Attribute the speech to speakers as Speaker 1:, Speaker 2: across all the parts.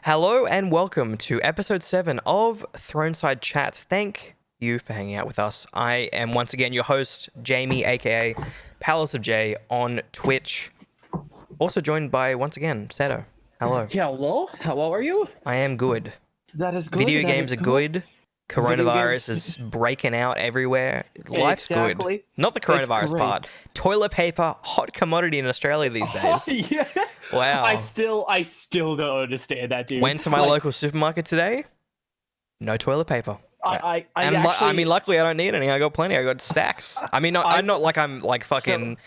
Speaker 1: Hello and welcome to episode 7 of Throneside Chat. Thank you for hanging out with us. I am once again your host, Jamie, aka Palace of J, on Twitch. Also joined by, once again, Seto. Hello.
Speaker 2: Hello, how are you?
Speaker 1: I am good.
Speaker 2: That is good.
Speaker 1: Video games are good. Coronavirus is breaking out everywhere. Life's good. Not the coronavirus part. Toilet paper, hot commodity in Australia these days.
Speaker 2: Oh, yeah.
Speaker 1: Wow.
Speaker 2: I still don't understand that, dude.
Speaker 1: Went to my local supermarket today. No toilet paper.
Speaker 2: I
Speaker 1: mean, luckily I don't need any. I got plenty. I got stacks. I mean, I'm not like I'm like fucking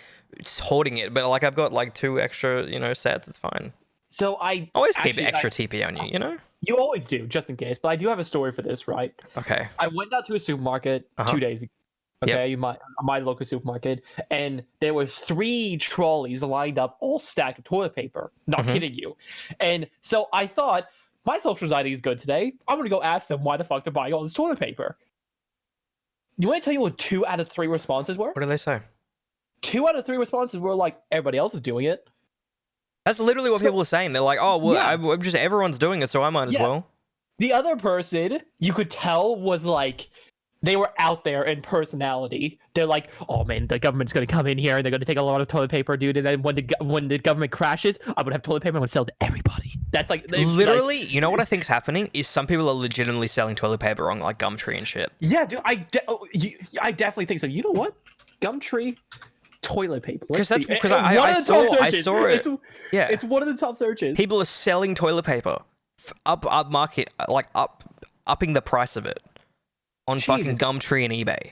Speaker 1: hoarding it, but like I've got like 2 extra, sets. It's fine.
Speaker 2: So I
Speaker 1: always keep extra TP on you,
Speaker 2: You always do, just in case. But I do have a story for this, right?
Speaker 1: Okay.
Speaker 2: I went out to a supermarket 2 days ago. Okay, my local supermarket, and there was 3 trolleys lined up, all stacked with toilet paper. Not kidding you. And so I thought, my social anxiety is good today. I'm gonna go ask them why the fuck they're buying all this toilet paper. You want to tell you what 2 out of 3 responses were?
Speaker 1: What did they say?
Speaker 2: 2 out of 3 responses were like, everybody else is doing it.
Speaker 1: That's literally what people are saying. They're like, oh, well, I'm just everyone's doing it, so I might as well.
Speaker 2: The other person, you could tell, was like, they were out there in personality. They're like, oh man, the government's gonna come in here and they're gonna take a lot of toilet paper, dude. And then when the government crashes, I'm gonna have toilet paper. I'm gonna sell it to everybody. That's like
Speaker 1: literally. You know what I think's happening is some people are legitimately selling toilet paper on like Gumtree and shit.
Speaker 2: Yeah, dude. I definitely think so. You know what? Gumtree toilet paper.
Speaker 1: Because I saw it.
Speaker 2: It's one of the top searches.
Speaker 1: People are selling toilet paper, up market, like upping the price of it. On fucking Gumtree and eBay.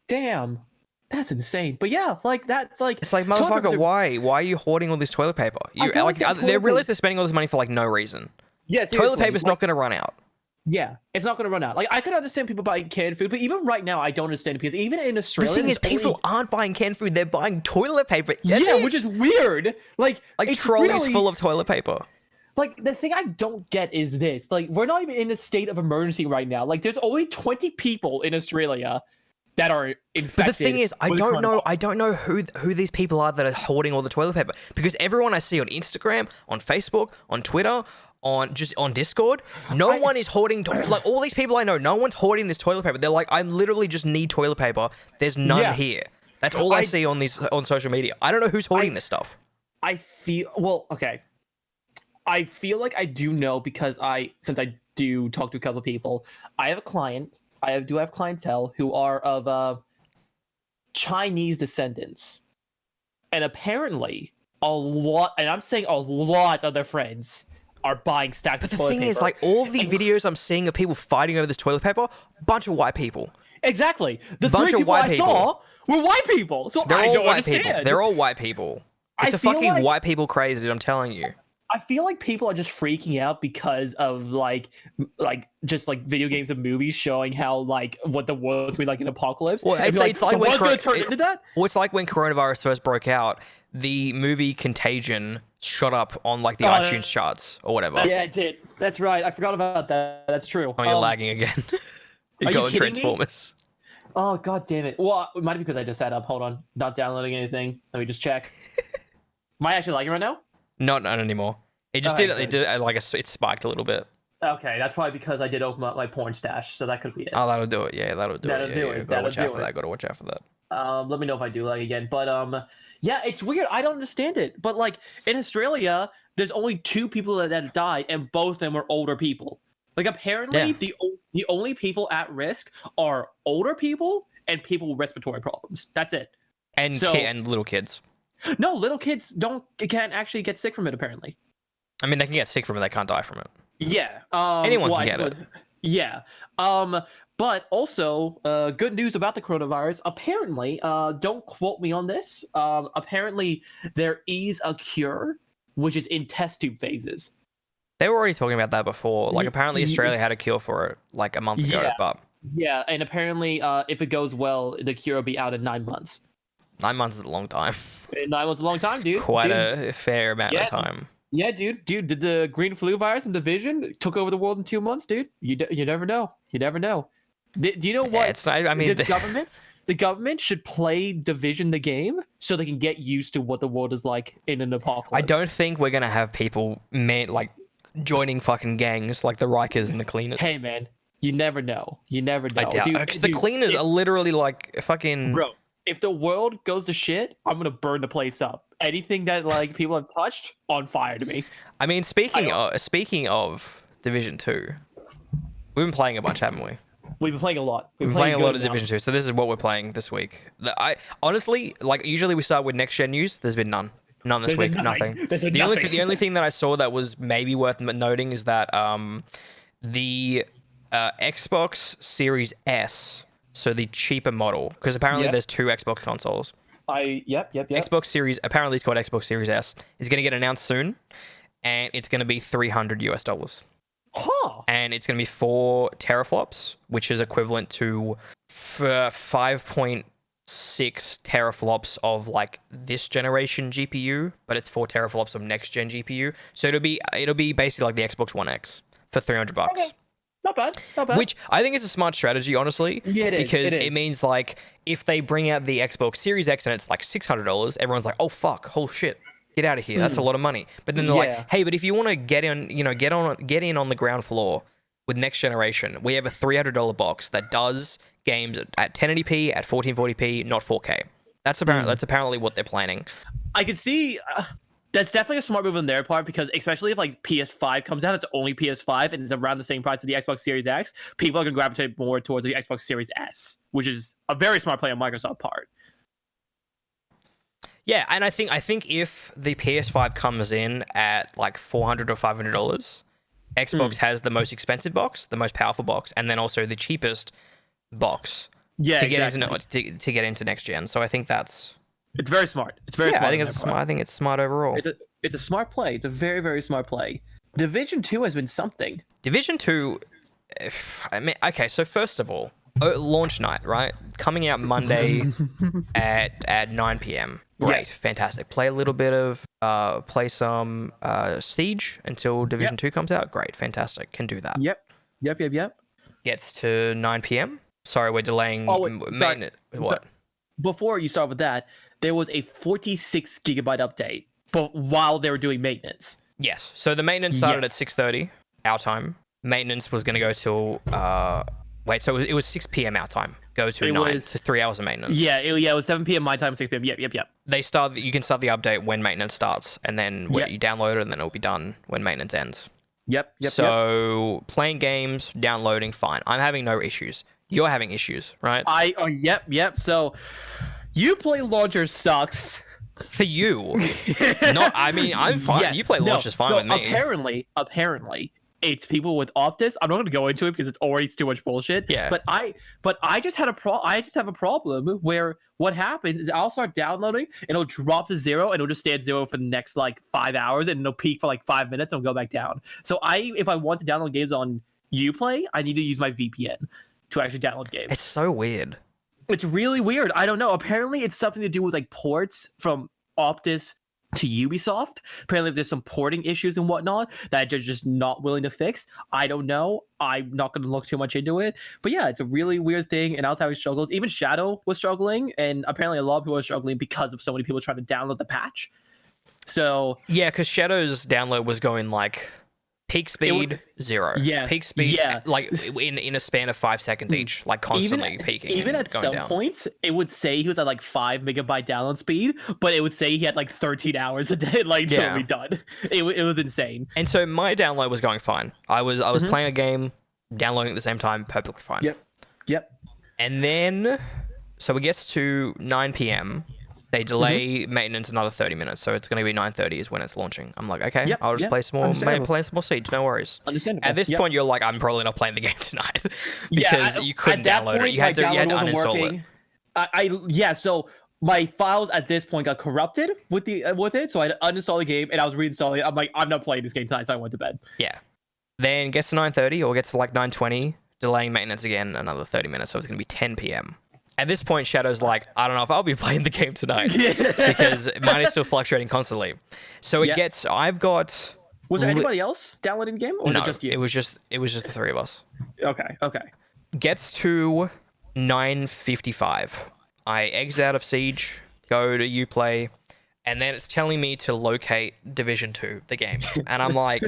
Speaker 2: Damn. That's insane. But yeah, like that's like
Speaker 1: it's like, motherfucker, why are you hoarding all this toilet paper? They realize they're spending all this money for like no reason.
Speaker 2: Yeah,
Speaker 1: toilet paper's not going to run out.
Speaker 2: Yeah, it's not going to run out. Like I could understand people buying canned food, but even right now I don't understand it because even in Australia,
Speaker 1: the thing is, people aren't buying canned food; they're buying toilet paper.
Speaker 2: Yeah, which is weird. Like
Speaker 1: trolleys full of toilet paper.
Speaker 2: Like, the thing I don't get is this. Like, we're not even in a state of emergency right now. Like, there's only 20 people in Australia that are infected.
Speaker 1: But the thing is, I don't know who these people are that are hoarding all the toilet paper. Because everyone I see on Instagram, on Facebook, on Twitter, on Discord, no one is hoarding, like, all these people I know, no one's hoarding this toilet paper. They're like, I literally just need toilet paper. There's none here. That's all I see on social media. I don't know who's hoarding this stuff.
Speaker 2: I feel like I do know because since I do talk to a couple of people, I have a client. I do have clientele who are of Chinese descendants, and apparently a lot, and I'm saying a lot of their friends are buying stacks of toilet paper. But the thing is,
Speaker 1: like, all the videos I'm seeing of people fighting over this toilet paper, bunch of white people.
Speaker 2: Exactly. The bunch 3 people I saw were white people. So I don't understand.
Speaker 1: They're all white people. It's a fucking white people craze, I'm telling you.
Speaker 2: I feel like people are just freaking out because of like video games and movies showing how like what the world's been like in apocalypse.
Speaker 1: Well, it's like when it's like when coronavirus first broke out, the movie Contagion shot up on like the iTunes charts or whatever.
Speaker 2: Yeah, it did. That's right. I forgot about that. That's true.
Speaker 1: Oh, you're lagging again. You're going Transformers.
Speaker 2: Me? Oh, god damn it. Well, it might be because I just sat up. Hold on. Not downloading anything. Let me just check. Am I actually lagging right now?
Speaker 1: Not anymore. It just did. It did like it spiked a little bit.
Speaker 2: Okay, that's probably because I did open up my porn stash, so that could be it.
Speaker 1: Oh, that'll do it. Yeah, that'll do it. Gotta watch out for that. Gotta watch out for that.
Speaker 2: Let me know if I do lag again. But yeah, it's weird. I don't understand it. But like in Australia, there's only 2 people that died, and both of them were older people. Like apparently, the only people at risk are older people and people with respiratory problems. That's it.
Speaker 1: And little kids.
Speaker 2: No, little kids can't actually get sick from it, apparently.
Speaker 1: I mean, they can get sick from it. They can't die from it.
Speaker 2: Yeah.
Speaker 1: Anyone can get it.
Speaker 2: Yeah. But also, good news about the coronavirus. Apparently, don't quote me on this. Apparently, there is a cure, which is in test tube phases.
Speaker 1: They were already talking about that before. Like, apparently, Australia had a cure for it like a month ago. But
Speaker 2: yeah, and apparently, if it goes well, the cure will be out in 9 months.
Speaker 1: 9 months is a long time.
Speaker 2: 9 months is a long time, dude.
Speaker 1: Quite a fair amount of time.
Speaker 2: Yeah, dude. Did the green flu virus and Division took over the world in 2 months, dude? You never know. You never know. Do you know what?
Speaker 1: It's not, I mean,
Speaker 2: the government should play Division the game so they can get used to what the world is like in an apocalypse.
Speaker 1: I don't think we're gonna have people joining fucking gangs like the Rikers and the cleaners.
Speaker 2: Hey man, you never know. You never know.
Speaker 1: I doubt, because the cleaners are literally like fucking.
Speaker 2: Bro, if the world goes to shit, I'm gonna burn the place up. Anything that like people have touched, on fire to me.
Speaker 1: I mean, speaking of Division 2, we've been playing a bunch, haven't we?
Speaker 2: We've been playing a lot.
Speaker 1: We've been playing a lot of Division 2, so this is what we're playing this week. I honestly, like, usually we start with next gen news. There's been none this week. Nothing. The only thing that I saw that was maybe worth noting is that the Xbox Series S, so the cheaper model, because apparently there's 2 Xbox consoles.
Speaker 2: Yep.
Speaker 1: Xbox Series, apparently it's called Xbox Series S, is going to get announced soon, and it's going to be $300.
Speaker 2: Huh.
Speaker 1: And it's going to be 4 teraflops, which is equivalent to 5.6 teraflops of like this generation GPU, but it's 4 teraflops of next gen GPU. So it'll be basically like the Xbox One X for $300.
Speaker 2: Okay. Not bad.
Speaker 1: Which I think is a smart strategy, honestly.
Speaker 2: Yeah, it is.
Speaker 1: Because it means like if they bring out the Xbox Series X and it's like $600, everyone's like, oh fuck, oh shit. Get out of here. That's a lot of money. But then they're like, hey, but if you want to get in on the ground floor with next generation, we have a $300 box that does games at 1080p, at 1440p, not 4K. That's apparently what they're planning.
Speaker 2: I could see that's definitely a smart move on their part, because especially if like PS5 comes out, it's only PS5 and it's around the same price as the Xbox Series X, people are going to gravitate more towards the Xbox Series S, which is a very smart play on Microsoft's part.
Speaker 1: Yeah, and I think if the PS5 comes in at like $400 or $500, Xbox has the most expensive box, the most powerful box, and then also the cheapest box to get into next gen. So I think it's
Speaker 2: very smart. It's very smart.
Speaker 1: I think it's smart overall.
Speaker 2: It's a smart play. It's a very, very smart play. Division 2 has been something.
Speaker 1: Division 2, okay, so first of all, launch night, right? Coming out Monday at 9 p.m. Great, fantastic. Play a little bit of, play some Siege until Division 2 comes out. Great, fantastic. Can do that.
Speaker 2: Yep. Gets
Speaker 1: to 9 p.m. Sorry, we're delaying.
Speaker 2: Sorry.
Speaker 1: What?
Speaker 2: Before you start with that, there was a 46 gigabyte update, but while they were doing maintenance.
Speaker 1: Yes. So the maintenance started at 6:30 our time. Maintenance was going to go till so it was 6 p.m. our time. Go to 9 to 3 hours of maintenance.
Speaker 2: Yeah, it was 7 p.m. my time, 6 p.m. Yep.
Speaker 1: You can start the update when maintenance starts, and then you download it, and then it'll be done when maintenance ends.
Speaker 2: Yep.
Speaker 1: So playing games, downloading, fine. I'm having no issues. You're having issues, right?
Speaker 2: Yep. So Uplay launcher sucks.
Speaker 1: For you. I'm fine.
Speaker 2: Yeah,
Speaker 1: Uplay launcher's fine with me.
Speaker 2: Apparently, it's people with Optus. I'm not going to go into it because it's already too much bullshit.
Speaker 1: Yeah.
Speaker 2: But I just have a problem where what happens is I'll start downloading and it'll drop to 0 and it'll just stay at 0 for the next like 5 hours, and it'll peak for like 5 minutes and it'll go back down. So if I want to download games on Uplay, I need to use my VPN to actually download games.
Speaker 1: It's so weird.
Speaker 2: It's really weird. I don't know. Apparently, it's something to do with like ports from Optus to Ubisoft. Apparently, there's some porting issues and whatnot that they're just not willing to fix. I don't know. I'm not going to look too much into it. But yeah, it's a really weird thing, and I was having struggles. Even Shadow was struggling, and apparently a lot of people are struggling because of so many people trying to download the patch. So
Speaker 1: yeah, because Shadow's download was going like peak speed 0.
Speaker 2: Yeah.
Speaker 1: Peak speed like in a span of 5 seconds each, like constantly peaking.
Speaker 2: Even at some points, it would say he was at like 5 megabyte download speed, but it would say he had like 13 hours a day like to be done. It was insane.
Speaker 1: And so my download was going fine. I was playing a game, downloading at the same time, perfectly fine.
Speaker 2: Yep.
Speaker 1: And then so it gets to 9 p.m. They delay maintenance another 30 minutes, so it's going to be 9:30 is when it's launching. I'm like, okay, I'll just play some more Siege, no worries.
Speaker 2: Understandable.
Speaker 1: At this point, you're like, I'm probably not playing the game tonight because you couldn't download it. You had to uninstall it.
Speaker 2: So my files at this point got corrupted with it, so I had to uninstall the game and I was reinstalling it. I'm like, I'm not playing this game tonight, so I went to bed.
Speaker 1: Yeah. Then gets to 9:30 or gets to like 9:20, delaying maintenance again another 30 minutes, so it's going to be 10 p.m. At this point, Shadow's like, I don't know if I'll be playing the game tonight because mine is still fluctuating constantly. So it gets. I've got.
Speaker 2: Was there anybody else downloading the game, or was it just you?
Speaker 1: It was just the three of us.
Speaker 2: Okay.
Speaker 1: Gets to 9:55. I exit out of Siege, go to Uplay, and then it's telling me to locate Division 2, the game. And I'm like,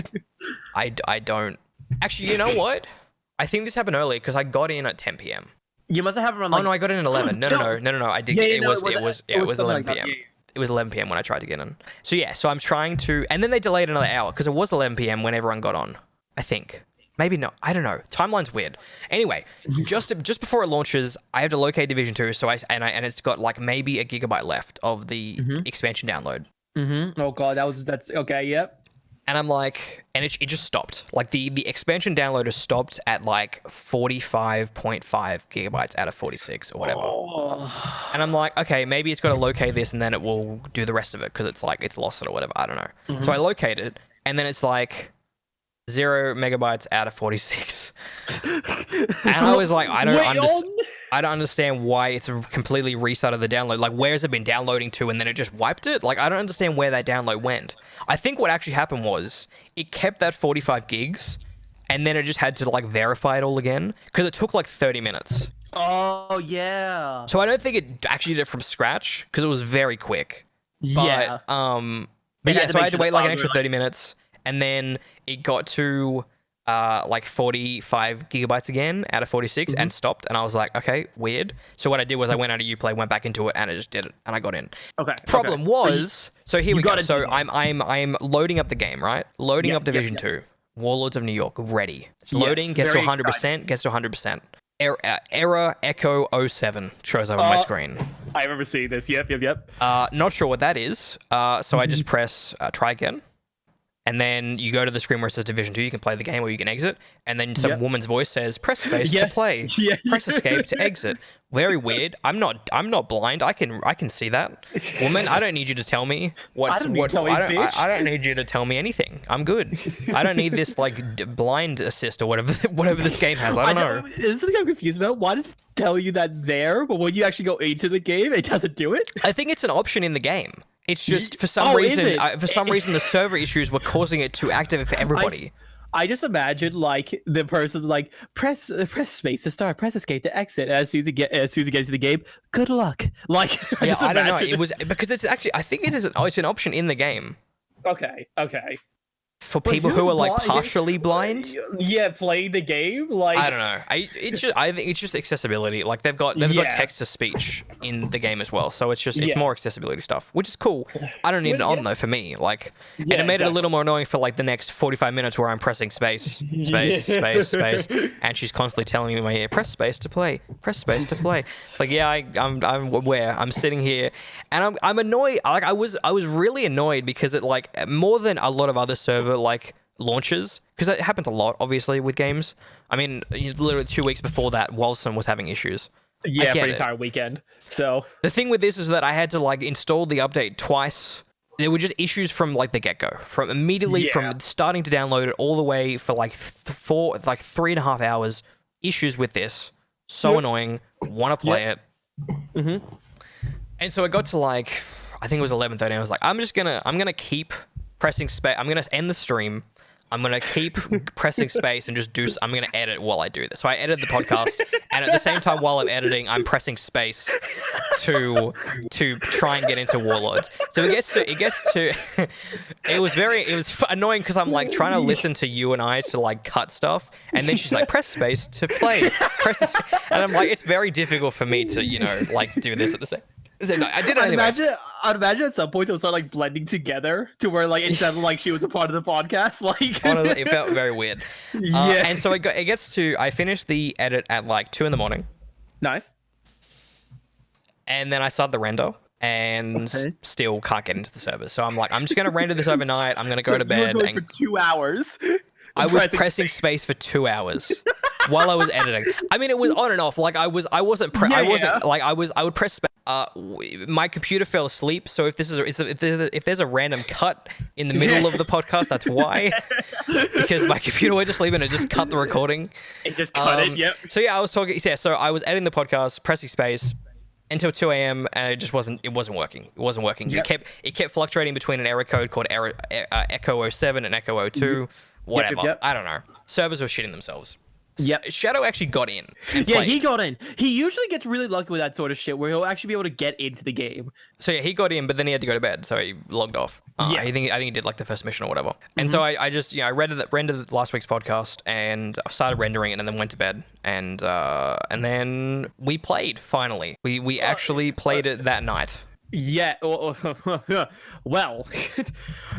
Speaker 1: I don't. Actually, you know what? I think this happened earlier because I got in at 10 p.m.
Speaker 2: You must have around
Speaker 1: Oh no, I got in at 11. No. I did.
Speaker 2: Yeah,
Speaker 1: It was
Speaker 2: something
Speaker 1: 11
Speaker 2: like that,
Speaker 1: p.m.
Speaker 2: yeah.
Speaker 1: It was 11 p.m. when I tried to get in. So yeah, so I'm trying to, and then they delayed another hour because it was 11 p.m. when everyone got on. I think. Maybe not. I don't know. Timeline's weird. Anyway, just before it launches, I have to locate Division 2. So and it's got like maybe a gigabyte left of the expansion download.
Speaker 2: Oh god, that's okay. Yep.
Speaker 1: And I'm like, and it just stopped. Like the expansion downloader stopped at like 45.5 gigabytes out of 46 or whatever.
Speaker 2: Oh.
Speaker 1: And I'm like, okay, maybe it's got to locate this and then it will do the rest of it because it's like it's lost it or whatever. I don't know. So I locate it and then it's like 0 megabytes out of 46. And I was like, I don't understand why it's completely restarted the download. Like, where has it been downloading to and then it just wiped it? Like, I don't understand where that download went. I think what actually happened was it kept that 45 gigs and then it just had to like verify it all again because it took like 30 minutes.
Speaker 2: Oh yeah.
Speaker 1: So I don't think it actually did it from scratch because it was very quick.
Speaker 2: Yeah.
Speaker 1: But yeah, so I had to wait like an extra 30 minutes. And then it got to like 45 gigabytes again out of 46 and stopped. And I was like, okay, weird. So what I did was I went out of Uplay, went back into it, and it just did it. And I got in.
Speaker 2: Okay.
Speaker 1: Problem was, so here we go. So I'm loading up the game, right? Loading up Division 2. Warlords of New York, ready. It's loading, gets to 100%, gets to 100%. Error Echo 07 shows up on my screen.
Speaker 2: I remember seeing this. Yep.
Speaker 1: Not sure what that is. So I just press try again. And then you go to the screen where it says Division 2, you can play the game or you can exit. And then some woman's voice says, press space to play. Press escape to exit. Very weird. I'm not blind. I can see that. Woman, I don't need you to tell me I don't need you to tell me anything. I'm good. I don't need this like blind assist or whatever this game has. I don't know.
Speaker 2: This is the thing I'm confused about. Why does it tell you that there, but when you actually go into the game, it doesn't do it?
Speaker 1: I think it's an option in the game. It's just for some reason the server issues were causing it to activate for everybody.
Speaker 2: I just imagine like the person's like press space to start, press escape to exit. As soon as it gets to the game, good luck. Like
Speaker 1: I don't know. It was because it's actually I think it's an option in the game.
Speaker 2: Okay.
Speaker 1: For people who are like partially blind,
Speaker 2: playing the game, like
Speaker 1: I don't know. I think it's just accessibility. Like they've got text to speech in the game as well, so it's more accessibility stuff, which is cool. I don't need it on though for me. Like, and it made it a little more annoying for like the next 45 minutes where I'm pressing space, and she's constantly telling me in my ear, press space to play, press space to play. It's like I'm aware. I'm sitting here, and I'm annoyed. Like I was really annoyed because it like more than a lot of other servers like launches, because it happens a lot obviously with games. I mean, literally 2 weeks before that, Walson was having issues
Speaker 2: for the entire weekend. So
Speaker 1: the thing with this is that I had to like install the update twice. There were just issues from like the get-go, from immediately from starting to download it all the way for like 3.5 hours. Issues with this, so annoying. Want to play it. And so it got to like, I think it was 11:30. I was like, I'm gonna keep pressing space. I'm gonna end the stream. I'm gonna keep pressing space and just I'm gonna edit while I do this. So I edited the podcast, and at the same time while I'm editing, I'm pressing space to try and get into Warlords. So it gets to it was annoying because I'm like trying to listen to you and I to like cut stuff, and then she's like press space to play, and I'm like it's very difficult for me to like do this at the same. So, no, I did it anyway.
Speaker 2: I'd imagine at some point it would start like blending together to where like it sounded like she was a part of the podcast. Like
Speaker 1: honestly, it felt very weird. And so it gets to I finished the edit at like 2 a.m.
Speaker 2: Nice.
Speaker 1: And then I started the render and still can't get into the server. So I'm like, I'm just gonna render this overnight. I'm gonna go to bed.
Speaker 2: You were going for 2 hours.
Speaker 1: I was pressing space for 2 hours while I was editing. I mean, it was on and off. Like I would press space. My computer fell asleep, so if there's a random cut in the middle of the podcast, that's why. Because my computer went to sleep and it just cut the recording.
Speaker 2: It just cut it. Yep.
Speaker 1: So I was talking. Yeah. So I was editing the podcast, pressing space until 2 a.m. and it just wasn't working. It wasn't working. Yep. It kept fluctuating between an error code called Echo 07 and Echo 02. Whatever.
Speaker 2: Yep.
Speaker 1: I don't know. Servers were shitting themselves.
Speaker 2: Yep.
Speaker 1: Shadow actually got in. And
Speaker 2: Yeah,
Speaker 1: played.
Speaker 2: he got in. He usually gets really lucky with that sort of shit, where he'll actually be able to get into the game.
Speaker 1: So yeah, he got in, but then he had to go to bed, so he logged off.
Speaker 2: Yeah.
Speaker 1: I think he did like the first mission or whatever. And so I just I rendered last week's podcast and I started rendering it and then went to bed and then we played finally. We actually played it that night.
Speaker 2: Yeah. Well,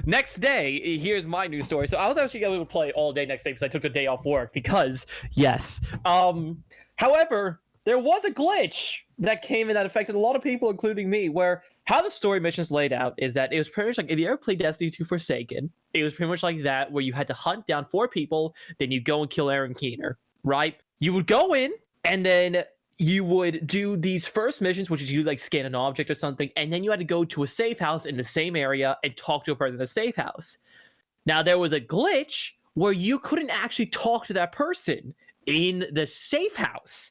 Speaker 2: next day, here's my news story. So I was actually able to play all day next day because I took a day off work because, yes. However, there was a glitch that came in that affected a lot of people, including me, where how the story missions laid out is that it was pretty much like, if you ever played Destiny 2 Forsaken, it was pretty much like that, where you had to hunt down 4 people, then you go and kill Aaron Keener, right? You would go in, and then you would do these first missions, which is you like scan an object or something, and then you had to go to a safe house in the same area and talk to a person in the safe house. Now, there was a glitch where you couldn't actually talk to that person in the safe house,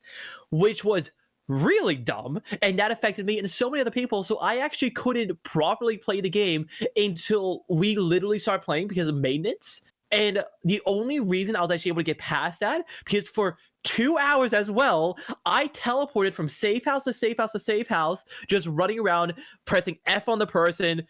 Speaker 2: which was really dumb, and that affected me and so many other people. So I actually couldn't properly play the game until we literally started playing because of maintenance. And the only reason I was actually able to get past that, because for 2 hours as well, I teleported from safe house to safe house to safe house, just running around, pressing F on the person,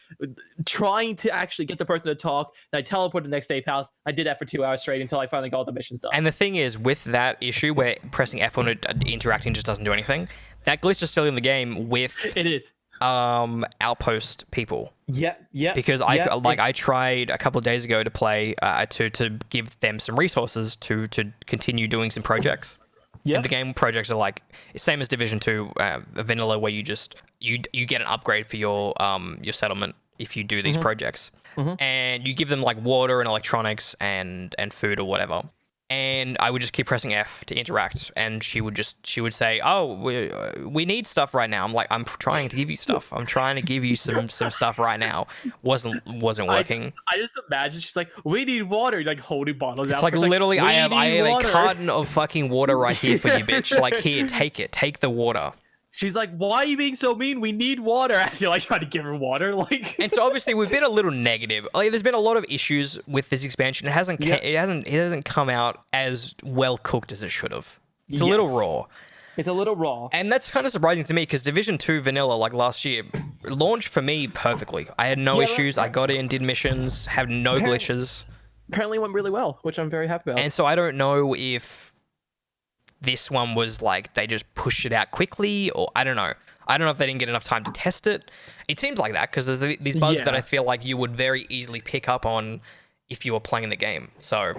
Speaker 2: trying to actually get the person to talk. Then I teleported to the next safe house. I did that for 2 hours straight until I finally got all the missions done.
Speaker 1: And the thing is, with that issue where pressing F on it, interacting just doesn't do anything, that glitch is still in the game with
Speaker 2: It is.
Speaker 1: outpost people.
Speaker 2: Yeah.
Speaker 1: Because I tried a couple of days ago to play to give them some resources to continue doing some projects.
Speaker 2: Yeah.
Speaker 1: And the game projects are like same as Division 2 vanilla, where you just you get an upgrade for your settlement if you do these projects, and you give them like water and electronics and food or whatever. And I would just keep pressing F to interact, and she would say, "Oh, we need stuff right now." I'm like, "I'm trying to give you stuff. I'm trying to give you some stuff right now." Wasn't working.
Speaker 2: I just imagine she's like, "We need water," like holding bottles out.
Speaker 1: It's like literally, I have a
Speaker 2: water.
Speaker 1: carton of fucking water right here for you, bitch. Like, here, take the water.
Speaker 2: She's like, "Why are you being so mean? We need water." As you're like trying to give her water, like.
Speaker 1: And so obviously we've been a little negative. Like, there's been a lot of issues with this expansion. It hasn't come out as well cooked as it should have. It's a little raw.
Speaker 2: It's a little raw.
Speaker 1: And that's kind of surprising to me because Division 2 vanilla, like last year, launched for me perfectly. I had no issues. I got in, did missions, had no glitches.
Speaker 2: Apparently went really well, which I'm very happy about.
Speaker 1: And so I don't know if this one was like they just pushed it out quickly, or I don't know. I don't know if they didn't get enough time to test it. It seems like that because there's these bugs that I feel like you would very easily pick up on if you were playing the game. So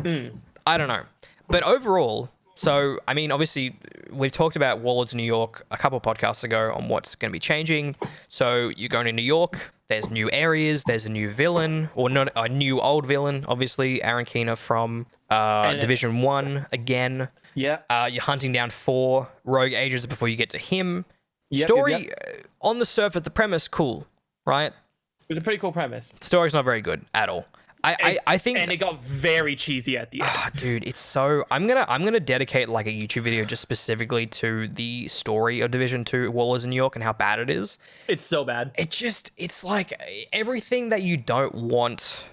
Speaker 1: I don't know. But overall, so I mean, obviously we've talked about Warlords New York a couple of podcasts ago on what's going to be changing. So you're going to New York. There's new areas. There's a new villain, or not a new old villain. Obviously, Aaron Keener from Division 1 again.
Speaker 2: Yeah.
Speaker 1: You're hunting down 4 rogue agents before you get to him.
Speaker 2: Yep,
Speaker 1: Story on the surface, the premise, cool, right?
Speaker 2: It was a pretty cool premise.
Speaker 1: The story's not very good at all. I think,
Speaker 2: and it got very cheesy at the end.
Speaker 1: Dude, it's so. I'm gonna dedicate like a YouTube video just specifically to the story of Division 2 Warlords in New York and how bad it is.
Speaker 2: It's so bad.
Speaker 1: It's like everything that you don't want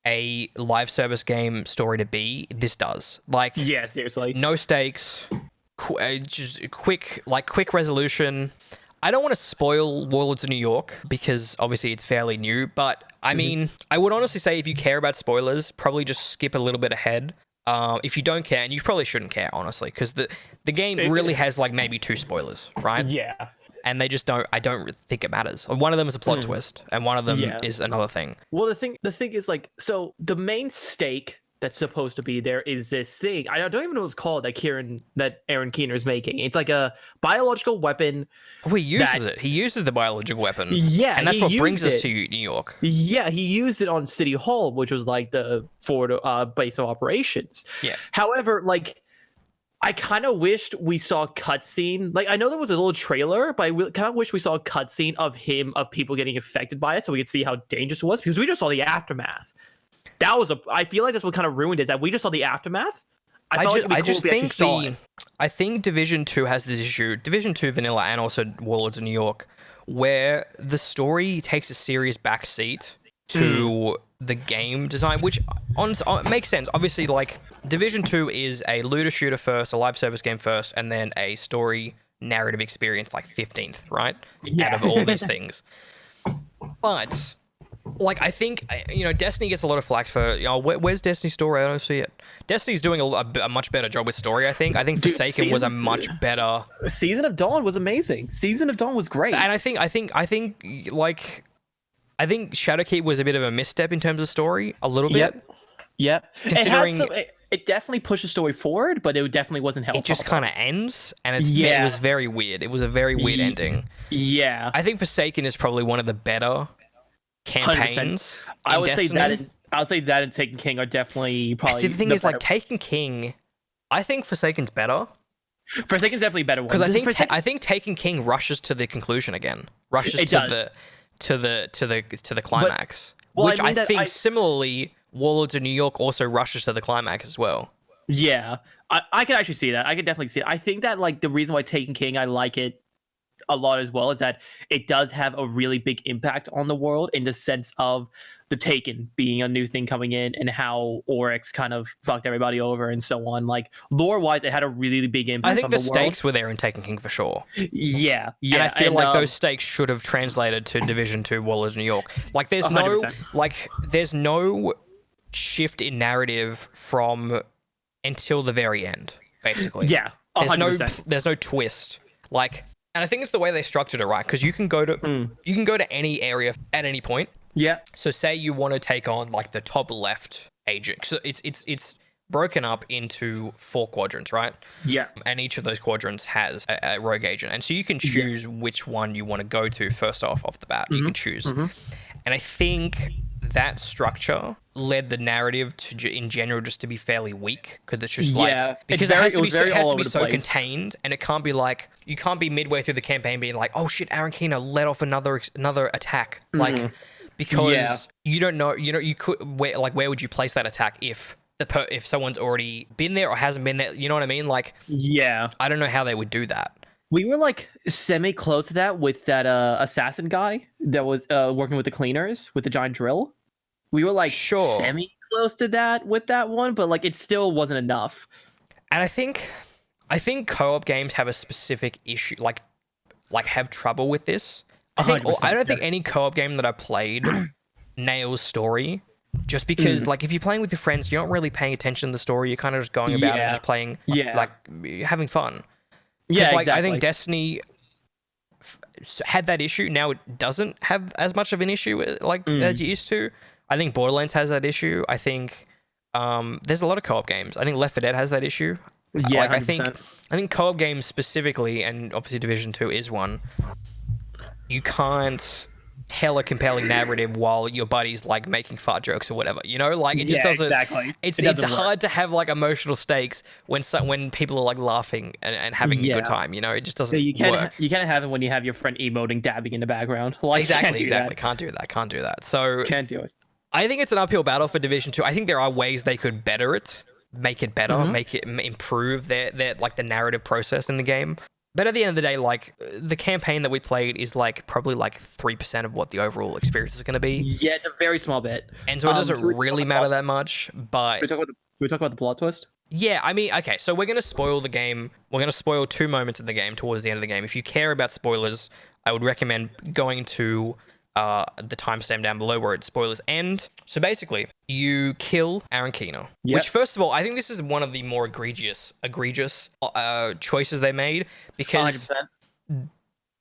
Speaker 1: a live service game story to be, this does. Like,
Speaker 2: yeah, seriously.
Speaker 1: No stakes, just quick resolution. I don't want to spoil Warlords of New York because obviously it's fairly new, but I mean, I would honestly say if you care about spoilers, probably just skip a little bit ahead. If you don't care, and you probably shouldn't care, honestly, because the game really has like maybe 2 spoilers, right?
Speaker 2: Yeah.
Speaker 1: And they just don't. I don't think it matters. One of them is a plot twist, and one of them is another thing.
Speaker 2: Well, the thing is like, so the main stake that's supposed to be there is this thing. I don't even know what it's called that Aaron Keener is making. It's like a biological weapon.
Speaker 1: Oh, he uses it. He uses the biological weapon.
Speaker 2: Yeah,
Speaker 1: and that's what brings us to New York.
Speaker 2: Yeah, he used it on City Hall, which was like the Ford base of operations.
Speaker 1: Yeah.
Speaker 2: However, like, I kind of wished we saw a cutscene. Like, I know there was a little trailer, but I kind of wish we saw a cutscene of people getting affected by it, so we could see how dangerous it was. Because we just saw the aftermath. I feel like that's what kind of ruined it. Is that we just saw the aftermath.
Speaker 1: I think Division 2 has this issue. Division 2 vanilla and also Warlords of New York, where the story takes a serious backseat to the game design, which makes sense. Obviously, like, Division 2 is a looter shooter first, a live service game first, and then a story narrative experience like 15th, right?
Speaker 2: Yeah.
Speaker 1: Out of all these things. But like I think Destiny gets a lot of flack for where's Destiny's story? I don't see it. Destiny's doing a much better job with story. I think
Speaker 2: Dude,
Speaker 1: Forsaken was a much better.
Speaker 2: Season of Dawn was amazing. Season of Dawn was great.
Speaker 1: And I think Shadowkeep was a bit of a misstep in terms of story, a little bit.
Speaker 2: Yep.
Speaker 1: Considering
Speaker 2: it definitely pushed the story forward, but it definitely wasn't helpful.
Speaker 1: it just kind of ends, and it was very weird. It was a very weird ending.
Speaker 2: Yeah.
Speaker 1: I think Forsaken is probably one of the better campaigns.
Speaker 2: I would
Speaker 1: Destiny.
Speaker 2: say that. I would say that and Taken King are definitely probably.
Speaker 1: See, the thing is, like Taken King, I think Forsaken's better.
Speaker 2: Forsaken's definitely a better one.
Speaker 1: Because I think Taken King rushes to the conclusion again. Rushes to the climax. Which I think similarly, Warlords of New York also rushes to the climax as well.
Speaker 2: Yeah, I can actually see that. I can definitely see it. I think that like the reason why Taken King I like it a lot as well is that it does have a really big impact on the world in the sense of the Taken being a new thing coming in and how Oryx kind of fucked everybody over and so on. Like lore wise, it had a really big impact.
Speaker 1: I think
Speaker 2: on
Speaker 1: the
Speaker 2: world.
Speaker 1: Stakes were there in Taken King for sure.
Speaker 2: Yeah.
Speaker 1: And I feel like those stakes should have translated to Division 2 Warlords of New York. Like there's
Speaker 2: 100%.
Speaker 1: no shift in narrative from until the very end, basically.
Speaker 2: Yeah. 100%.
Speaker 1: There's no twist. Like, and I think it's the way they structured it, right? Because you can go to any area at any point.
Speaker 2: Yeah.
Speaker 1: So say you want to take on like the top left agent. So it's broken up into 4 quadrants, right?
Speaker 2: Yeah.
Speaker 1: And each of those quadrants has a rogue agent. And so you can choose which one you want to go to first off the bat. You can choose. And I think that structure led the narrative to, in general, just to be fairly weak because it's just because it has to be so contained, and it can't be like you can't be midway through the campaign being like, oh shit, Aaron Keener let off another attack, like because you don't know, you could where would you place that attack if someone's already been there or hasn't been there, you know what I mean? Like I don't know how they would do that.
Speaker 2: We were like semi close to that with that assassin guy that was working with the cleaners with the giant drill. We were like semi close to that with that one, but like it still wasn't enough.
Speaker 1: And I think co-op games have a specific issue, like have trouble with this. I don't think any co-op game that I played nails story. Just because, like, if you're playing with your friends, you're not really paying attention to the story. You're kind of just going about it, and just playing, like having fun. Yeah, like, exactly. I think Destiny had that issue. Now it doesn't have as much of an issue as it used to. I think Borderlands has that issue. I think there's a lot of co-op games. I think Left 4 Dead has that issue.
Speaker 2: Yeah,
Speaker 1: like, I think co-op games specifically, and obviously Division 2 is one. You can't tell a compelling narrative while your buddy's like making fart jokes or whatever, like it just doesn't.
Speaker 2: Exactly.
Speaker 1: It's hard to have like emotional stakes when people are like laughing and having a good time. It just doesn't work.
Speaker 2: You can't have it when you have your friend emoting, dabbing in the background. Like
Speaker 1: exactly. Can't do that. So
Speaker 2: can't do it.
Speaker 1: I think it's an uphill battle for Division 2. I think there are ways they could better it, make it better, make it improve their like the narrative process in the game. But at the end of the day, like the campaign that we played is like probably like 3% of what the overall experience is going to be.
Speaker 2: Yeah, it's a very small bit,
Speaker 1: and so it doesn't really matter that much. But
Speaker 2: we talk about the plot twist.
Speaker 1: Yeah, I mean, okay, so we're going to spoil the game. We're going to spoil 2 moments in the game towards the end of the game. If you care about spoilers, I would recommend going to the timestamp down below where its spoilers end. So basically, you kill Aaron Keener, which first of all, I think this is one of the more egregious choices they made because
Speaker 2: 100%.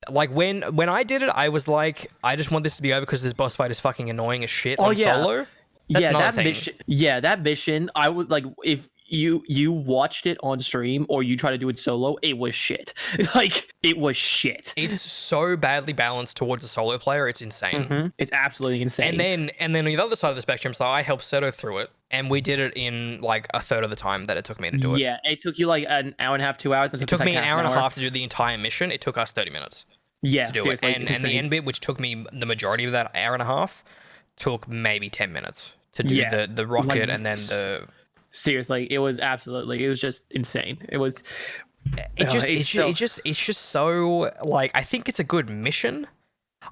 Speaker 1: Like when I did it, I was like, I just want this to be over because this boss fight is fucking annoying as shit on solo. That
Speaker 2: mission, I would like if you watched it on stream or you try to do it solo, it was shit. Like it was shit.
Speaker 1: It's so badly balanced towards a solo player, it's insane.
Speaker 2: It's absolutely insane.
Speaker 1: And then on the other side of the spectrum, so I helped Seto through it, and we did it in like a third of the time that it took me to do it.
Speaker 2: Yeah, it took you like an hour and a half, 2 hours.
Speaker 1: It took me an hour and a half to do the entire mission. It took us 30 minutes.
Speaker 2: Yeah,
Speaker 1: to do it. And the end bit, which took me the majority of that hour and a half, took maybe 10 minutes to do the rocket and then the.
Speaker 2: Seriously, it was just insane. It's
Speaker 1: just so like, I think it's a good mission.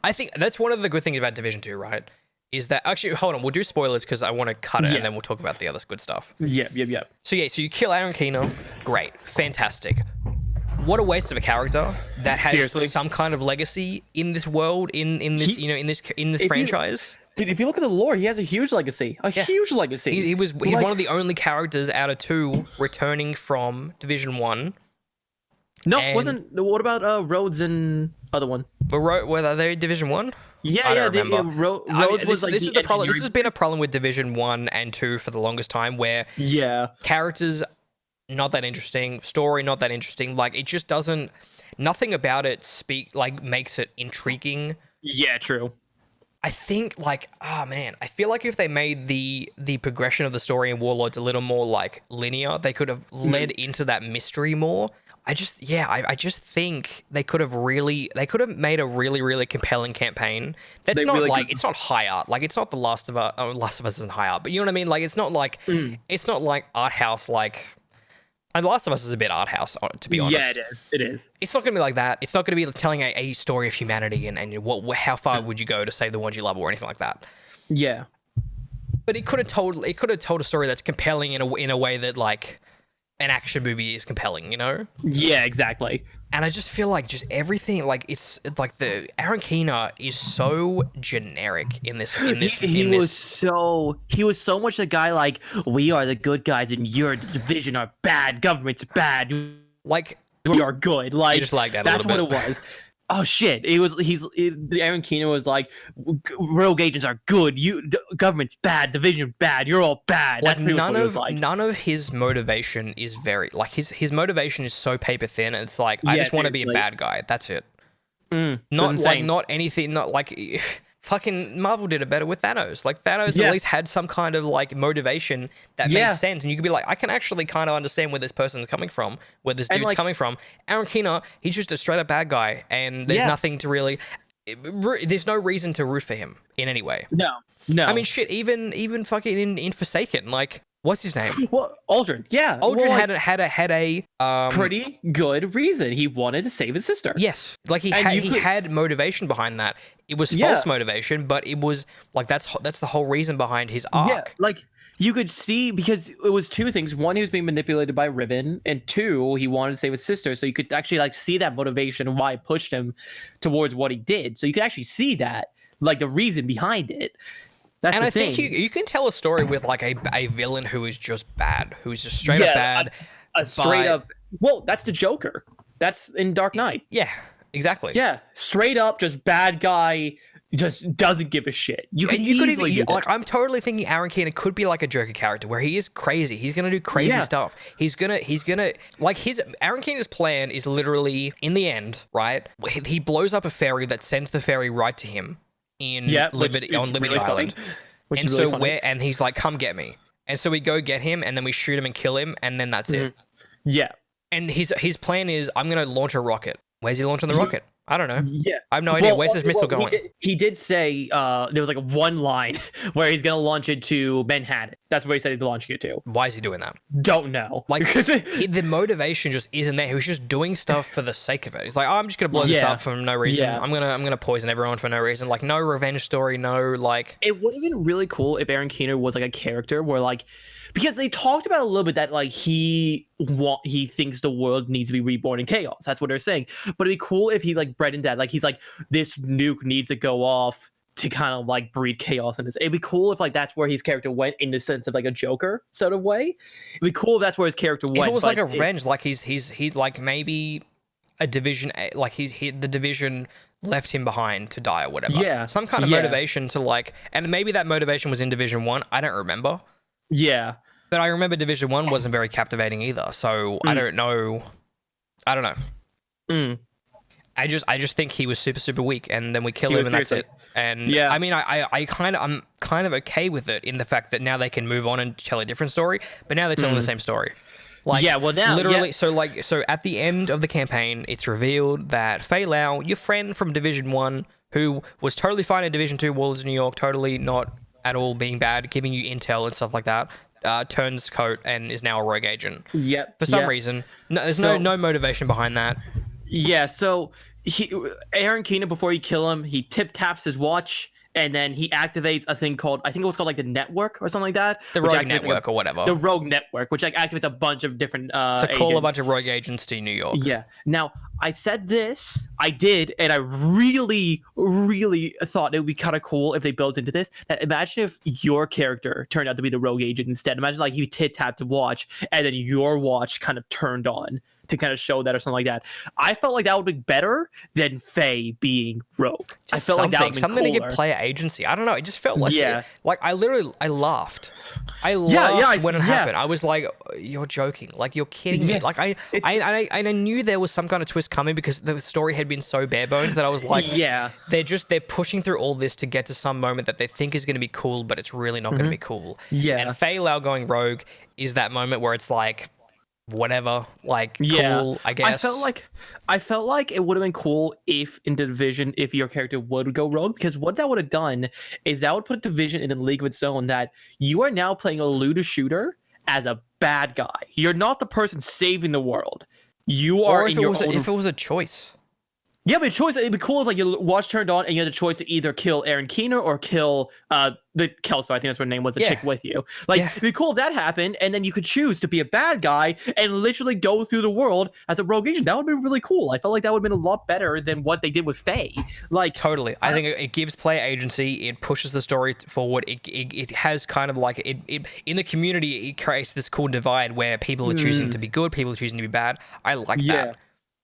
Speaker 1: I think that's one of the good things about Division 2, right? is that actually hold on, we'll do spoilers because I want to cut it
Speaker 2: Yeah.
Speaker 1: and then we'll talk about the other good stuff.
Speaker 2: Yeah.
Speaker 1: So so you kill Aaron Keener, great, fantastic. What a waste of a character that has
Speaker 2: Seriously?
Speaker 1: some kind of legacy in this world, in this in this franchise.
Speaker 2: Dude, if you look at the lore, he has a huge legacy. Huge legacy.
Speaker 1: He's one of the only characters out of 2 returning from Division 1.
Speaker 2: No,
Speaker 1: and-
Speaker 2: wasn't. What about Rhodes and other one?
Speaker 1: But were they Division 1?
Speaker 2: Yeah,
Speaker 1: I
Speaker 2: yeah.
Speaker 1: don't remember.
Speaker 2: Rhodes was like
Speaker 1: this is
Speaker 2: the
Speaker 1: the problem. This
Speaker 2: engineering-
Speaker 1: has been a problem with Division 1 and 2 for the longest time, where
Speaker 2: Yeah.
Speaker 1: characters not that interesting, story not that interesting. Like it just doesn't. Nothing about it makes it intriguing.
Speaker 2: Yeah, true.
Speaker 1: I think I feel like if they made the progression of the story in Warlords a little more like linear, they could have led into that mystery more. I just think they could have made a really compelling campaign. That's
Speaker 2: They
Speaker 1: not
Speaker 2: really
Speaker 1: like
Speaker 2: could.
Speaker 1: it's not high art. Like it's not The Last of Us. Last of Us isn't high art, but you know what I mean. Like it's not like art house like. And The Last of Us is a bit art house, to be honest.
Speaker 2: Yeah, it is. It is.
Speaker 1: It's not going to be like that. It's not going to be telling a story of humanity and how far would you go to save the ones you love or anything like that.
Speaker 2: Yeah.
Speaker 1: But it could have told a story that's compelling in a way that like an action movie is compelling, you know?
Speaker 2: Yeah, exactly.
Speaker 1: And I just feel like just everything like it's like the Aaron Keener is so generic in this.
Speaker 2: He was so much the guy like, we are the good guys and your division are bad, government's bad,
Speaker 1: like
Speaker 2: we are good. Like
Speaker 1: just lagged out a
Speaker 2: that's
Speaker 1: little
Speaker 2: what
Speaker 1: bit.
Speaker 2: it was. Oh shit! The Aaron Keener was like, rogue agents are good. Government's bad. Division bad. You're all bad.
Speaker 1: Like
Speaker 2: That's pretty much what it was like.
Speaker 1: none of his motivation is very like his motivation is so paper thin. And it's like I
Speaker 2: Yeah,
Speaker 1: just want to be a
Speaker 2: seriously.
Speaker 1: bad guy. That's it.
Speaker 2: That's
Speaker 1: Not
Speaker 2: insane.
Speaker 1: not anything. Not like fucking Marvel did it better with Thanos. Like Thanos
Speaker 2: Yeah.
Speaker 1: at least had some kind of like motivation that
Speaker 2: Yeah.
Speaker 1: made sense, and you could be like, I can actually kind of understand where this person's coming from, where this dude's
Speaker 2: like-
Speaker 1: coming from. Aaron Keener, he's just a straight up bad guy, and there's
Speaker 2: Yeah.
Speaker 1: nothing to really. There's no reason to root for him in any way.
Speaker 2: No.
Speaker 1: I mean, shit. Even fucking in Forsaken, like what's his name?
Speaker 2: well, Aldrin. Yeah,
Speaker 1: Aldrin
Speaker 2: well, like,
Speaker 1: had a
Speaker 2: pretty good reason. He wanted to save his sister.
Speaker 1: yes, like he
Speaker 2: And you could-
Speaker 1: had motivation behind that. It was
Speaker 2: Yeah.
Speaker 1: false motivation, but it was like that's the whole reason behind his arc.
Speaker 2: Yeah, like you could see because it was two things. One, he was being manipulated by Ribbon, and two, he wanted to save his sister. So you could actually like see that motivation and why it pushed him towards what he did. So you could actually see that, like the reason behind it. That's
Speaker 1: And
Speaker 2: the
Speaker 1: I
Speaker 2: thing.
Speaker 1: think you can tell a story with like a villain who is just bad, who is just straight up bad.
Speaker 2: a straight
Speaker 1: but-
Speaker 2: up. Well, that's the Joker. That's in Dark Knight.
Speaker 1: Yeah, exactly.
Speaker 2: Yeah, straight up, just bad guy. Just doesn't give a shit. You can
Speaker 1: And you could
Speaker 2: easily
Speaker 1: even
Speaker 2: do that.
Speaker 1: like I'm totally thinking Aaron Keener could be like a Joker character where he is crazy. He's gonna do crazy
Speaker 2: Yeah.
Speaker 1: stuff. He's gonna like his Aaron Keener's plan is literally in the end, right? He blows up a ferry that sends the ferry right to him in
Speaker 2: Yeah, which
Speaker 1: Liberty
Speaker 2: is
Speaker 1: on Liberty
Speaker 2: really funny.
Speaker 1: Island.
Speaker 2: Which
Speaker 1: And
Speaker 2: is really
Speaker 1: so
Speaker 2: funny.
Speaker 1: and he's like, come get me. And so we go get him and then we shoot him and kill him and then that's it.
Speaker 2: Yeah,
Speaker 1: And his plan is I'm gonna launch a rocket. Where's he launching the rocket? I don't know.
Speaker 2: yeah.
Speaker 1: I have no idea.
Speaker 2: Well,
Speaker 1: Where's this missile going?
Speaker 2: He did say there was like one line where he's gonna launch it to Manhattan. That's where he said he's launching it to.
Speaker 1: Why is he doing that?
Speaker 2: Don't know.
Speaker 1: Like the motivation just isn't there. He was just doing stuff for the sake of it. He's like, oh, I'm just gonna blow this
Speaker 2: Yeah.
Speaker 1: up for no reason.
Speaker 2: Yeah.
Speaker 1: I'm gonna poison everyone for no reason. Like no revenge story. No like.
Speaker 2: It would have been really cool if Aaron Keener was like a character where like, because they talked about a little bit that like he thinks the world needs to be reborn in chaos. That's what they're saying. But it'd be cool if he like bred into that. Like he's like, this nuke needs to go off to kind of like breed chaos in this. It'd be cool if like that's where his character went in the sense of like a Joker sort of way. It'd be cool if that's where his character went.
Speaker 1: If it was
Speaker 2: but
Speaker 1: like a revenge, like he's like maybe a division, like the division left him behind to die or whatever.
Speaker 2: Yeah.
Speaker 1: Some kind of
Speaker 2: Yeah.
Speaker 1: motivation to like, and maybe that motivation was in Division 1. I don't remember.
Speaker 2: Yeah.
Speaker 1: But I remember Division 1 wasn't very captivating either. So I don't know. I don't know.
Speaker 2: Mm.
Speaker 1: I just think he was super weak, and then we kill
Speaker 2: He
Speaker 1: him,
Speaker 2: was
Speaker 1: and that's it.
Speaker 2: seriously-
Speaker 1: And
Speaker 2: Yeah.
Speaker 1: I mean, I'm kind of okay with it in the fact that now they can move on and tell a different story, but now they're telling the same story. Like,
Speaker 2: Yeah, well, now-
Speaker 1: literally,
Speaker 2: yeah.
Speaker 1: so at the end of the campaign, it's revealed that Fei Lao, your friend from Division 1, who was totally fine in Division 2 Warlords of New York, totally not at all being bad, giving you intel and stuff like that, turns coat and is now a rogue agent.
Speaker 2: Yep.
Speaker 1: For some
Speaker 2: yeah.
Speaker 1: reason. No, there's
Speaker 2: So-
Speaker 1: no motivation behind that.
Speaker 2: Yeah, so Aaron Keener, before you kill him, he tip taps his watch and then he activates a thing called, I think it was called like the network or something like that.
Speaker 1: The
Speaker 2: which
Speaker 1: Rogue
Speaker 2: activates, like,
Speaker 1: Network or whatever.
Speaker 2: the Rogue Network, which like activates a bunch of different
Speaker 1: to call a
Speaker 2: agents.
Speaker 1: bunch of rogue agents to New York.
Speaker 2: Yeah. Now, I said this, I did, and I really, really thought it would be kind of cool if they built into this. That imagine if your character turned out to be the rogue agent instead. Imagine like you tit-tapped to watch, and then your watch kind of turned on to kind of show that or something like that. I felt like that would be better than Faye being rogue. I felt like that would be
Speaker 1: something to
Speaker 2: cooler.
Speaker 1: give player agency. I don't know. It just felt like
Speaker 2: Yeah.
Speaker 1: like I laughed. I
Speaker 2: yeah,
Speaker 1: when it happened. I was like, "You're joking! Like you're kidding me!"
Speaker 2: Yeah.
Speaker 1: Like I knew there was some kind of twist coming because the story had been so bare bones that I was like,
Speaker 2: Yeah.
Speaker 1: they're pushing through all this to get to some moment that they think is going to be cool, but it's really not going to be cool."
Speaker 2: Yeah.
Speaker 1: And Faye Lau going rogue is that moment where it's like, whatever, like
Speaker 2: Yeah.
Speaker 1: cool, I guess.
Speaker 2: I felt like it would have been cool if in the Division, if your character would go rogue, because what that would have done is that would put Division in a league of its own, that you are now playing a looter shooter as a bad guy. You're not the person saving the world. You are
Speaker 1: Or
Speaker 2: in your own...
Speaker 1: if it was a choice.
Speaker 2: Yeah, but choice, it'd be cool if like your watch turned on and you had the choice to either kill Aaron Keener or kill the Kelso, I think that's what her name was, the chick with you. Like, it'd be cool if that happened, and then you could choose to be a bad guy and literally go through the world as a rogue agent. That would be really cool. I felt like that would have been a lot better than what they did with Faye. Like,
Speaker 1: Totally. I think it gives player agency. It pushes the story forward. It has kind of like it in the community. It creates this cool divide where people are choosing to be good, people are choosing to be bad. I like that.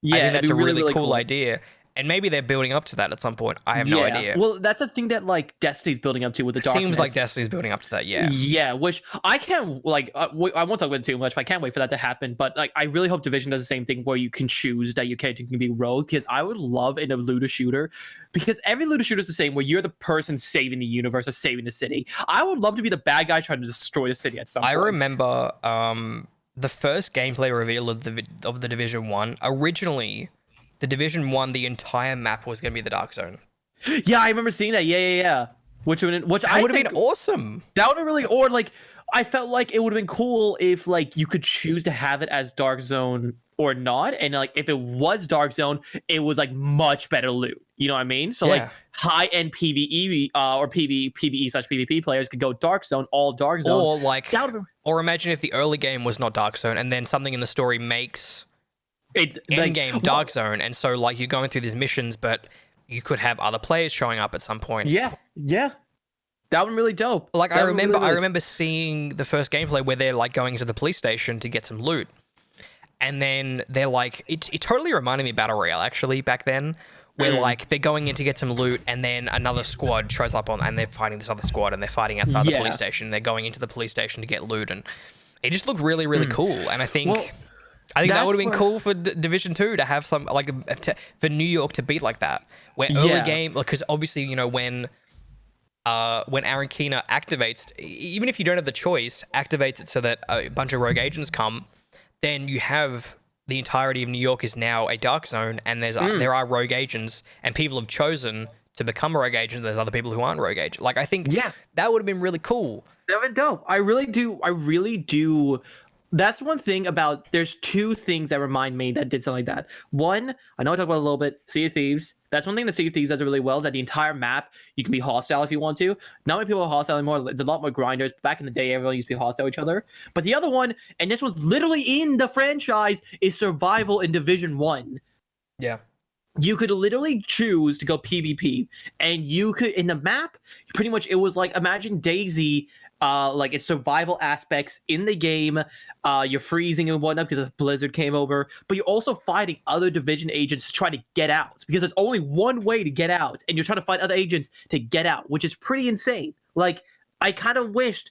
Speaker 2: Yeah,
Speaker 1: I think that's a really
Speaker 2: really
Speaker 1: cool idea. And maybe they're building up to that at some point. I have no idea.
Speaker 2: Well, that's a thing that like Destiny's building up to with the darkness.
Speaker 1: Seems like Destiny's building up to that. Yeah.
Speaker 2: Yeah, which I can't like. I won't talk about it too much, but I can't wait for that to happen. But like, I really hope Division does the same thing where you can choose that your character can be rogue, because I would love in a looter shooter, because every looter shooter is the same, where you're the person saving the universe or saving the city. I would love to be the bad guy trying to destroy the city at some point.
Speaker 1: I remember the first gameplay reveal of the Division 1. Originally, the Division 1, the entire map was going to be the Dark Zone.
Speaker 2: Yeah, I remember seeing that. Yeah. Which would have been
Speaker 1: awesome.
Speaker 2: That would have really, or like, I felt like it would have been cool if like you could choose to have it as Dark Zone or not, and like if it was Dark Zone, it was like much better loot. You know what I mean? So like high end PVE or PvE/PvP players could go Dark Zone, all Dark Zone,
Speaker 1: or like, or imagine if the early game was not Dark Zone, and then something in the story makes end game Dark Zone, and so like you're going through these missions, but you could have other players showing up at some point.
Speaker 2: Yeah. That would be really dope.
Speaker 1: Like I remember seeing the first gameplay where they're like going to the police station to get some loot, and then they're like, it totally reminded me of Battle Royale actually back then, where like they're going in to get some loot, and then another squad shows up and they're fighting this other squad, and they're fighting outside the police station. They're going into the police station to get loot, and it just looked really, really cool. And I think that would have been cool for Division 2 to have some like for New York to beat like that, where early game, because obviously you know when Aaron Keener activates, even if you don't have the choice, activates it so that a bunch of rogue agents come, then you have the entirety of New York is now a dark zone, and there are rogue agents, and people have chosen to become rogue agents. There's other people who aren't rogue agents. Like I think that would have been really cool.
Speaker 2: That would be dope. I really do. That's one thing about, there's two things that remind me that did something like that. One, I know I talked about it a little bit, Sea of Thieves. That's one thing that Sea of Thieves does really well, is that the entire map, you can be hostile if you want to. Not many people are hostile anymore. It's a lot more grinders. Back in the day, everyone used to be hostile to each other. But the other one, and this was literally in the franchise, is survival in Division 1.
Speaker 1: Yeah.
Speaker 2: You could literally choose to go PvP, and you could, in the map, pretty much it was like, imagine DayZ, like its survival aspects in the game. You're freezing and whatnot because a blizzard came over, but you're also fighting other Division agents to try to get out, because there's only one way to get out, and you're trying to fight other agents to get out, which is pretty insane. Like, I kind of wished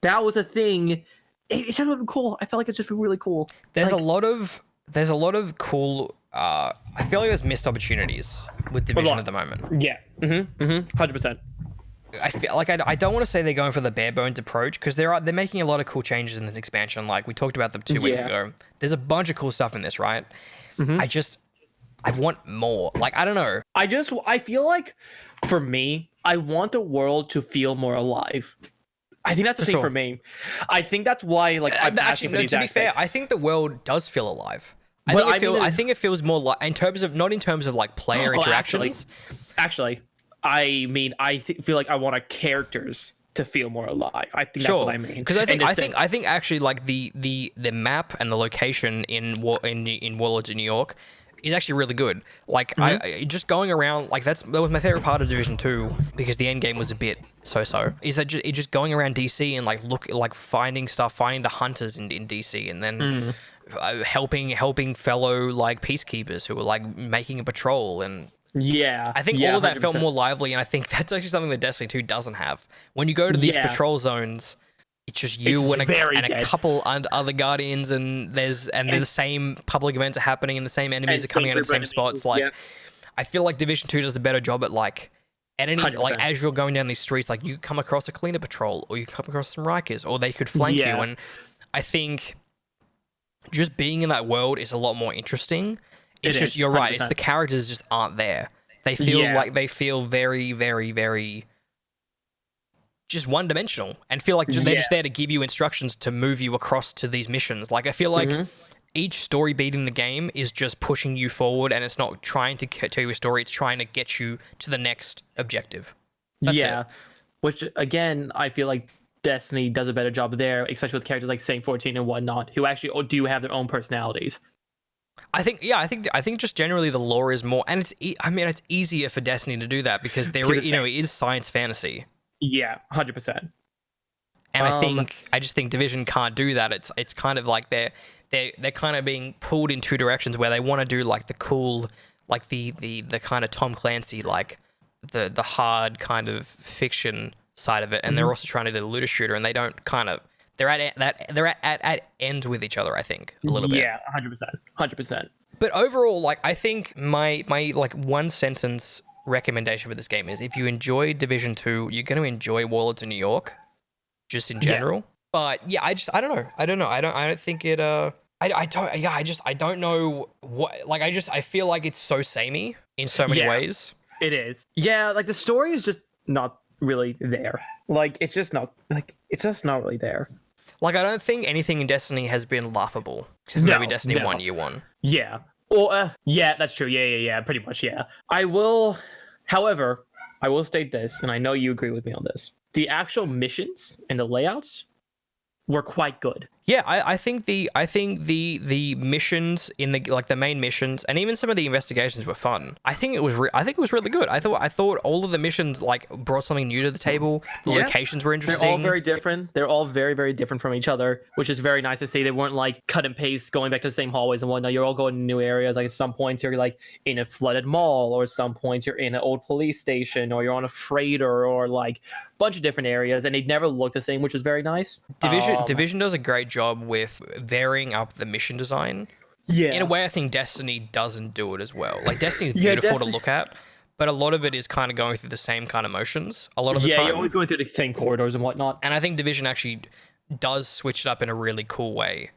Speaker 2: that was a thing. It just would have been cool. I felt like it's just really cool.
Speaker 1: There's a lot of cool. I feel like there's missed opportunities with Division at the moment.
Speaker 2: Yeah. 100%.
Speaker 1: I feel like I don't want to say they're going for the bare bones approach, because they're making a lot of cool changes in this expansion. Like we talked about them 2 weeks ago. There's a bunch of cool stuff in this, right? I want more. Like I don't know.
Speaker 2: I feel like for me, I want the world to feel more alive. I think that's the thing for me. I think that's why I'm asking for these aspects.
Speaker 1: To be fair, I think the world does feel alive. I think it feels more like, not in terms of like player interactions.
Speaker 2: Actually, I mean, feel like I want our characters to feel more alive. I think that's what I mean.
Speaker 1: Because I think actually like the map and the location in Warlords in New York is actually really good. Like I just going around, like that was my favorite part of Division 2 because the end game was a bit so. Is that just going around DC and like finding the hunters in DC and then helping fellow like peacekeepers who were like making a patrol and.
Speaker 2: Yeah,
Speaker 1: I think all of that felt more lively, and I think that's actually something that Destiny 2 doesn't have. When you go to these patrol zones, it's just you and a couple other guardians, and the same public events are happening, and the same enemies are coming out of the same spots. Like, I feel like Division 2 does a better job at like as you're going down these streets, like you come across a cleaner patrol, or you come across some Rikers, or they could flank you, and I think just being in that world is a lot more interesting. It's just, you're right, 100%. It's the characters just aren't there. They feel very, very, very just one-dimensional and feel like they're just there to give you instructions to move you across to these missions. Like, I feel like each story beat in the game is just pushing you forward, and it's not trying to tell you a story, it's trying to get you to the next objective. That's it.
Speaker 2: Which, again, I feel like Destiny does a better job there, especially with characters like Saint 14 and whatnot, who actually do have their own personalities.
Speaker 1: I think just generally the lore is more, and it's easier for Destiny to do that because it is science fantasy.
Speaker 2: Yeah, 100%.
Speaker 1: And I just think Division can't do that. It's kind of like they're kind of being pulled in two directions where they want to do like the cool, like the kind of Tom Clancy, like the hard kind of fiction side of it, and they're also trying to do the looter shooter, and they don't kind of. They're at ends with each other, I think, a little bit.
Speaker 2: Yeah, 100%.
Speaker 1: But overall, like, I think my like one sentence recommendation for this game is if you enjoy Division 2, you're going to enjoy Warlords in New York, just in general. Yeah. But yeah, I don't know. I don't think it. I don't know what. Like, I feel like it's so samey in so many ways.
Speaker 2: It is. Yeah, like the story is just not really there. Like, it's just not really there.
Speaker 1: Like, I don't think anything in Destiny has been laughable. Except maybe Destiny 1 Year 1.
Speaker 2: Yeah. Well, yeah, that's true. Yeah, pretty much, yeah. However, I will state this, and I know you agree with me on this. The actual missions and the layouts were quite good.
Speaker 1: Yeah, I think the missions in the main missions and even some of the investigations were fun. I think it was really good. I thought all of the missions like brought something new to the table. The locations were interesting.
Speaker 2: They're all very different. They're all very, very different from each other, which is very nice to see. They weren't like cut and paste going back to the same hallways and whatnot. You're all going to new areas. Like at some points you're like in a flooded mall, or at some points you're in an old police station, or you're on a freighter, or like a bunch of different areas, and they never look the same, which is very nice.
Speaker 1: Division does a great job with varying up the mission design. Yeah. In a way, I think Destiny doesn't do it as well. Like, Destiny's beautiful to look at, but a lot of it is kind of going through the same kind of motions a lot of the time.
Speaker 2: Yeah, you're always going through the same corridors and whatnot.
Speaker 1: And I think Division actually does switch it up in a really cool way.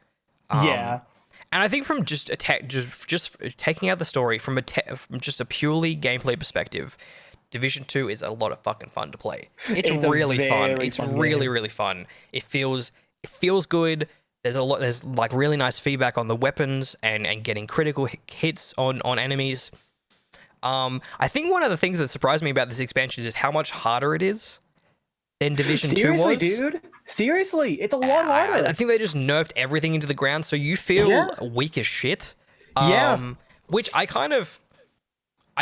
Speaker 2: Yeah.
Speaker 1: And I think from just taking out the story from just a purely gameplay perspective, Division 2 is a lot of fucking fun to play. It's really fun. It's really, really fun. It feels good. There's like really nice feedback on the weapons and getting critical hits on enemies. I think one of the things that surprised me about this expansion is how much harder it is than Division 2 was.
Speaker 2: Seriously, dude? Seriously, it's a lot harder.
Speaker 1: I think they just nerfed everything into the ground, so you feel weak as shit. Which I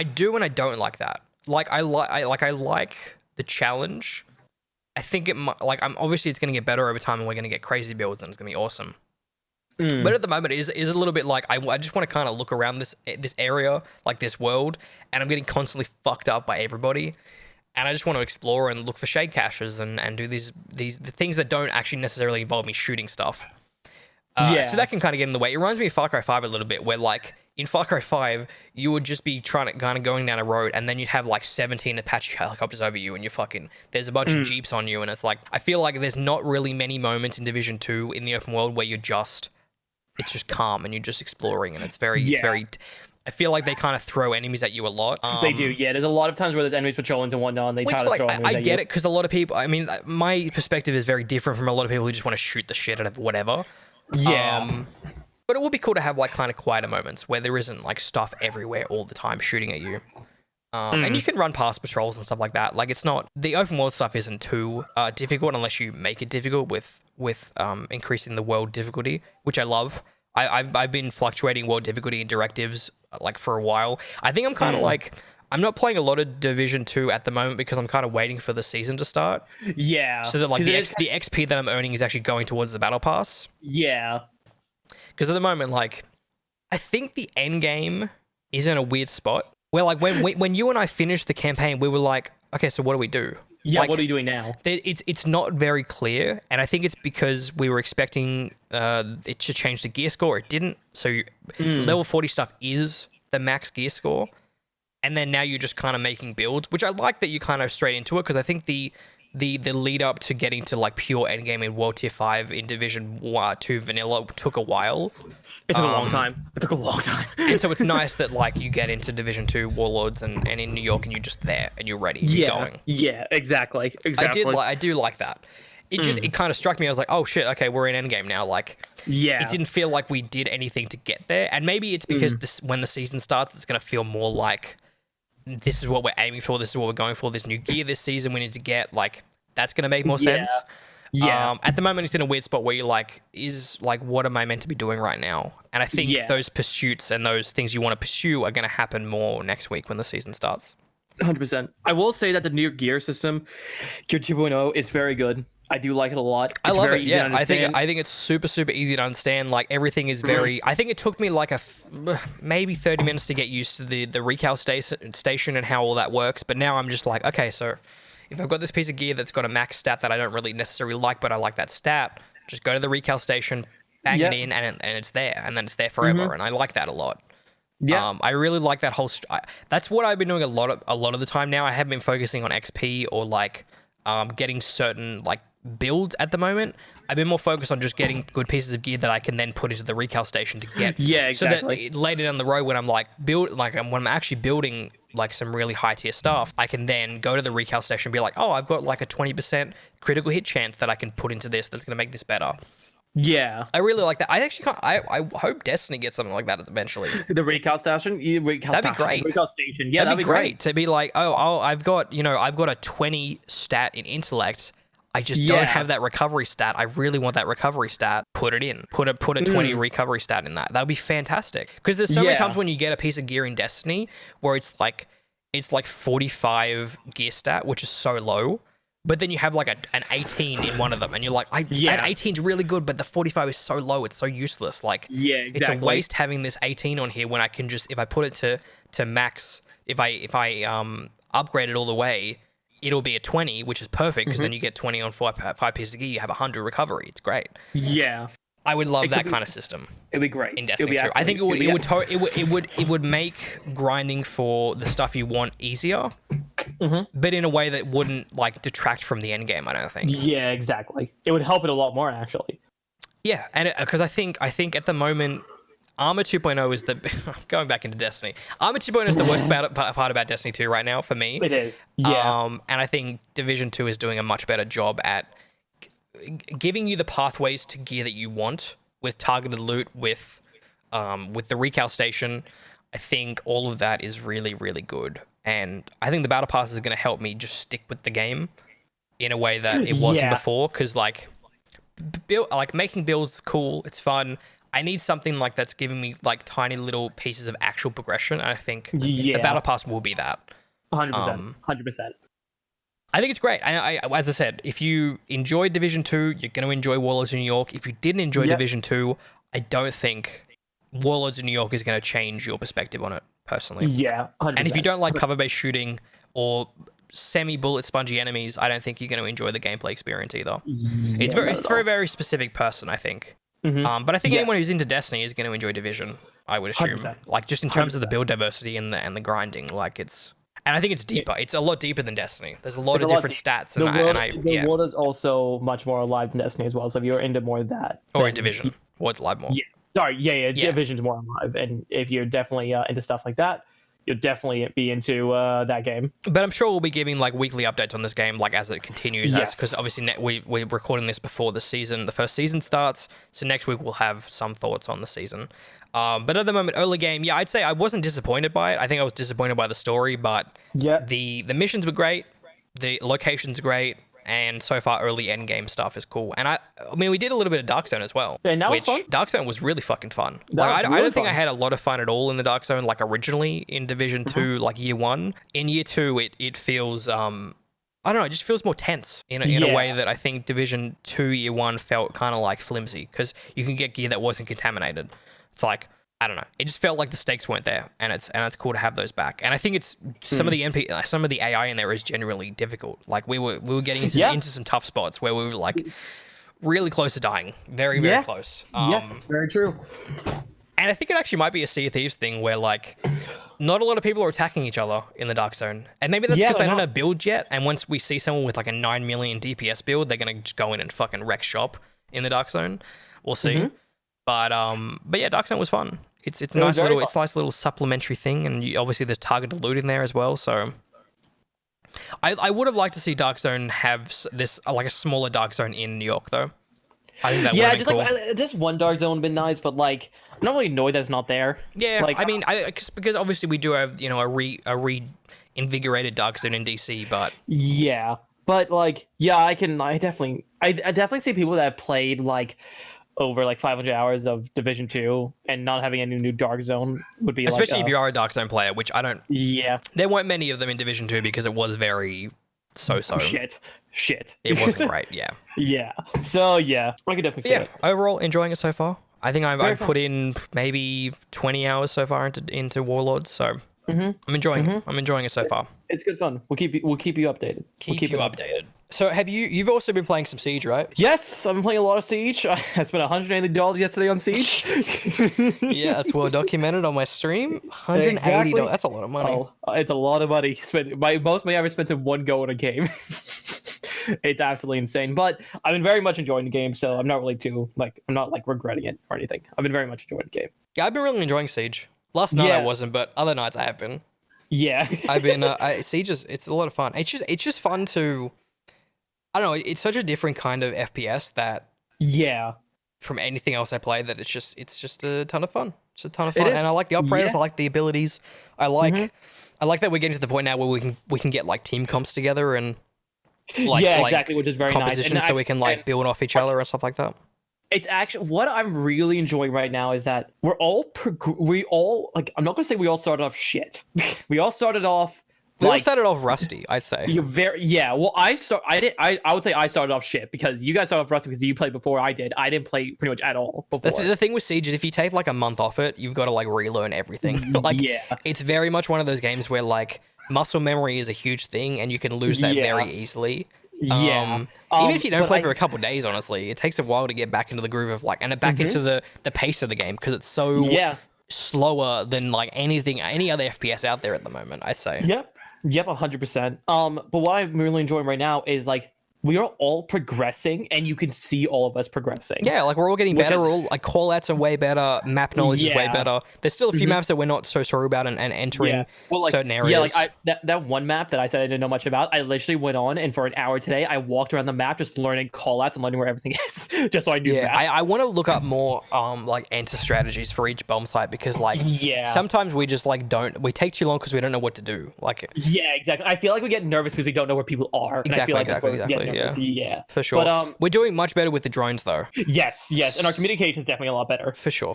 Speaker 1: do and I don't like that. Like I like the challenge. I think obviously it's going to get better over time, and we're going to get crazy builds, and it's going to be awesome. But at the moment, it is a little bit like I just want to kind of look around this area, like this world, and I'm getting constantly fucked up by everybody, and I just want to explore and look for shade caches and do the things that don't actually necessarily involve me shooting stuff. So that can kind of get in the way. It reminds me of Far Cry 5 a little bit, where like in Far Cry 5, you would just be trying to kind of going down a road, and then you'd have like 17 Apache helicopters over you, and there's a bunch of Jeeps on you, and it's like, I feel like there's not really many moments in Division 2 in the open world where it's just calm and you're just exploring, and it's very, I feel like they kind of throw enemies at you a lot.
Speaker 2: They do, yeah. There's a lot of times where there's enemies patrolling and whatnot, and they try to throw enemies at you. I get
Speaker 1: it, because a lot of people, I mean, my perspective is very different from a lot of people who just want to shoot the shit out of whatever. Yeah. But it would be cool to have like kind of quieter moments where there isn't like stuff everywhere all the time shooting at you. And you can run past patrols and stuff like that. Like, it's not, the open world stuff isn't too difficult unless you make it difficult with increasing the world difficulty, which I love. I've been fluctuating world difficulty in directives like for a while. I think I'm kind of like, I'm not playing a lot of Division 2 at the moment because I'm kind of waiting for the season to start.
Speaker 2: Yeah.
Speaker 1: So that like the XP that I'm earning is actually going towards the battle pass.
Speaker 2: Yeah.
Speaker 1: Because at the moment, like, I think the end game is in a weird spot where, like, when you and I finished the campaign, we were like, okay, so what do we do?
Speaker 2: Yeah,
Speaker 1: like,
Speaker 2: what are you doing now?
Speaker 1: It's not very clear, and I think it's because we were expecting it to change the gear score. It didn't. So level 40 stuff is the max gear score, and then now you're just kind of making builds, which I like that you kind of straight into it, because I think the lead up to getting to like pure endgame in World Tier 5 in Division 2 vanilla took a while.
Speaker 2: It took a long time. It took a long time.
Speaker 1: And so it's nice that like you get into Division 2 Warlords and in New York and you're just there and you're ready. You're going.
Speaker 2: Yeah, exactly.
Speaker 1: I do like that. It just it kind of struck me. I was like, oh shit, okay, we're in endgame now. Like,
Speaker 2: yeah,
Speaker 1: it didn't feel like we did anything to get there. And maybe it's because when the season starts, it's gonna feel more like this is what we're aiming for. This is what we're going for. This new gear this season we need to get. Like, that's gonna make more sense.
Speaker 2: Yeah.
Speaker 1: At the moment, it's in a weird spot where you're like, what am I meant to be doing right now? And I think those pursuits and those things you want to pursue are going to happen more next week when the season starts.
Speaker 2: 100%. I will say that the new gear system, Gear 2.0, is very good. I do like it a lot.
Speaker 1: I love it. Yeah, I think it's super, super easy to understand. Like, everything is very. I think it took me like maybe 30 minutes to get used to the recal station and how all that works. But now I'm just like, okay, so if I've got this piece of gear that's got a max stat that I don't really necessarily like, but I like that stat, just go to the recal station, bang it in, and it's there, and then it's there forever. And I like that a lot. Yeah, I really like that whole. That's what I've been doing a lot of the time now. I have been focusing on XP or like getting certain like builds at the moment. I've been more focused on just getting good pieces of gear that I can then put into the recal station to get.
Speaker 2: Yeah, exactly.
Speaker 1: So that later down the road, when I'm like when I'm actually building like some really high tier stuff, I can then go to the recal station and be like, oh, I've got like a 20% critical hit chance that I can put into this that's going to make this better.
Speaker 2: Yeah,
Speaker 1: I really like that. I actually can't. I hope Destiny gets something like that eventually.
Speaker 2: The recal station,
Speaker 1: that'd be great.
Speaker 2: Recal station, yeah, that'd be great
Speaker 1: to be like, oh, I've got a 20 stat in intellect. I just don't have that recovery stat. I really want that recovery stat. Put it in. Put a 20 recovery stat in that. That would be fantastic. Because there's so many times when you get a piece of gear in Destiny where it's like 45 gear stat, which is so low. But then you have like an 18 in one of them, and you're like, that 18 is really good, but the 45 is so low, it's so useless. Like,
Speaker 2: exactly.
Speaker 1: It's a waste having this 18 on here when I can just, if I put it to max, if I upgrade it all the way, it'll be a 20, which is perfect because then you get 20 on five pieces of gear, you have 100 recovery. It's great.
Speaker 2: Yeah.
Speaker 1: I would love that kind of system.
Speaker 2: It'd be great
Speaker 1: in Destiny 2. I think it would make grinding for the stuff you want easier, but in a way that wouldn't like detract from the end game. I don't think.
Speaker 2: Yeah, exactly. It would help it a lot more actually.
Speaker 1: Yeah, and because I think at the moment, Armor 2.0 is the going back into Destiny. Armor 2.0 is the worst part about Destiny 2 right now for me.
Speaker 2: It is. Yeah.
Speaker 1: And I think Division 2 is doing a much better job at giving you the pathways to gear that you want with targeted loot, with the recal station. I think all of that is really, really good, and I think the battle pass is going to help me just stick with the game in a way that it wasn't before. Because making builds cool, it's fun. I need something like that's giving me like tiny little pieces of actual progression, and I think the battle pass will be that.
Speaker 2: 100%. 100%.
Speaker 1: I think it's great. I as I said, if you enjoyed Division 2, you're going to enjoy Warlords in New York. If you didn't enjoy Division 2, I don't think Warlords in New York is going to change your perspective on it, personally.
Speaker 2: Yeah, 100%.
Speaker 1: And if you don't like cover-based shooting or semi-bullet spongy enemies, I don't think you're going to enjoy the gameplay experience either. Yeah, it's for a very specific person, I think. But I think anyone who's into Destiny is going to enjoy Division, I would assume.
Speaker 2: 100%.
Speaker 1: Like, just in terms of the build diversity and the grinding, like it's... And I think it's deeper. It's a lot deeper than Destiny. There's a lot of different stats.
Speaker 2: The world is also much more alive than Destiny as well. So if you're into more of that...
Speaker 1: Or in Division. World's alive more.
Speaker 2: Yeah. Sorry, Division's more alive. And if you're definitely into stuff like that, you'll definitely be into that game.
Speaker 1: But I'm sure we'll be giving like weekly updates on this game, like as it continues.
Speaker 2: Yes.
Speaker 1: Because obviously we're recording this before the first season starts. So next week we'll have some thoughts on the season. But at the moment, early game, yeah, I'd say I wasn't disappointed by it. I think I was disappointed by the story, but the missions were great, the locations great, and so far early end game stuff is cool. And I mean, we did a little bit of Dark Zone as well.
Speaker 2: And that was
Speaker 1: which
Speaker 2: fun.
Speaker 1: Dark Zone was really fucking fun.
Speaker 2: That
Speaker 1: Like,
Speaker 2: was
Speaker 1: I
Speaker 2: really
Speaker 1: don't think I
Speaker 2: fun.
Speaker 1: had a lot of fun at all in the Dark Zone, like originally in Division 2, like year 1. In year 2, it feels I don't know, it just feels more tense in a way that I think Division 2 year 1 felt kind of like flimsy, because you can get gear that wasn't contaminated. It's like, I don't know. It just felt like the stakes weren't there, and it's cool to have those back. And I think it's some of the AI in there is generally difficult. Like we were getting into some tough spots where we were like really close to dying, very close.
Speaker 2: Yes, very true.
Speaker 1: And I think it actually might be a Sea of Thieves thing where like not a lot of people are attacking each other in the Dark Zone, and maybe that's because they don't have build yet. And once we see someone with like a 9 million DPS build, they're gonna just go in and fucking wreck shop in the Dark Zone. We'll see. But yeah, Dark Zone was fun. It's a nice little supplementary thing, and obviously there's targeted loot in there as well. So I would have liked to see Dark Zone have this like a smaller Dark Zone in New York, though. I think that would have been cool.
Speaker 2: Like just one Dark Zone would have been nice, but like I'm not really annoyed that it's not there.
Speaker 1: Yeah,
Speaker 2: like
Speaker 1: I mean, because obviously we do have a reinvigorated Dark Zone in DC, but
Speaker 2: yeah, but like I definitely see people that have played like over like 500 hours of Division 2 and not having any new Dark Zone would be
Speaker 1: especially
Speaker 2: like,
Speaker 1: if you are a Dark Zone player, which I don't.
Speaker 2: Yeah,
Speaker 1: there weren't many of them in Division 2 because it was very so-so.
Speaker 2: Shit.
Speaker 1: It wasn't great. Yeah.
Speaker 2: Yeah. So yeah, I could definitely see it.
Speaker 1: Overall, enjoying it so far. I think I've put in maybe 20 hours so far into Warlords, so I'm enjoying it. I'm enjoying it so far.
Speaker 2: It's good fun. We'll keep you updated.
Speaker 1: Keep you updated. So you've also been playing some Siege, right?
Speaker 2: Yes, I've been playing a lot of Siege. I spent $180 yesterday on Siege.
Speaker 1: Yeah, that's well documented on my stream. $180.
Speaker 2: Exactly.
Speaker 1: That's a lot of money.
Speaker 2: Oh, it's a lot of money. Most money I ever spent in one go in a game. It's absolutely insane. But I've been very much enjoying the game, so I'm not really I'm not like regretting it or anything. I've been very much enjoying the game.
Speaker 1: Yeah, I've been really enjoying Siege. Last night I wasn't, but other nights I have been.
Speaker 2: Yeah.
Speaker 1: I've been Siege it's a lot of fun. It's just fun to, I don't know, it's such a different kind of FPS that from anything else I play, that it's just a ton of fun. It's a ton of fun. And I like the operators, I like the abilities. I like that we're getting to the point now where we can get like team comps together and
Speaker 2: exactly, which is very nice.
Speaker 1: And so we can like build off each other and stuff like that.
Speaker 2: It's actually what I'm really enjoying right now is that we all like, I'm not gonna say we all started off shit. We all started off
Speaker 1: rusty, I'd say.
Speaker 2: You're well, I would say I started off shit because you guys started off rusty because you played before I did. I didn't play pretty much at all before.
Speaker 1: The thing with Siege is if you take like a month off it, you've got to like relearn everything. It's very much one of those games where like muscle memory is a huge thing and you can lose that very easily. Even if you don't play for a couple of days, honestly, it takes a while to get back into the groove of like, and back into the pace of the game, because it's so slower than like any other FPS out there at the moment, I'd say.
Speaker 2: Yep, 100%. But what I'm really enjoying right now is like we are all progressing, and you can see all of us progressing.
Speaker 1: Yeah, like we're all getting better. Like call-outs are way better. Map knowledge is way better. There's still a few maps that we're not so sure about and entering certain areas.
Speaker 2: Yeah, like that one map that I said I didn't know much about, I literally went on and for an hour today, I walked around the map just learning call-outs and learning where everything is, just so I knew.
Speaker 1: Yeah, I want to look up more like enter strategies for each bomb site, because like sometimes we just like we take too long because we don't know what to do. Like
Speaker 2: exactly. I feel like we get nervous because we don't know where people are.
Speaker 1: Exactly. Yeah, for sure. But we're doing much better with the drones, though.
Speaker 2: Yes, and our communication is definitely a lot better.
Speaker 1: For sure.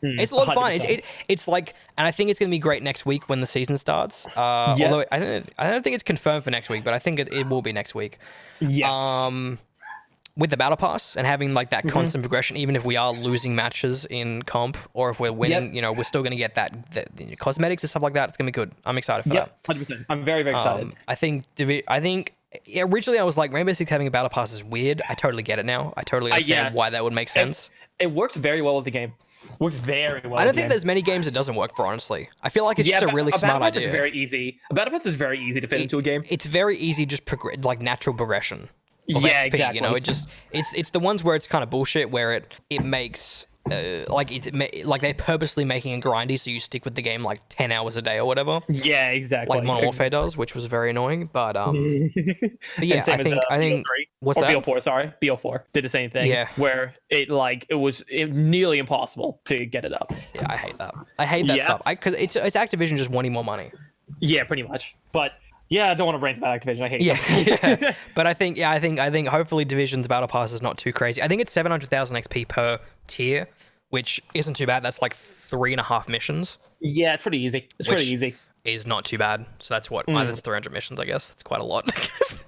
Speaker 1: It's a lot of fun. It's like, and I think it's going to be great next week when the season starts. Although I don't think it's confirmed for next week, but I think it will be next week.
Speaker 2: Yes.
Speaker 1: With the battle pass and having like that constant progression, even if we are losing matches in comp or if we're winning, we're still going to get that cosmetics and stuff like that. It's going to be good. I'm excited for that.
Speaker 2: 100%. I'm very, very excited.
Speaker 1: I think originally I was like, Rainbow Six having a battle pass is weird. I totally get it now. I totally understand why that would make sense.
Speaker 2: It works very well with the game. Works very well.
Speaker 1: I don't think there's many games it doesn't work for, honestly. I feel like it's just a really smart idea.
Speaker 2: Is very easy. A battle pass is very easy to fit into a game.
Speaker 1: It's very easy, just like natural progression of XP.
Speaker 2: Exactly.
Speaker 1: It's the ones where it's kind of bullshit, where it makes like like they're purposely making it grindy so you stick with the game like 10 hours a day or whatever.
Speaker 2: Yeah, exactly.
Speaker 1: Like Modern Warfare does, which was very annoying. But yeah,
Speaker 2: And same
Speaker 1: I think
Speaker 2: BO3,
Speaker 1: what's
Speaker 2: or
Speaker 1: that?
Speaker 2: BO4, sorry, BO4 did the same thing.
Speaker 1: Yeah.
Speaker 2: Where it was nearly impossible to get it up.
Speaker 1: Yeah, I hate that. I hate that
Speaker 2: Yeah.
Speaker 1: stuff. Because it's Activision just wanting more money.
Speaker 2: Yeah, pretty much. But yeah, I don't want to rant about Activision. I hate
Speaker 1: Yeah,
Speaker 2: them.
Speaker 1: but I think hopefully Division's battle pass is not too crazy. I think it's 700,000 XP per tier, which isn't too bad. That's like 3.5 missions.
Speaker 2: Yeah, it's pretty easy. It's pretty easy.
Speaker 1: Is not too bad. So that's what that's 300 missions, I guess. That's quite a lot.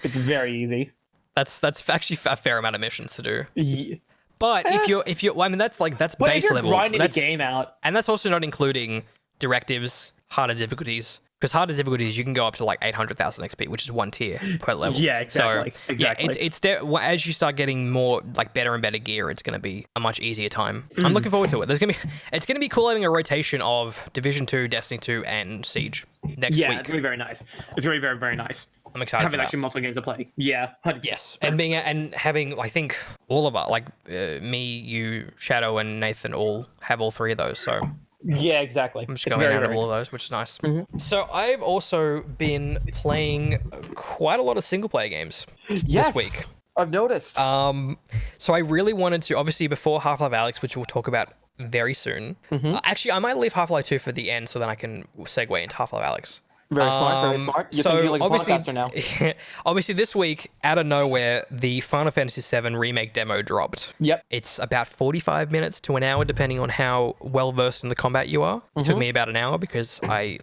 Speaker 2: It's very easy.
Speaker 1: That's actually a fair amount of missions to do.
Speaker 2: Yeah.
Speaker 1: But if you're well, I mean that's
Speaker 2: But
Speaker 1: base
Speaker 2: if you're
Speaker 1: level.
Speaker 2: grinding
Speaker 1: That's
Speaker 2: the game out,
Speaker 1: and that's also not including directives, harder difficulties. Because harder difficulties, you can go up to like 800,000 XP, which is one tier per level.
Speaker 2: Yeah, exactly.
Speaker 1: So,
Speaker 2: Exactly.
Speaker 1: Yeah, as you start getting more like better and better gear, it's going to be a much easier time. I'm looking forward to it. It's going to be cool having a rotation of Division 2, Destiny 2, and Siege next
Speaker 2: yeah,
Speaker 1: week.
Speaker 2: it's gonna be very nice. It's gonna be very, very nice.
Speaker 1: I'm excited
Speaker 2: Having
Speaker 1: for that.
Speaker 2: actually multiple games to play. Yeah, 100%.
Speaker 1: Yes, and having I think all of us, like me, you, Shadow, and Nathan, all have all three of those. So
Speaker 2: Yeah, exactly.
Speaker 1: I'm just
Speaker 2: It's
Speaker 1: going
Speaker 2: very,
Speaker 1: out of
Speaker 2: very
Speaker 1: all of those, which is nice. So I've also been playing quite a lot of single player games
Speaker 3: Yes,
Speaker 1: this week.
Speaker 3: I've noticed.
Speaker 1: So I really wanted to, obviously before Half-Life Alyx, which we'll talk about very soon. Actually, I might leave Half-Life 2 for the end so then I can segue into Half-Life Alyx.
Speaker 3: Very smart, very smart. You're thinking like a podcaster now.
Speaker 1: Obviously this week, out of nowhere, the Final Fantasy VII Remake demo dropped.
Speaker 3: Yep.
Speaker 1: It's about 45 minutes to an hour, depending on how well versed in the combat you are. It took me about an hour because I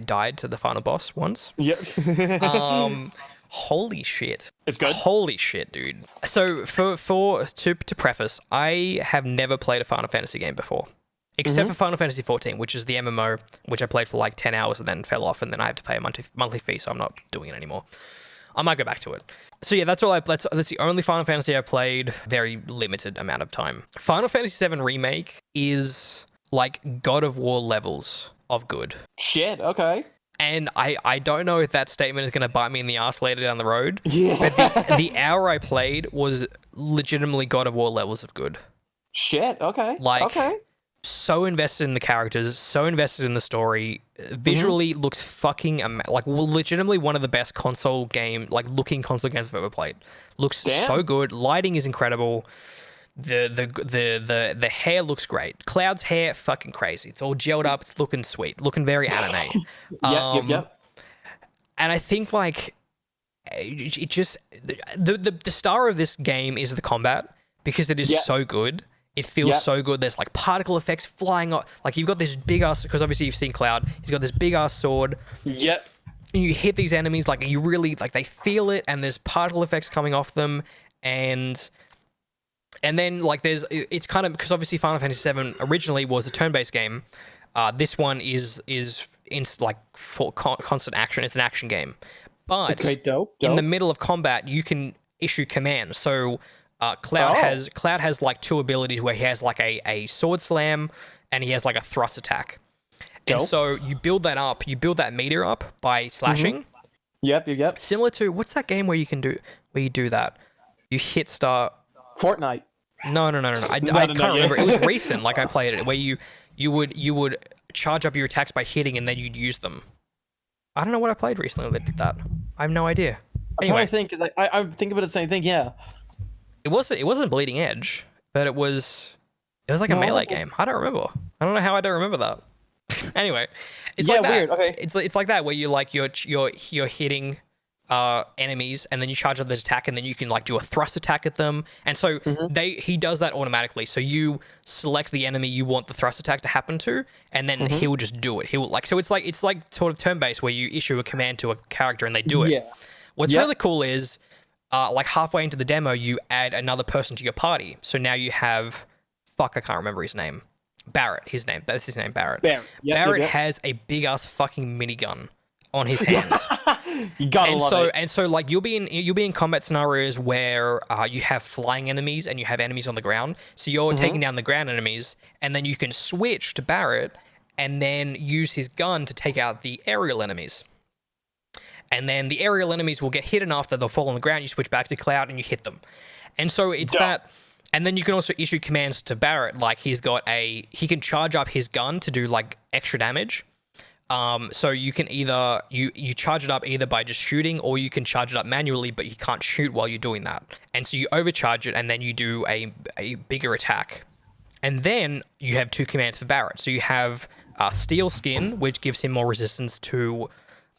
Speaker 1: died to the final boss once.
Speaker 3: Yep.
Speaker 1: Holy shit.
Speaker 2: It's good.
Speaker 1: Holy shit, dude. So to preface, I have never played a Final Fantasy game before. Except for Final Fantasy XIV, which is the MMO, which I played for like 10 hours and then fell off, and then I have to pay a monthly fee, so I'm not doing it anymore. I might go back to it. So yeah, that's the only Final Fantasy I played, very limited amount of time. Final Fantasy VII Remake is like God of War levels of good.
Speaker 3: Shit. Okay.
Speaker 1: And I don't know if that statement is going to bite me in the ass later down the road.
Speaker 3: Yeah.
Speaker 1: But the hour I played was legitimately God of War levels of good.
Speaker 3: Shit. Okay.
Speaker 1: Like,
Speaker 3: okay.
Speaker 1: So invested in the characters, so invested in the story. Visually looks fucking legitimately one of the best looking console games I've ever played. Looks so good. Lighting is incredible. The hair looks great. Cloud's hair, fucking crazy. It's all gelled up. It's looking sweet. Looking very anime.
Speaker 3: Yep.
Speaker 1: And I think like it just the star of this game is the combat because it is so good. It feels so good. There's like particle effects flying off. Like you've got this big ass, because obviously you've seen Cloud. He's got this big ass sword.
Speaker 3: Yep.
Speaker 1: And you hit these enemies, like you really, like they feel it, and there's particle effects coming off them. And then like it's kind of, because obviously Final Fantasy VII originally was a turn-based game. This one is like for constant action. It's an action game. But
Speaker 3: Okay, dope.
Speaker 1: in the middle of combat, you can issue commands. So Cloud has like two abilities where he has like a sword slam and he has like a thrust attack.
Speaker 3: Dope.
Speaker 1: And so you build that meter up by slashing.
Speaker 3: Yep.
Speaker 1: Similar to, what's that game where you do that? You hit start.
Speaker 3: Fortnite.
Speaker 1: No. I can't remember. It was recent, like I played it, where you would charge up your attacks by hitting and then you'd use them. I don't know what I played recently that did that. I have no idea.
Speaker 3: I'm trying to think, because I'm thinking about the same thing, yeah.
Speaker 1: It wasn't Bleeding Edge, but it was like a melee game. I don't remember. I don't know how I don't remember that. Anyway, it's like that.
Speaker 3: Weird. Okay.
Speaker 1: It's like that where you like you're hitting enemies and then you charge up this attack and then you can like do a thrust attack at them. And so he does that automatically. So you select the enemy you want the thrust attack to happen to, and then he will just do it. He will it's like sort of turn-based where you issue a command to a character and they do it.
Speaker 3: Yeah.
Speaker 1: What's really cool is like halfway into the demo, you add another person to your party. So now you have, I can't remember his name. Barrett, that's his name, Barrett. Barrett has a big ass fucking minigun on his hand.
Speaker 3: You gotta love it.
Speaker 1: And so like you'll be in combat scenarios where you have flying enemies and you have enemies on the ground. So you're taking down the ground enemies, and then you can switch to Barrett and then use his gun to take out the aerial enemies. And then the aerial enemies will get hit enough that they'll fall on the ground. You switch back to Cloud and you hit them. And so it's And then you can also issue commands to Barrett, like he can charge up his gun to do like extra damage. So you can either you charge it up either by just shooting, or you can charge it up manually, but you can't shoot while you're doing that. And so you overcharge it, and then you do a bigger attack. And then you have 2 commands for Barrett. So you have Steel Skin, which gives him more resistance to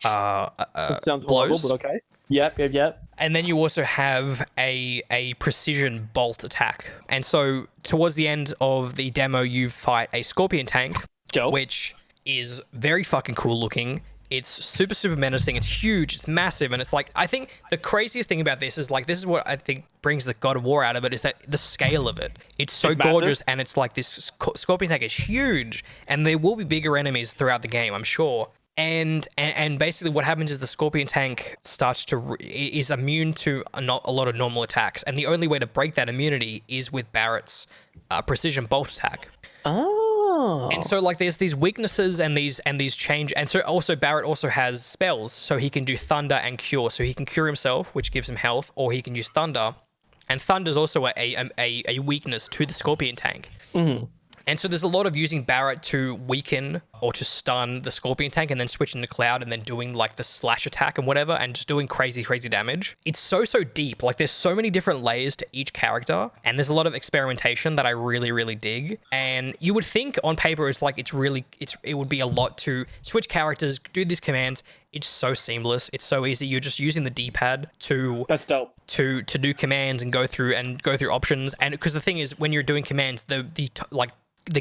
Speaker 3: sounds
Speaker 1: blows.
Speaker 3: Horrible, but okay. Yep.
Speaker 1: And then you also have a precision bolt attack. And so towards the end of the demo, you fight a Scorpion tank, which is very fucking cool looking. It's super, super menacing. It's huge. It's massive. And it's like, I think the craziest thing about this is like, this is what I think brings the God of War out of it, is that the scale of it. It's so gorgeous. And it's like this Scorpion tank is huge. And there will be bigger enemies throughout the game, I'm sure. And basically what happens is the Scorpion tank is immune to a lot of normal attacks. And the only way to break that immunity is with Barrett's precision bolt attack.
Speaker 3: Oh.
Speaker 1: And so like there's these weaknesses and these change, and so also Barrett also has spells, so he can do thunder and cure, so he can cure himself, which gives him health, or he can use thunder, and thunder's also a weakness to the Scorpion tank.
Speaker 3: Mm-hmm.
Speaker 1: And so there's a lot of using Barrett to weaken or to stun the Scorpion tank, and then switching to Cloud and then doing like the slash attack and whatever, and just doing crazy damage. It's so deep. Like there's so many different layers to each character, and there's a lot of experimentation that I really, really dig. And you would think on paper it would be a lot to switch characters, do these commands. It's so seamless. It's so easy. You're just using the D-pad to
Speaker 3: That's dope.
Speaker 1: to do commands and go through options. And because the thing is, when you're doing commands, the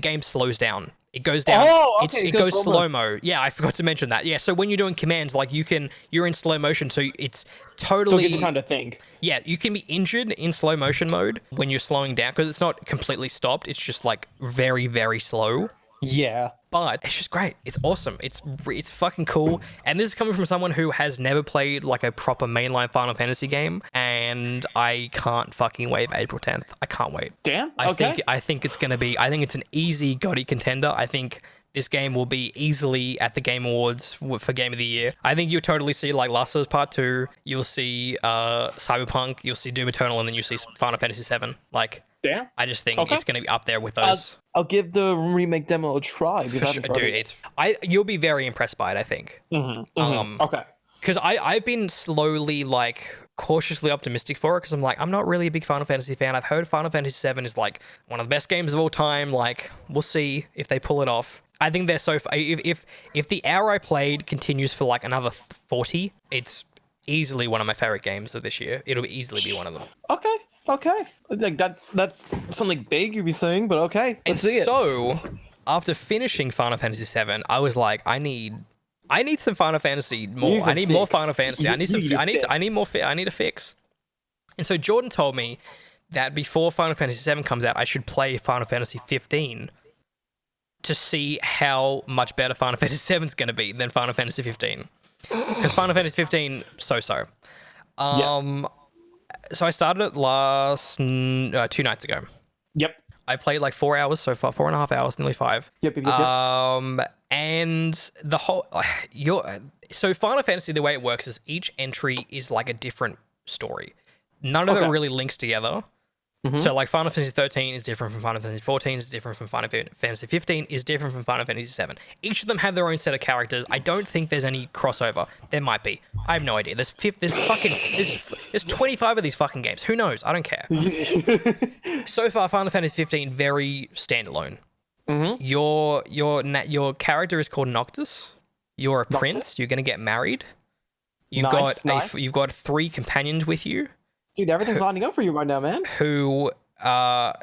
Speaker 1: game slows down. It goes down.
Speaker 3: Oh, okay.
Speaker 1: It goes slow-mo. Yeah, I forgot to mention that. Yeah, so when you're doing commands, like you're in slow motion, so it's totally...
Speaker 3: So you can kind of think.
Speaker 1: Yeah, you can be injured in slow motion mode when you're slowing down, because it's not completely stopped. It's just like very, very slow.
Speaker 3: Yeah.
Speaker 1: But it's just great. It's awesome. It's fucking cool. And this is coming from someone who has never played like a proper mainline Final Fantasy game, and I can't fucking wait for April 10th. I can't wait.
Speaker 3: Damn.
Speaker 1: I
Speaker 3: Okay.
Speaker 1: think it's an easy GOTY contender. I think this game will be easily at the Game Awards for Game of the Year. I think you'll totally see like Last of Us Part 2, you'll see Cyberpunk, you'll see Doom Eternal, and then you'll see Final Fantasy 7. Like,
Speaker 3: Damn.
Speaker 1: I just think it's going to be up there with those.
Speaker 3: I'll give the remake demo a try.
Speaker 1: For sure, dude, you'll be very impressed by it, I think.
Speaker 3: Okay.
Speaker 1: Because I've been slowly like cautiously optimistic for it, because I'm like, I'm not really a big Final Fantasy fan. I've heard Final Fantasy VII is like one of the best games of all time. Like, we'll see if they pull it off. I think they're so... If the hour I played continues for like another 40, it's easily one of my favorite games of this year. It'll easily be one of them.
Speaker 3: Okay. Like that's something big you'd be saying, but okay. Let's see it.
Speaker 1: So, after finishing Final Fantasy VII, I was like, I need some Final Fantasy more. I need more Final Fantasy. I need a fix. And so Jordan told me that before Final Fantasy VII comes out, I should play Final Fantasy 15 to see how much better Final Fantasy VII is going to be than Final Fantasy 15. Because Final Fantasy 15, so. So I started it 2 nights ago.
Speaker 3: Yep.
Speaker 1: I played like 4 hours so far, 4.5 hours, nearly 5.
Speaker 3: Yep.
Speaker 1: And the whole... So Final Fantasy, the way it works is each entry is like a different story. None of it really links together. Mm-hmm. So like Final Fantasy 13 is different from Final Fantasy 14, is different from Final Fantasy 15, is different from Final Fantasy 7. Each of them have their own set of characters. I don't think there's any crossover. There might be. I have no idea. There's 25 of these fucking games. Who knows? I don't care. So far, Final Fantasy 15 very standalone.
Speaker 3: Mm-hmm.
Speaker 1: Your character is called Noctis. You're a prince. You're gonna get married. You've got 3 companions with you.
Speaker 3: Dude, everything's lining up for you right now, man.
Speaker 1: Who are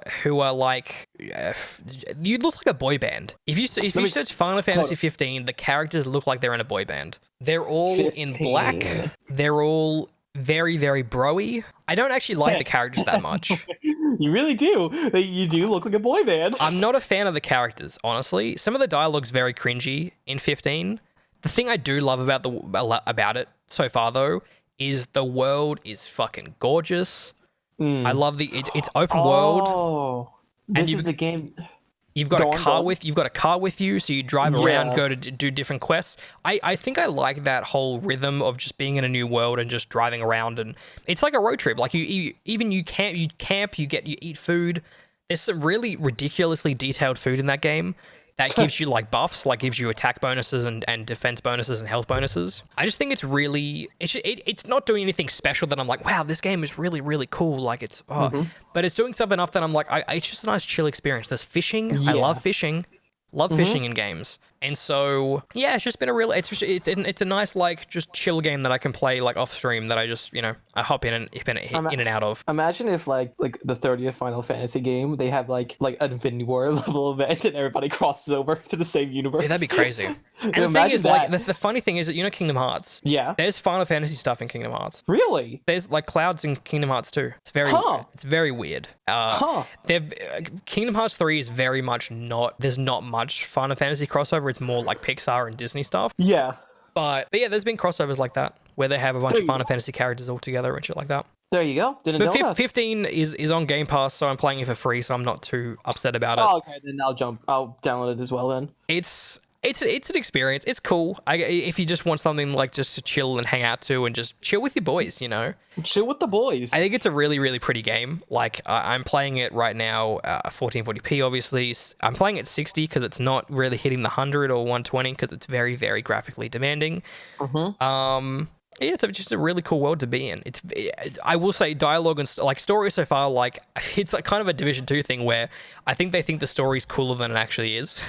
Speaker 1: like... you look like a boy band. If you search Final Fantasy 15, the characters look like they're in a boy band. They're all 15. In black. They're all very, very bro-y. I don't actually like the characters that much.
Speaker 3: You really do. You do look like a boy band.
Speaker 1: I'm not a fan of the characters, honestly. Some of the dialogue's very cringy in 15. The thing I do love about it so far, though, is the world is fucking gorgeous. I love it's open world.
Speaker 3: Oh, this is the game.
Speaker 1: You've got
Speaker 2: Go
Speaker 1: a
Speaker 2: on,
Speaker 1: car
Speaker 2: go on.
Speaker 1: with you, so you drive around,
Speaker 3: Yeah.
Speaker 1: go to do different quests. I think I like that whole rhythm of just being in a new world and just driving around, and it's like a road trip. Like you camp, you eat food. There's some really ridiculously detailed food in that game that gives you like buffs, like gives you attack bonuses and defense bonuses and health bonuses. I just think it's really it's not doing anything special that I'm like, wow, this game is really really cool. Like it's but it's doing something enough that I'm like, it's just a nice chill experience. There's fishing. I love fishing. Love fishing in games, and so yeah, it's just been a real. It's a nice like just chill game that I can play like off stream that I just I hop in and out of.
Speaker 2: Imagine if like the 30th Final Fantasy game, they have like an Infinity War level event and everybody crosses over to the same universe.
Speaker 1: Dude, that'd be crazy. And the thing
Speaker 2: Imagine
Speaker 1: is, like
Speaker 2: that.
Speaker 1: the funny thing is that Kingdom Hearts.
Speaker 2: Yeah.
Speaker 1: There's Final Fantasy stuff in Kingdom Hearts.
Speaker 2: Really?
Speaker 1: There's like clouds in Kingdom Hearts too. It's very weird. Kingdom Hearts 3 is very much not. There's not much Final Fantasy crossover. It's more like Pixar and Disney stuff.
Speaker 2: Yeah.
Speaker 1: But yeah, there's been crossovers like that where they have a bunch of Final Fantasy characters all together and shit like that.
Speaker 2: There you go. Didn't
Speaker 1: But
Speaker 2: know that.
Speaker 1: 15 is on Game Pass, so I'm playing it for free, so I'm not too upset about it.
Speaker 2: Oh, okay. Then I'll download it as well then.
Speaker 1: It's an experience. It's cool. If you just want something like just to chill and hang out to and just chill with your boys,
Speaker 2: Chill with the boys.
Speaker 1: I think it's a really, really pretty game. Like, I'm playing it right now, 1440p, obviously. I'm playing at 60 because it's not really hitting the 100 or 120 because it's very, very graphically demanding. Yeah, it's just a really cool world to be in. I will say, dialogue and like story so far, like it's like kind of a Division 2 thing where I think they think the story's cooler than it actually is.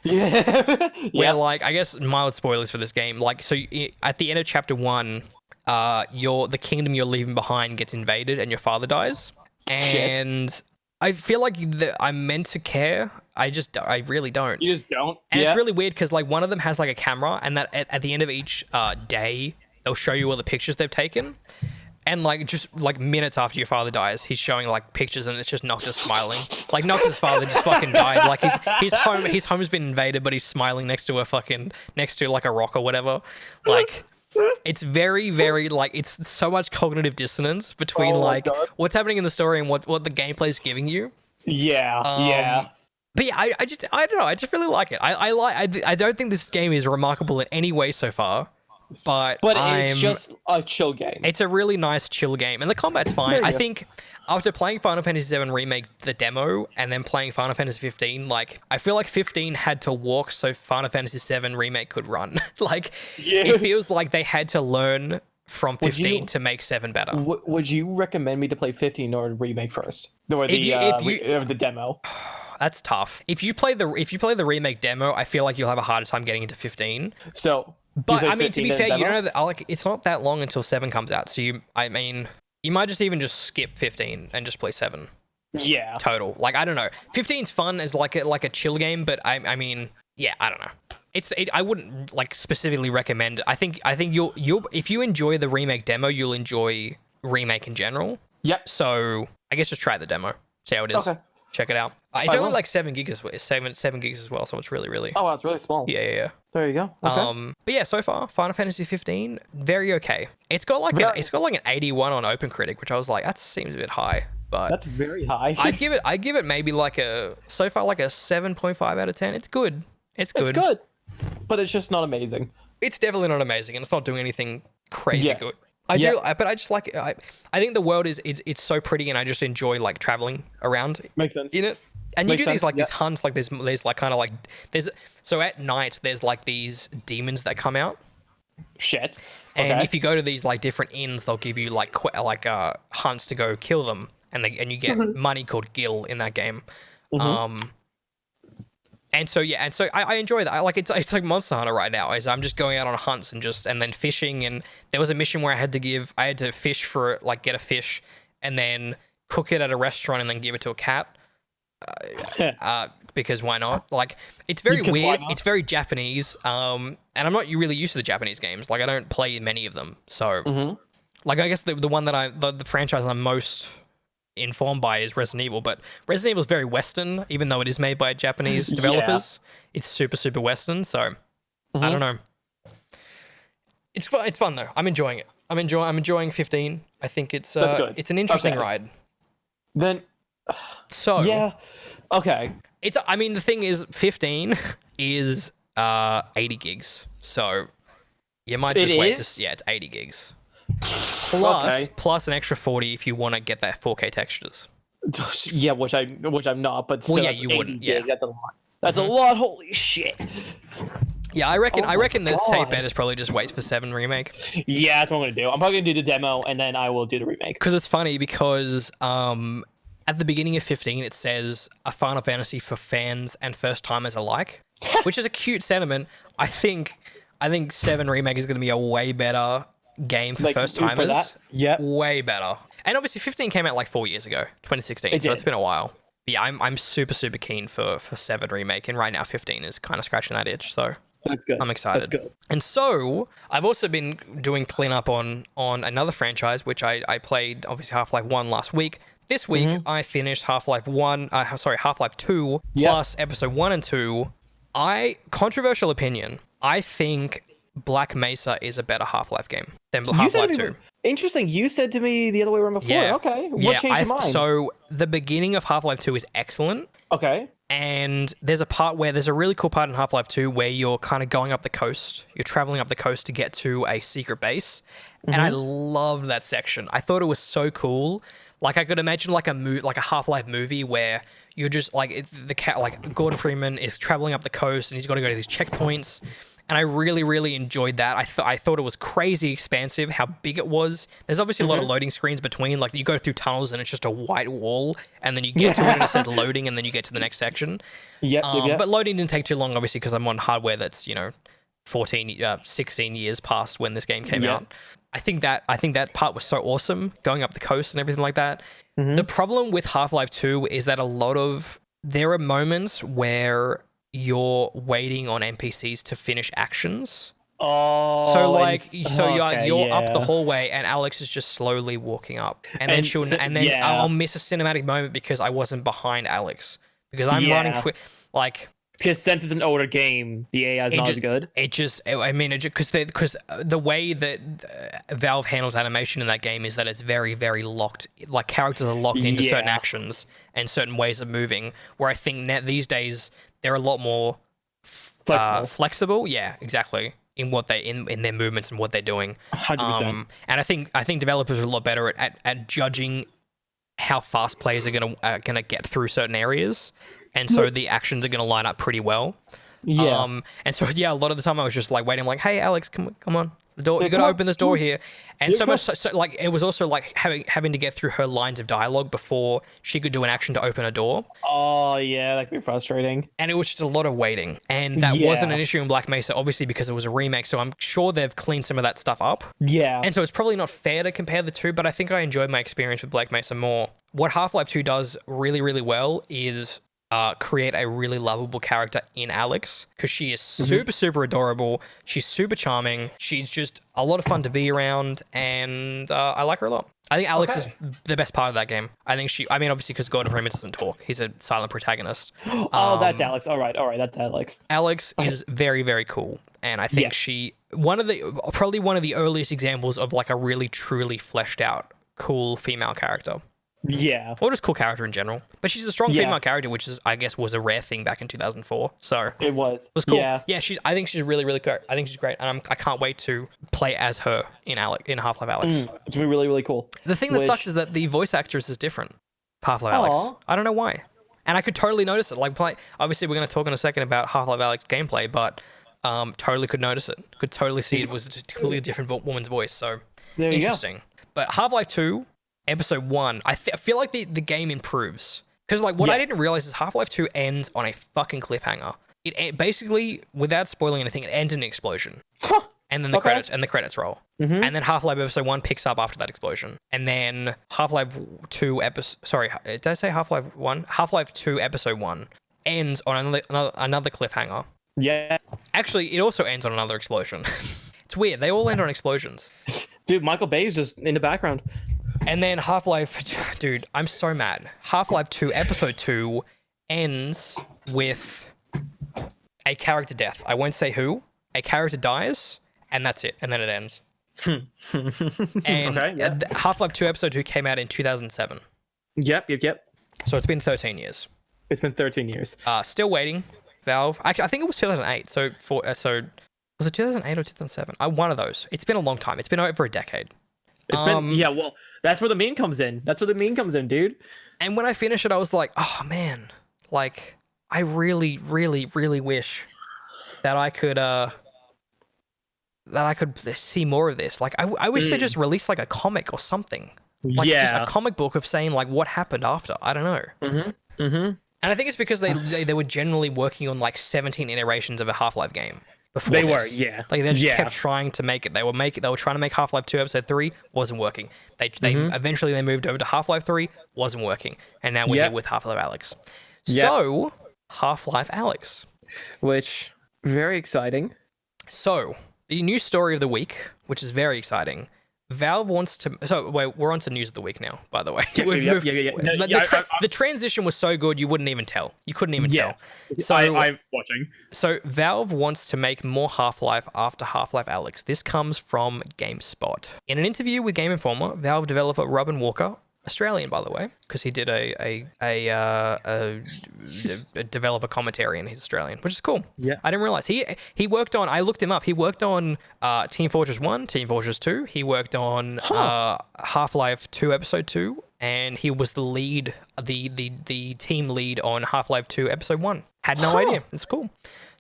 Speaker 2: Yeah.
Speaker 1: Where like, I guess mild spoilers for this game. Like, so at the end of chapter 1, the kingdom you're leaving behind gets invaded and your father dies. And I feel like I'm meant to care. I really don't.
Speaker 2: You just don't.
Speaker 1: And it's really weird because like one of them has like a camera, and that at the end of each day, they'll show you all the pictures they've taken. And like just like minutes after your father dies, he's showing like pictures, and it's just Noctis smiling. Like Noctis' father just fucking died. Like his home's been invaded, but he's smiling next to like a rock or whatever. Like it's very, very like it's so much cognitive dissonance between like what's happening in the story and what the gameplay's giving you.
Speaker 2: Yeah.
Speaker 1: But yeah, I don't know. I just really like it. I don't think this game is remarkable in any way so far. But
Speaker 2: it's just a chill game.
Speaker 1: It's a really nice chill game, and the combat's fine. I think after playing Final Fantasy VII Remake, the demo, and then playing Final Fantasy 15, like I feel like 15 had to walk so Final Fantasy VII Remake could run. Like it feels like they had to learn from 15 to make 7 better.
Speaker 2: Would you recommend me to play 15 or Remake first, or the demo?
Speaker 1: That's tough. If you play the remake demo, I feel like you'll have a harder time getting into 15.
Speaker 2: So.
Speaker 1: But I mean, to be fair, you know that like it's not that long until 7 comes out. So you might just skip 15 and just play 7.
Speaker 2: Yeah.
Speaker 1: Total. Like I don't know. 15's fun as like a chill game, but I mean, yeah, I don't know. I wouldn't like specifically recommend it. I think you'll if you enjoy the remake demo, you'll enjoy remake in general.
Speaker 2: Yep.
Speaker 1: So I guess just try the demo. See how it is. Okay. Check it out. It's only like 7 gigs as well, so it's really, really.
Speaker 2: Oh, wow, it's really small.
Speaker 1: Yeah.
Speaker 2: There you go. Okay.
Speaker 1: But yeah, so far, Final Fantasy 15, very okay. It's got like an 81 on OpenCritic, which I was like, that seems a bit high, but
Speaker 2: that's very high.
Speaker 1: I'd give it maybe like a 7.5 out of 10. It's good. It's good,
Speaker 2: but it's just not amazing.
Speaker 1: It's definitely not amazing, and it's not doing anything crazy good. But I just like it. I think the world it's so pretty, and I just enjoy like traveling around.
Speaker 2: Makes sense.
Speaker 1: In it. And you do these like these hunts, like there's like kind of like so at night there's like these demons that come out.
Speaker 2: Shit.
Speaker 1: And if you go to these like different inns, they'll give you like hunts to go kill them, and you get money called gil in that game. And so I enjoy that. I like it's like Monster Hunter right now. Is I'm just going out on hunts and then fishing. And there was a mission where I had to fish for like get a fish and then cook it at a restaurant and then give it to a cat. Because why not? Like it's very weird. It's very Japanese. And I'm not really used to the Japanese games. Like I don't play many of them. So like I guess the one that the franchise I'm most informed by is Resident Evil, but Resident Evil is very Western, even though it is made by Japanese developers. It's super Western, so I don't know. It's fun though. I'm enjoying it. I'm enjoying 15. I think it's an interesting ride.
Speaker 2: Then
Speaker 1: so
Speaker 3: Okay.
Speaker 1: I mean, the thing is, 15 is 80 gigs. So you might just
Speaker 3: It
Speaker 1: wait.
Speaker 3: is?
Speaker 1: Yeah, it's 80 gigs.
Speaker 3: Okay.
Speaker 1: Plus an extra 40 if you want to get that 4K textures.
Speaker 3: Yeah, which I'm not, but still,
Speaker 1: Well, yeah,
Speaker 3: that's
Speaker 1: you
Speaker 3: 80
Speaker 1: wouldn't,
Speaker 3: gig,
Speaker 1: yeah.
Speaker 3: That's a lot. That's a lot. Holy shit.
Speaker 1: Yeah, I reckon.
Speaker 3: Oh
Speaker 1: I
Speaker 3: my
Speaker 1: reckon the safe
Speaker 3: God.
Speaker 1: bet is probably just wait for 7 remake.
Speaker 3: Yeah, that's what I'm gonna do. I'm probably gonna do the demo and then I will do the remake.
Speaker 1: Because it's funny because at the beginning of 15 it says a Final Fantasy for fans and first timers alike, which is a cute sentiment. I think 7 remake is going to be a way better game for
Speaker 3: Like,
Speaker 1: first
Speaker 3: for
Speaker 1: timers.
Speaker 3: that? Yep.
Speaker 1: Way better. And obviously 15 came out like 4 years ago, 2016.
Speaker 3: It
Speaker 1: So
Speaker 3: did.
Speaker 1: it's been a while. But yeah, I'm super keen for 7 remake, and right now 15 is kind of scratching that itch. So
Speaker 3: That's good.
Speaker 1: I'm excited.
Speaker 3: That's good.
Speaker 1: And so I've also been doing cleanup on another franchise, which I played obviously Half-Life 1 last week. This week I finished Half-Life 2
Speaker 3: Yep.
Speaker 1: plus episode 1 and 2. Controversial opinion, I think Black Mesa is a better Half-Life game than Half-Life 2.
Speaker 3: Interesting. You said to me the other way around before.
Speaker 1: Yeah.
Speaker 3: Okay. What changed your mind?
Speaker 1: So the beginning of Half-Life 2 is excellent.
Speaker 3: Okay.
Speaker 1: And there's a really cool part in Half-Life 2 where you're kind of going up the coast. You're traveling up the coast to get to a secret base. And I love that section. I thought it was so cool. Like I could imagine like a Half-Life movie where you're just like like Gordon Freeman is traveling up the coast and he's got to go to these checkpoints. And I really enjoyed that. I thought it was crazy expansive how big it was. There's obviously a lot of loading screens between. Like you go through tunnels and it's just a white wall, and then you get to it and it says loading, and then you get to the next section.
Speaker 3: Yep.
Speaker 1: But loading didn't take too long, obviously, because I'm on hardware that's 16 years past when this game came out. I think that part was so awesome, going up the coast and everything like that. The problem with Half-Life 2 is that there are moments where you're waiting on NPCs to finish actions.
Speaker 3: Oh.
Speaker 1: So you're up the hallway and Alex is just slowly walking up, and then I'll miss a cinematic moment because I wasn't behind Alex because I'm running quick. Like,
Speaker 3: because since it's an older game, the AI is not as good.
Speaker 1: Because the way that Valve handles animation in that game is that it's very, very locked. Like characters are locked into certain actions and certain ways of moving. Where I think these days they're a lot more flexible. Yeah, exactly. In what in their movements and what they're doing.
Speaker 3: 100%.
Speaker 1: And I think developers are a lot better at judging how fast players are gonna get through certain areas. And so the actions are going to line up pretty well.
Speaker 3: Yeah.
Speaker 1: And so, a lot of the time I was just like waiting, like, hey, Alex, come on. The door, you got to open this door here. And so much, so like, it was also like having to get through her lines of dialogue before she could do an action to open a door.
Speaker 3: Oh, yeah, that could be frustrating.
Speaker 1: And it was just a lot of waiting. And that wasn't an issue in Black Mesa, obviously, because it was a remake. So I'm sure they've cleaned some of that stuff up.
Speaker 3: Yeah.
Speaker 1: And so it's probably not fair to compare the two, but I think I enjoyed my experience with Black Mesa more. What Half-Life 2 does really, really well is create a really lovable character in Alex, because she is super adorable. She's super charming. She's just a lot of fun to be around, and I like her a lot. I think Alex is the best part of that game. Obviously because Gordon Freeman doesn't talk. He's a silent protagonist.
Speaker 3: That's Alex. All right, that's Alex.
Speaker 1: Alex is very, very cool, and I think she probably one of the earliest examples of like a really truly fleshed out cool female character.
Speaker 3: Yeah.
Speaker 1: Or just cool character in general. But she's a strong female character, which I guess was a rare thing back in 2004. So
Speaker 3: it was
Speaker 1: cool.
Speaker 3: Yeah.
Speaker 1: Yeah, I think she's really, really cool. I think she's great. And I can't wait to play as her in Half-Life Alyx.
Speaker 3: It's gonna be really, really cool.
Speaker 1: The thing that sucks is that the voice actress is different. Half-Life Alyx. I don't know why. And I could totally notice it. Obviously we're going to talk in a second about Half-Life Alyx gameplay, but totally could notice it. Could totally see it was a completely different woman's voice. So
Speaker 3: there you
Speaker 1: interesting. Go. But Half-Life 2 Episode 1, I feel like the game improves. Because I didn't realize is Half-Life 2 ends on a fucking cliffhanger. It basically, without spoiling anything, it ends in an explosion. And then the credits roll. And then Half-Life Episode 1 picks up after that explosion. And then Half-Life 2 did I say Half-Life 1? Half-Life 2 Episode 1 ends on another cliffhanger.
Speaker 3: Yeah.
Speaker 1: Actually, it also ends on another explosion. It's weird. They all end on explosions.
Speaker 3: Dude, Michael Bay's just in the background.
Speaker 1: And then Half-Life, dude, I'm so mad. Half-Life 2 Episode 2 ends with a character death. I won't say who. A character dies, and that's it. And then it ends. And Half-Life 2 Episode 2 came out in 2007.
Speaker 3: Yep.
Speaker 1: So it's been 13 years.
Speaker 2: It's been 13 years.
Speaker 1: Still waiting. Valve. Actually, I think it was 2008. So was it 2008 or 2007? One of those. It's been a long time. It's been over a decade.
Speaker 2: It's been well. That's where the meme comes in. That's where the meme comes in, dude.
Speaker 1: And when I finished it, I was like, oh man, like I really, really, really wish that I could see more of this. Like I wish they just released like a comic or something. Like just a comic book of saying like what happened after. I don't know. And I think it's because they were generally working on like 17 iterations of a Half-Life game before
Speaker 2: They
Speaker 1: this.
Speaker 2: were, yeah.
Speaker 1: Like they just kept trying to make it. They were trying to make Half-Life 2 Episode 3, wasn't working. They eventually they moved over to Half-Life 3, wasn't working. And now we're here with Half-Life Alyx. So, Half-Life Alyx.
Speaker 2: Which, very exciting.
Speaker 1: So, the news story of the week, which is very exciting. Valve wants to. So wait, we're on to news of the week now. By the way, the transition was so good you wouldn't even tell. You couldn't even tell. So
Speaker 2: I'm watching.
Speaker 1: So Valve wants to make more Half-Life after Half-Life Alyx. This comes from GameSpot. In an interview with Game Informer, Valve developer Robin Walker, Australian by the way, because he did a developer commentary and he's Australian, which is cool.
Speaker 2: Yeah,
Speaker 1: I didn't realize he worked on. I looked him up. He worked on Team Fortress 1, Team Fortress 2. He worked on Half-Life 2 Episode 2, and he was the lead, the team lead on Half-Life 2 Episode 1. Had no idea. It's cool.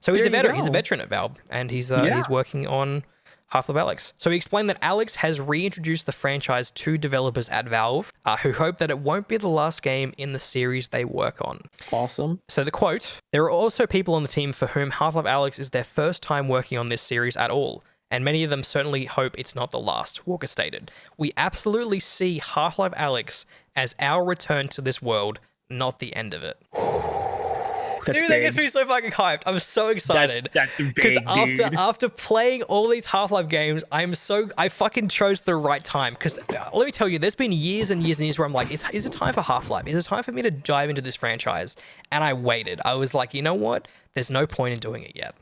Speaker 1: So he's He's a veteran at Valve, and he's working on Half-Life Alyx. So he explained that Alyx has reintroduced the franchise to developers at Valve, who hope that it won't be the last game in the series they work on.
Speaker 2: Awesome.
Speaker 1: So the quote, there are also people on the team for whom Half-Life Alyx is their first time working on this series at all, and many of them certainly hope it's not the last, Walker stated. We absolutely see Half-Life Alyx as our return to this world, not the end of it. Dude, that gets me so fucking hyped. I'm so excited.
Speaker 2: That's big,
Speaker 1: after playing all these Half-Life games, I fucking chose the right time. Because let me tell you, there's been years and years and years where I'm like, is it time for Half-Life? Is it time for me to dive into this franchise? And I waited. I was like, you know what? There's no point in doing it yet.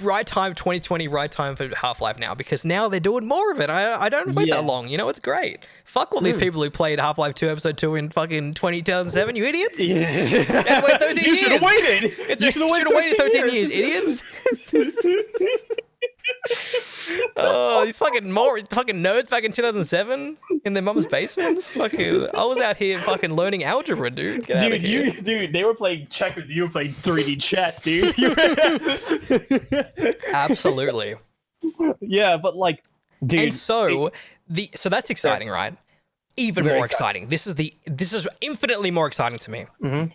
Speaker 1: Right time, 2020, right time for Half-Life now, because now they're doing more of it. I don't wait that long, you know, it's great. Fuck all these people who played Half-Life 2 Episode 2 in fucking 2007, you idiots. Yeah. Wait 13
Speaker 2: you
Speaker 1: years.
Speaker 2: should have waited.
Speaker 1: You should have waited 13 years, idiots. Oh, these fucking nerds back in 2007 in their mum's basements. Fucking, I was out here fucking learning algebra, dude. Get out of here.
Speaker 2: Dude, they were playing checkers. You were playing 3D chess, dude.
Speaker 1: Absolutely.
Speaker 2: Yeah, but like, dude.
Speaker 1: And so that's exciting, right? Even
Speaker 2: Very
Speaker 1: more exciting. This is infinitely more exciting to me.
Speaker 2: Mm-hmm.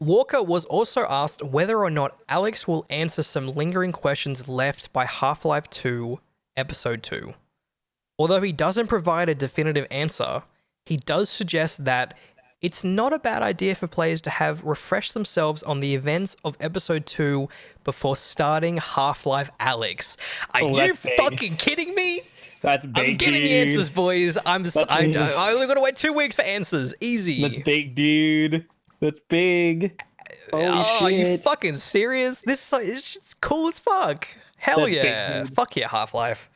Speaker 1: Walker was also asked whether or not Alyx will answer some lingering questions left by Half-Life 2 Episode 2. Although he doesn't provide a definitive answer, he does suggest that it's not a bad idea for players to have refreshed themselves on the events of Episode 2 before starting Half-Life Alyx. Are you fucking kidding me?
Speaker 2: That's big,
Speaker 1: I'm getting the answers, boys. I only got to wait 2 weeks for answers. Easy.
Speaker 2: That's big, dude. That's big. Holy shit.
Speaker 1: Are you fucking serious? It's cool as fuck. Hell yeah. Fuck yeah, Half-Life.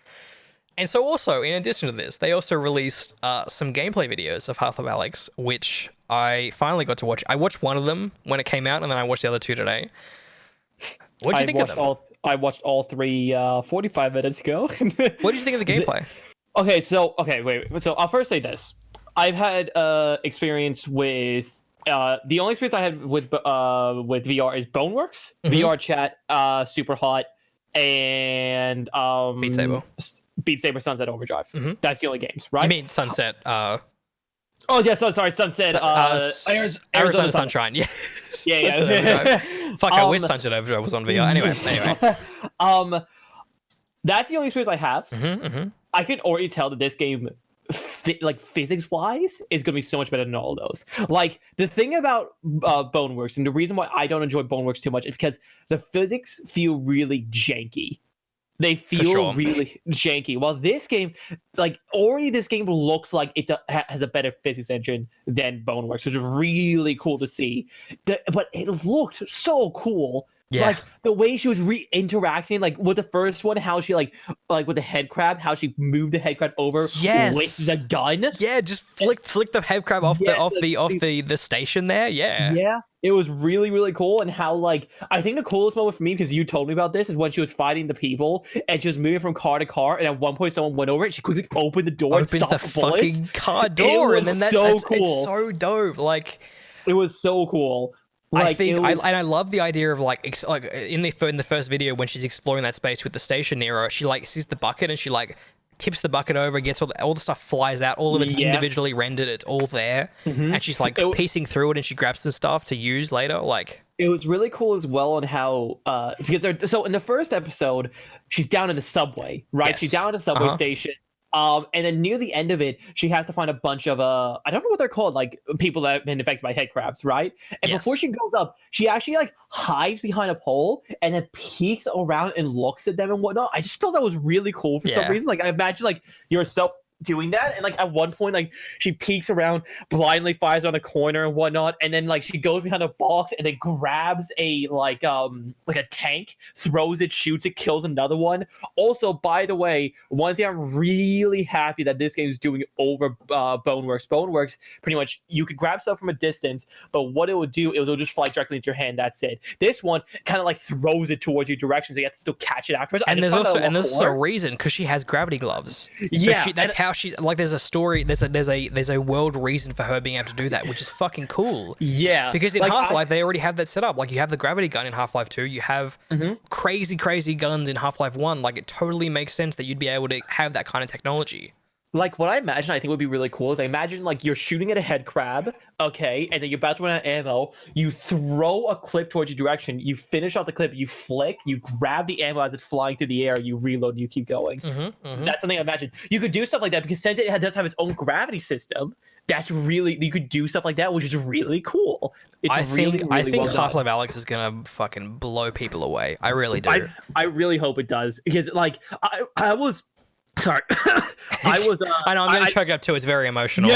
Speaker 1: And so also, in addition to this, they also released some gameplay videos of Half-Life Alyx, which I finally got to watch. I watched one of them when it came out, and then I watched the other 2 today. What did you think of them?
Speaker 2: I watched all 3 45 minutes ago.
Speaker 1: What did you think of the gameplay?
Speaker 2: Wait. So I'll first say this. I've had experience with... the only experience I had with VR is Boneworks, VR chat, super hot, and Beat Saber Sunset Overdrive. That's the only games, right?
Speaker 1: You mean Sunset?
Speaker 2: Oh yeah, sorry, Sunset.
Speaker 1: Arizona Sunshine. Yeah.
Speaker 2: Yeah.
Speaker 1: Fuck, I wish Sunset Overdrive was on VR. Anyway.
Speaker 2: That's the only experience I have. I can already tell that this game, physics wise, is going to be so much better than all of those. Like, the thing about Boneworks, and the reason why I don't enjoy Boneworks too much, is because the physics feel really janky. They feel really janky. While this game, already this game looks like it has a better physics engine than Boneworks, which is really cool to see. But it looked so cool.
Speaker 1: Yeah.
Speaker 2: Like the way she was interacting, like with the first one, how she like with the head crab, how she moved the head crab over with the gun.
Speaker 1: Yeah, just flick the head crab off
Speaker 2: Yeah,
Speaker 1: the station there. Yeah.
Speaker 2: Yeah, it was really, really cool. And how, like, I think the coolest moment for me, because you told me about this, is when she was fighting the people and she was moving from car to car. And at one point, someone went over and she quickly opened the door and
Speaker 1: Opens
Speaker 2: stopped
Speaker 1: the
Speaker 2: the bullets.
Speaker 1: fucking car door,
Speaker 2: was
Speaker 1: and then
Speaker 2: so cool.
Speaker 1: It's so dope. Like,
Speaker 2: It was so cool. Like,
Speaker 1: I think,
Speaker 2: it was-
Speaker 1: I love the idea of like in the first video when she's exploring that space with the station near her, she like sees the bucket and she like tips the bucket over, gets all the stuff flies out, all of it's individually rendered, it's all there, and she's like piecing through it and she grabs the stuff to use later. Like,
Speaker 2: it was really cool as well on how because so in the first episode, she's down in the subway, right?
Speaker 1: Yes.
Speaker 2: She's down at the subway station. And then near the end of it, she has to find a bunch of I don't know what they're called, like people that have been affected by head crabs, right? And
Speaker 1: Yes.
Speaker 2: before she goes up, she actually like hides behind a pole and then peeks around and looks at them and whatnot. I just thought that was really cool for some reason. Like I imagine like yourself doing that, and like at one point, like she peeks around, blindly fires on a corner and whatnot, and then like she goes behind a box and then grabs a like a tank, throws it, shoots it, kills another one. Also, by the way, one thing I'm really happy that this game is doing over Boneworks. Boneworks, pretty much you could grab stuff from a distance, but what it would do, it will just fly directly into your hand. That's it. This one kind of like throws it towards your direction, so you have to still catch it afterwards.
Speaker 1: and there's also a reason, because she has gravity gloves.
Speaker 2: Yeah,
Speaker 1: so that's how she's like. There's a story. There's a world reason for her being able to do that, which is fucking cool.
Speaker 2: Yeah,
Speaker 1: Because in
Speaker 2: like,
Speaker 1: Half-Life, they already have that set up. Like, you have the gravity gun in Half-Life 2. You have crazy guns in Half-Life 1. Like, it totally makes sense that you'd be able to have that kind of technology.
Speaker 2: Like what I imagine, I think would be really cool is I imagine like you're shooting at a head crab, okay, and then you're about to run out of ammo. You throw a clip towards your direction. You finish off the clip. You flick. You grab the ammo as it's flying through the air. You reload. And you keep going. That's something I imagine you could do stuff like that because since it does have its own gravity system, that's really you could do stuff like that, which is really cool. It's
Speaker 1: I
Speaker 2: really,
Speaker 1: think
Speaker 2: really well done.
Speaker 1: Half-Life Alyx is gonna fucking blow people away. I really do.
Speaker 2: I really hope it does because like I was. Sorry, I was.
Speaker 1: I know I'm gonna choke up too. It's very emotional.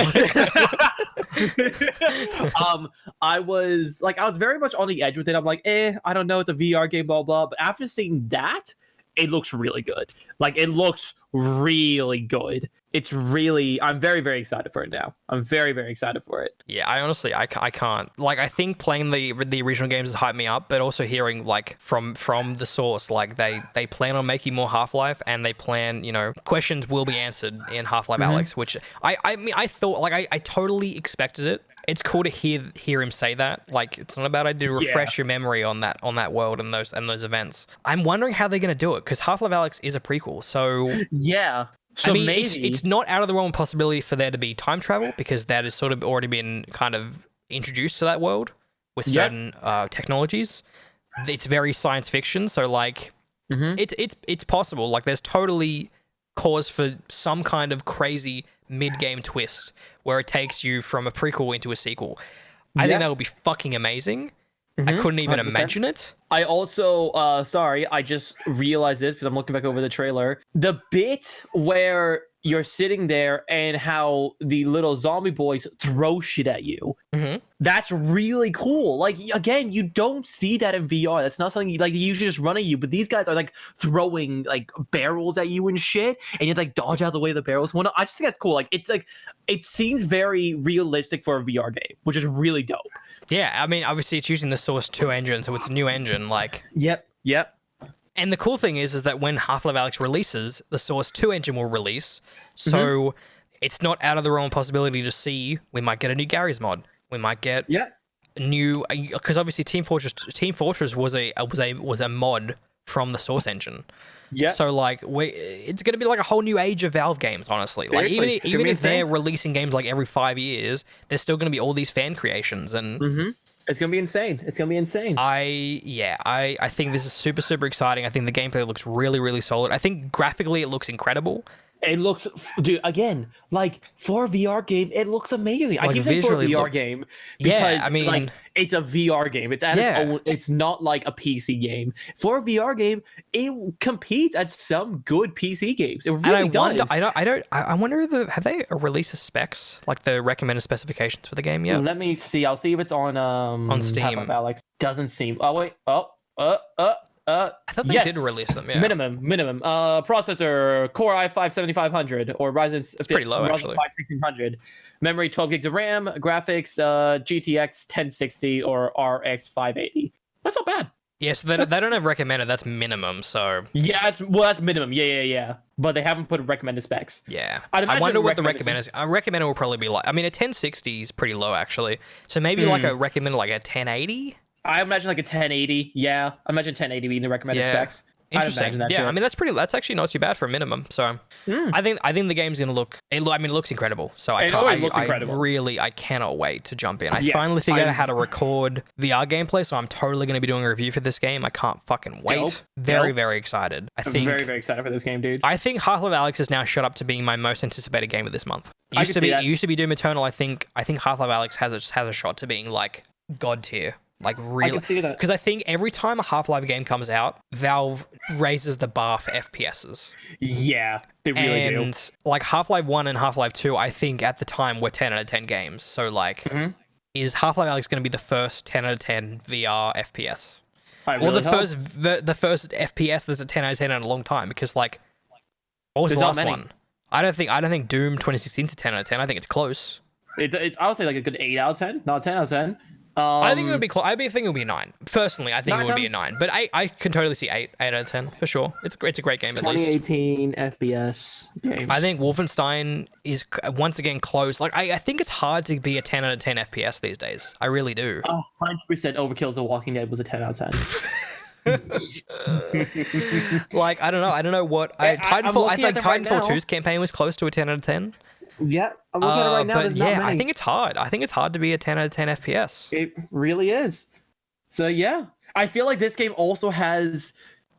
Speaker 2: I was very much on the edge with it. I'm like, I don't know, it's a VR game, blah blah. But after seeing that, it looks really good. Like it looks really good. It's really, I'm very, very excited for it now. I'm very, very excited for it.
Speaker 1: Yeah, I honestly, I can't. Like, I think playing the original games has hyped me up, but also hearing, like, from the source, like, they plan on making more Half-Life, and they plan, you know, questions will be answered in Half-Life Alyx, which, I mean, I thought, like, I totally expected it. It's cool to hear him say that. Like, it's not a bad idea to refresh your memory on that world and those events. I'm wondering how they're going to do it, because Half-Life Alyx is a prequel, so...
Speaker 2: Yeah. So
Speaker 1: I mean,
Speaker 2: maybe
Speaker 1: it's not out of the realm of possibility for there to be time travel, because that has sort of already been kind of introduced to that world with certain technologies. It's very science fiction, so like it's possible. Like there's totally cause for some kind of crazy mid-game twist where it takes you from a prequel into a sequel. I think that would be fucking amazing. I couldn't even
Speaker 2: 100%.
Speaker 1: imagine it.
Speaker 2: I also, sorry, I just realized this because I'm looking back over the trailer. The bit where you're sitting there and how the little zombie boys throw shit at you, that's really cool. Like, again, you don't see that in VR. That's not something like they usually just run at you, but these guys are like throwing like barrels at you and shit, and you like dodge out of the way of the barrels. Well, no, I just think that's cool. Like, it's like, it seems very realistic for a VR game, which is really dope.
Speaker 1: Yeah, I mean, obviously it's using the Source 2 engine, so it's a new engine, like...
Speaker 2: Yep.
Speaker 1: And the cool thing is that when Half-Life Alyx releases, the Source 2 engine will release, so it's not out of the realm of possibility to see we might get a new Gary's mod. We might get new... Because obviously Team Fortress was a mod from the Source engine. Yeah. So like it's gonna be like a whole new age of Valve games, honestly. Like even if they're releasing games like every 5 years, there's still gonna be all these fan creations and
Speaker 2: it's gonna be insane.
Speaker 1: I think this is super exciting. I think the gameplay looks really solid. I think graphically it looks incredible.
Speaker 2: It looks, dude, again, like for a VR game, it looks amazing.
Speaker 1: Like,
Speaker 2: I keep saying for a VR game because,
Speaker 1: I mean,
Speaker 2: like, it's a VR game. It's at its own, it's not like a PC game. For a VR game, it competes at some good PC games. It really does.
Speaker 1: I wonder have they released the specs, like the recommended specifications for the game yet?
Speaker 2: Let me see. I'll see if it's on
Speaker 1: Steam.
Speaker 2: Half-Life Alyx. Doesn't seem. Oh wait. Oh.
Speaker 1: I thought they did release them. Yeah,
Speaker 2: Minimum. Processor Core i5 7500 or Ryzen. It's
Speaker 1: pretty low, actually.
Speaker 2: 5 1600. Memory 12 gigs of RAM. Graphics GTX 1060 or RX 580. That's not bad.
Speaker 1: Yeah, so they don't have recommended. That's minimum. So
Speaker 2: yeah, that's minimum. Yeah. But they haven't put recommended specs.
Speaker 1: Yeah, I wonder what the recommended is. I recommend it will probably be like. I mean, a 1060 is pretty low actually. So maybe like a recommended like a 1080.
Speaker 2: I imagine like a 1080. Yeah, I imagine 1080 being the recommended specs.
Speaker 1: Interesting. Yeah, I mean that's actually not too bad for a minimum. So I think the game's gonna look. It looks incredible. So I cannot wait to jump in. I finally figured out how to record VR gameplay, so I'm totally gonna be doing a review for this game. I can't fucking wait. Very excited.
Speaker 2: I'm very excited for this game, dude.
Speaker 1: I think Half-Life Alyx has now shot up to being my most anticipated game of this month. It used to be Doom Eternal. I think Half-Life Alyx has a shot to being like god tier. Like really,
Speaker 2: I can see that.
Speaker 1: Because I think every time a Half-Life game comes out, Valve raises the bar for FPSs.
Speaker 2: Yeah, they really do.
Speaker 1: And like Half-Life 1 and Half-Life 2, I think at the time were 10 out of 10 games. So like, is Half-Life Alyx going to be the first 10 out of 10 VR FPS? Or the first FPS that's a 10 out of 10 in a long time? Because like, what was the last one? I don't think Doom 2016 to 10 out of 10. I think it's close.
Speaker 2: It's I would say like a good 8 out of 10, not 10 out of 10.
Speaker 1: I think it would be close. I think it would be a 9. Personally, I think it would be a 9. But I can totally see 8 out of 10 for sure. It's a great game at least.
Speaker 2: 2018 FPS games.
Speaker 1: I think Wolfenstein is once again close. Like I think it's hard to be a 10 out of 10 FPS these days. I really do.
Speaker 2: 100% Overkill's The Walking Dead was a 10 out of 10.
Speaker 1: Like I don't know what Titanfall. I think Titanfall 2's campaign was close to a 10 out of 10.
Speaker 2: Yeah, I'm looking at it right now.
Speaker 1: But yeah, I think it's hard. I think it's hard to be a 10 out of 10 FPS.
Speaker 2: It really is. So yeah, I feel like this game also has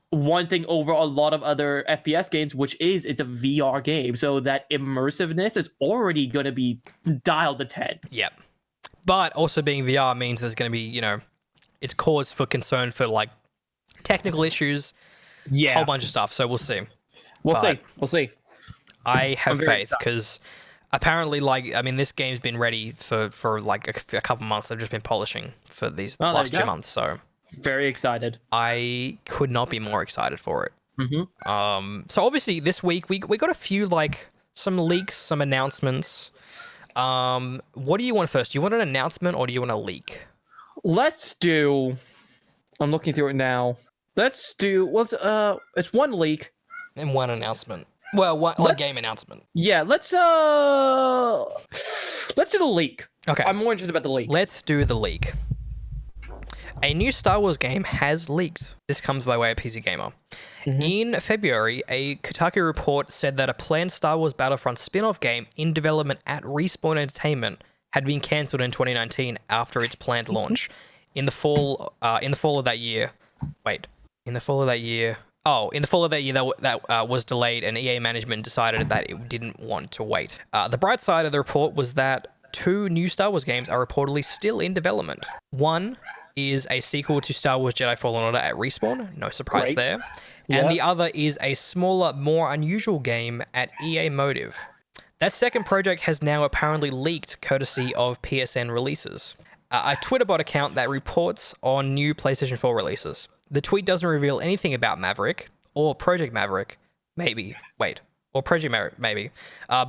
Speaker 2: one thing over a lot of other FPS games, which is it's a VR game. So that immersiveness is already going to be dialed to 10.
Speaker 1: Yep. But also being VR means there's going to be, it's cause for concern for like technical issues, a whole bunch of stuff. So we'll see.
Speaker 2: We'll see.
Speaker 1: I have faith because apparently, this game's been ready for like a couple months. I've just been polishing for these last 2 months. So
Speaker 2: very excited.
Speaker 1: I could not be more excited for it. So obviously this week we got a few some leaks, some announcements. What do you want first? Do you want an announcement or do you want a leak?
Speaker 2: Let's do. I'm looking through it now. Let's do. It's one leak
Speaker 1: and one announcement. Well, what game announcement?
Speaker 2: Yeah, let's do the leak.
Speaker 1: Okay.
Speaker 2: I'm more interested about the leak.
Speaker 1: Let's do the leak. A new Star Wars game has leaked. This comes by way of PC Gamer. In February, a Kotaku report said that a planned Star Wars Battlefront spin-off game in development at Respawn Entertainment had been cancelled in 2019 after its planned launch. In the fall of that year, that was delayed, and EA management decided that it didn't want to wait. The bright side of the report was that 2 new Star Wars games are reportedly still in development. One is a sequel to Star Wars Jedi Fallen Order at Respawn, no surprise there. And the other is a smaller, more unusual game at EA Motive. That second project has now apparently leaked courtesy of PSN releases, a Twitter bot account that reports on new PlayStation 4 releases. The tweet doesn't reveal anything about Maverick, or Project Maverick, maybe,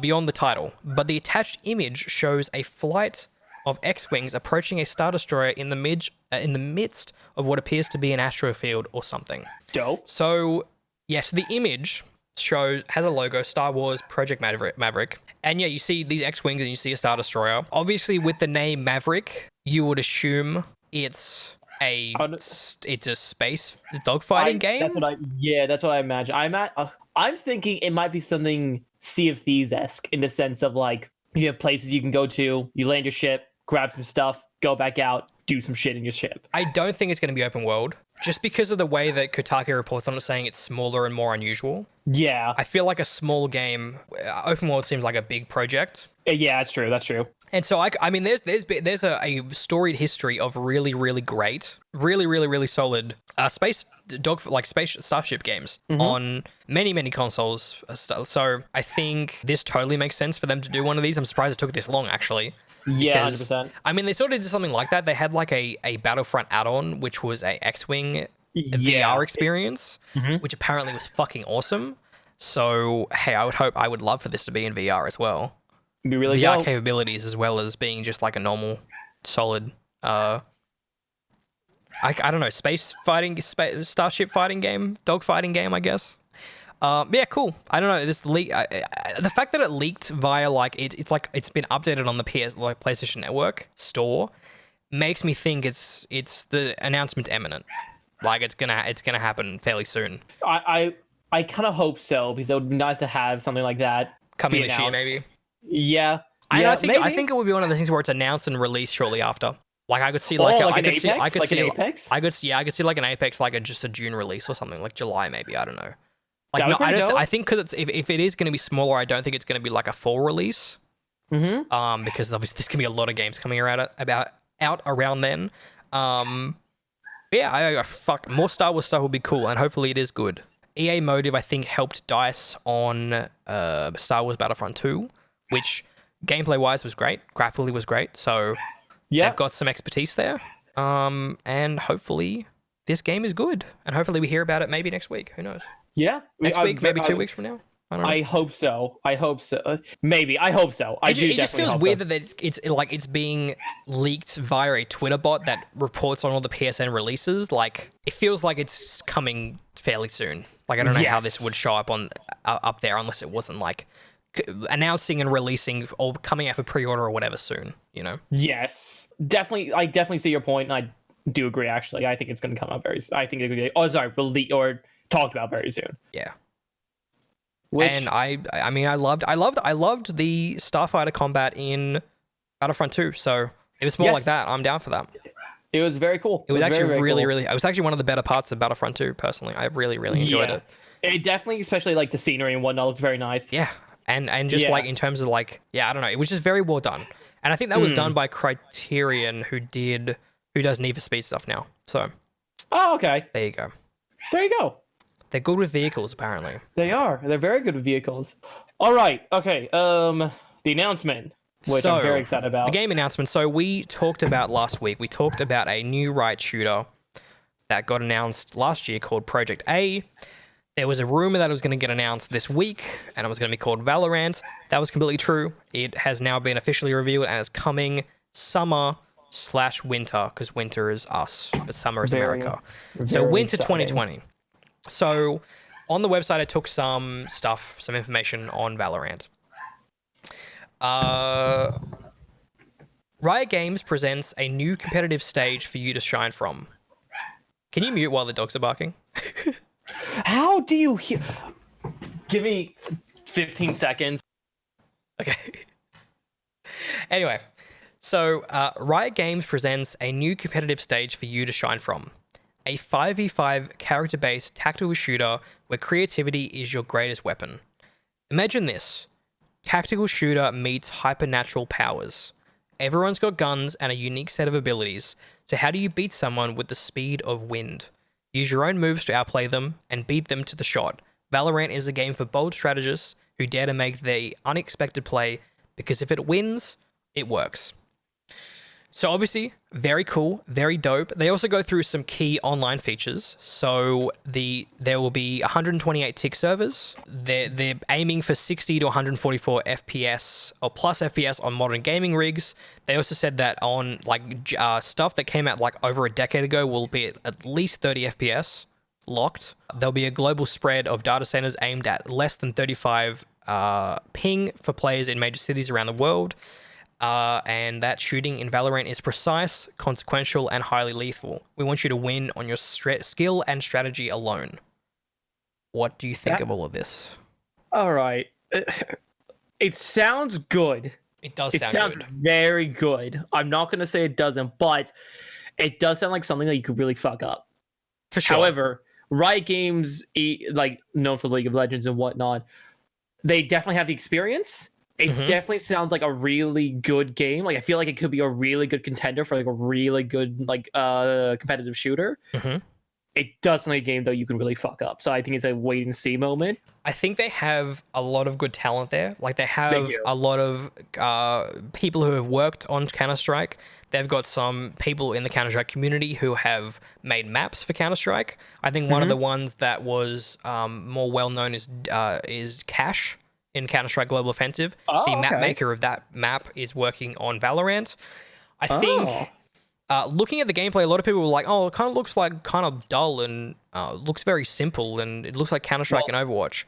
Speaker 1: beyond the title. But the attached image shows a flight of X-Wings approaching a Star Destroyer in the midst of what appears to be an astrofield or something.
Speaker 2: Dope.
Speaker 1: So, yes, the image has a logo, Star Wars Project Maverick. And yeah, you see these X-Wings and you see a Star Destroyer. Obviously, with the name Maverick, you would assume it's a space dogfighting game.
Speaker 2: That's what I imagine. I'm thinking it might be something Sea of Thieves-esque in the sense of like you have places you can go to, you land your ship, grab some stuff, go back out, do some shit in your ship.
Speaker 1: I don't think it's going to be open world, just because of the way that Kotaku reports on it, saying it's smaller and more unusual.
Speaker 2: Yeah.
Speaker 1: I feel like a small game, open world seems like a big project.
Speaker 2: Yeah, that's true.
Speaker 1: And so, there's a storied history of really, really great, really, really, really solid space starship games on many, many consoles. So I think this totally makes sense for them to do one of these. I'm surprised it took this long, actually.
Speaker 2: Yeah, 100%.
Speaker 1: They sort of did something like that. They had like a Battlefront add-on, which was a X-Wing
Speaker 2: Yeah.
Speaker 1: VR experience,
Speaker 2: Mhm.
Speaker 1: which apparently was fucking awesome. So hey, I would love for this to be in VR as well.
Speaker 2: Be really
Speaker 1: VR
Speaker 2: dope.
Speaker 1: capabilities as well as being just like a normal, solid, I don't know, starship fighting game, dog fighting game, I guess. Yeah, cool. I don't know. This leak, the fact that it leaked via like it's like it's been updated on the PlayStation Network store makes me think it's the announcement's imminent. Like it's gonna happen fairly soon.
Speaker 2: I kind of hope so, because it would be nice to have something like that
Speaker 1: Coming
Speaker 2: be
Speaker 1: this year,
Speaker 2: announced.
Speaker 1: maybe.
Speaker 2: Yeah.
Speaker 1: I
Speaker 2: Yeah,
Speaker 1: think
Speaker 2: maybe.
Speaker 1: it would be one of the things where it's announced and released shortly after. Like I could see like,
Speaker 2: like
Speaker 1: I
Speaker 2: an
Speaker 1: could see
Speaker 2: Apex?
Speaker 1: I could
Speaker 2: Like
Speaker 1: see
Speaker 2: an Apex?
Speaker 1: I could see like an Apex, like just a June release or something, like July maybe. I don't know. Like
Speaker 2: That
Speaker 1: no,
Speaker 2: would be
Speaker 1: I don't.
Speaker 2: dope.
Speaker 1: I think because it's if it is going to be smaller, I don't think it's going to be like a full release.
Speaker 2: Mm-hmm.
Speaker 1: Because obviously there's gonna be a lot of games coming out around then. Yeah, fuck, more Star Wars stuff would be cool, and hopefully it is good. EA Motive, I think, helped DICE on Star Wars Battlefront 2, which gameplay wise was great, graphically was great. So
Speaker 2: Yeah.
Speaker 1: they've got some expertise there. And hopefully this game is good, and hopefully we hear about it maybe next week. Who knows?
Speaker 2: Yeah.
Speaker 1: Next week, maybe 2 weeks from now. I don't know.
Speaker 2: I hope so. I hope so. Maybe. I hope so.
Speaker 1: It just feels weird that it's being leaked via a Twitter bot that reports on all the PSN releases. Like it feels like it's coming fairly soon. Like I don't know how this would show up on up there unless it wasn't like announcing and releasing or coming out for pre-order or whatever soon. You know?
Speaker 2: Yes. Definitely. I definitely see your point, and I do agree. Actually, I think it's going to come out very. I think it's going to be. Release or talked about very soon.
Speaker 1: Yeah.
Speaker 2: Which,
Speaker 1: And I mean, I loved the Starfighter combat in Battlefront 2. So if it's more like that, I'm down for that.
Speaker 2: it was very cool.
Speaker 1: It was actually
Speaker 2: very, very cool.
Speaker 1: it was actually one of the better parts of Battlefront 2, personally. I really enjoyed it.
Speaker 2: It definitely, especially like the scenery and whatnot, looked very nice.
Speaker 1: Yeah. And just like in terms of like, yeah, I don't know, it was just very well done. And I think that was done by Criterion, who does Need for Speed stuff now. So
Speaker 2: Oh, okay.
Speaker 1: there you go.
Speaker 2: There you go.
Speaker 1: They're good with vehicles, apparently.
Speaker 2: They are. They're very good with vehicles. All right. Okay. The announcement, which I'm very excited about.
Speaker 1: The game announcement. So we talked about last week. We talked about a new Riot shooter that got announced last year called Project A. There was a rumor that it was going to get announced this week, and it was going to be called Valorant. That was completely true. It has now been officially revealed and is coming summer/winter, because winter is us, but summer is America. So
Speaker 2: very
Speaker 1: winter
Speaker 2: exciting.
Speaker 1: 2020. So on the website, I took some information on Valorant. Riot Games presents a new competitive stage for you to shine from. Can you mute while the dogs are barking?
Speaker 2: How do you hear? Give me 15 seconds.
Speaker 1: Okay. Anyway, so Riot Games presents a new competitive stage for you to shine from. A 5v5 character-based tactical shooter where creativity is your greatest weapon. Imagine this. Tactical shooter meets hypernatural powers. Everyone's got guns and a unique set of abilities, so how do you beat someone with the speed of wind? Use your own moves to outplay them and beat them to the shot. Valorant is a game for bold strategists who dare to make the unexpected play, because if it wins, it works. So obviously, very cool, very dope. They also go through some key online features. So there will be 128 tick servers. They're aiming for 60 to 144 FPS or plus FPS on modern gaming rigs. They also said that on stuff that came out like over a decade ago will be at least 30 FPS locked. There'll be a global spread of data centers aimed at less than 35 ping for players in major cities around the world. And that shooting in Valorant is precise, consequential, and highly lethal. We want you to win on your skill and strategy alone. What do you think of all of this?
Speaker 2: All right. It sounds good.
Speaker 1: It does
Speaker 2: It
Speaker 1: sound
Speaker 2: sounds
Speaker 1: good.
Speaker 2: very good. I'm not going to say it doesn't, but it does sound like something that you could really fuck up.
Speaker 1: For sure.
Speaker 2: However, Riot Games, like known for League of Legends and whatnot, they definitely have the experience. It definitely sounds like a really good game. Like I feel like it could be a really good contender for like a really good competitive shooter. it does make a game though you can really fuck up. So I think it's a wait and see moment.
Speaker 1: I think they have a lot of good talent there. Like they have
Speaker 2: do.
Speaker 1: a lot of people who have worked on Counter-Strike. They've got some people in the Counter-Strike community who have made maps for Counter-Strike. I think one of the ones that was more well known is Cash in Counter-Strike Global Offensive.
Speaker 2: Oh,
Speaker 1: the map
Speaker 2: okay.
Speaker 1: maker of that map is working on Valorant. I think looking at the gameplay, a lot of people were like, "Oh, it kind of looks like kind of dull and looks very simple, and it looks like Counter-Strike and Overwatch."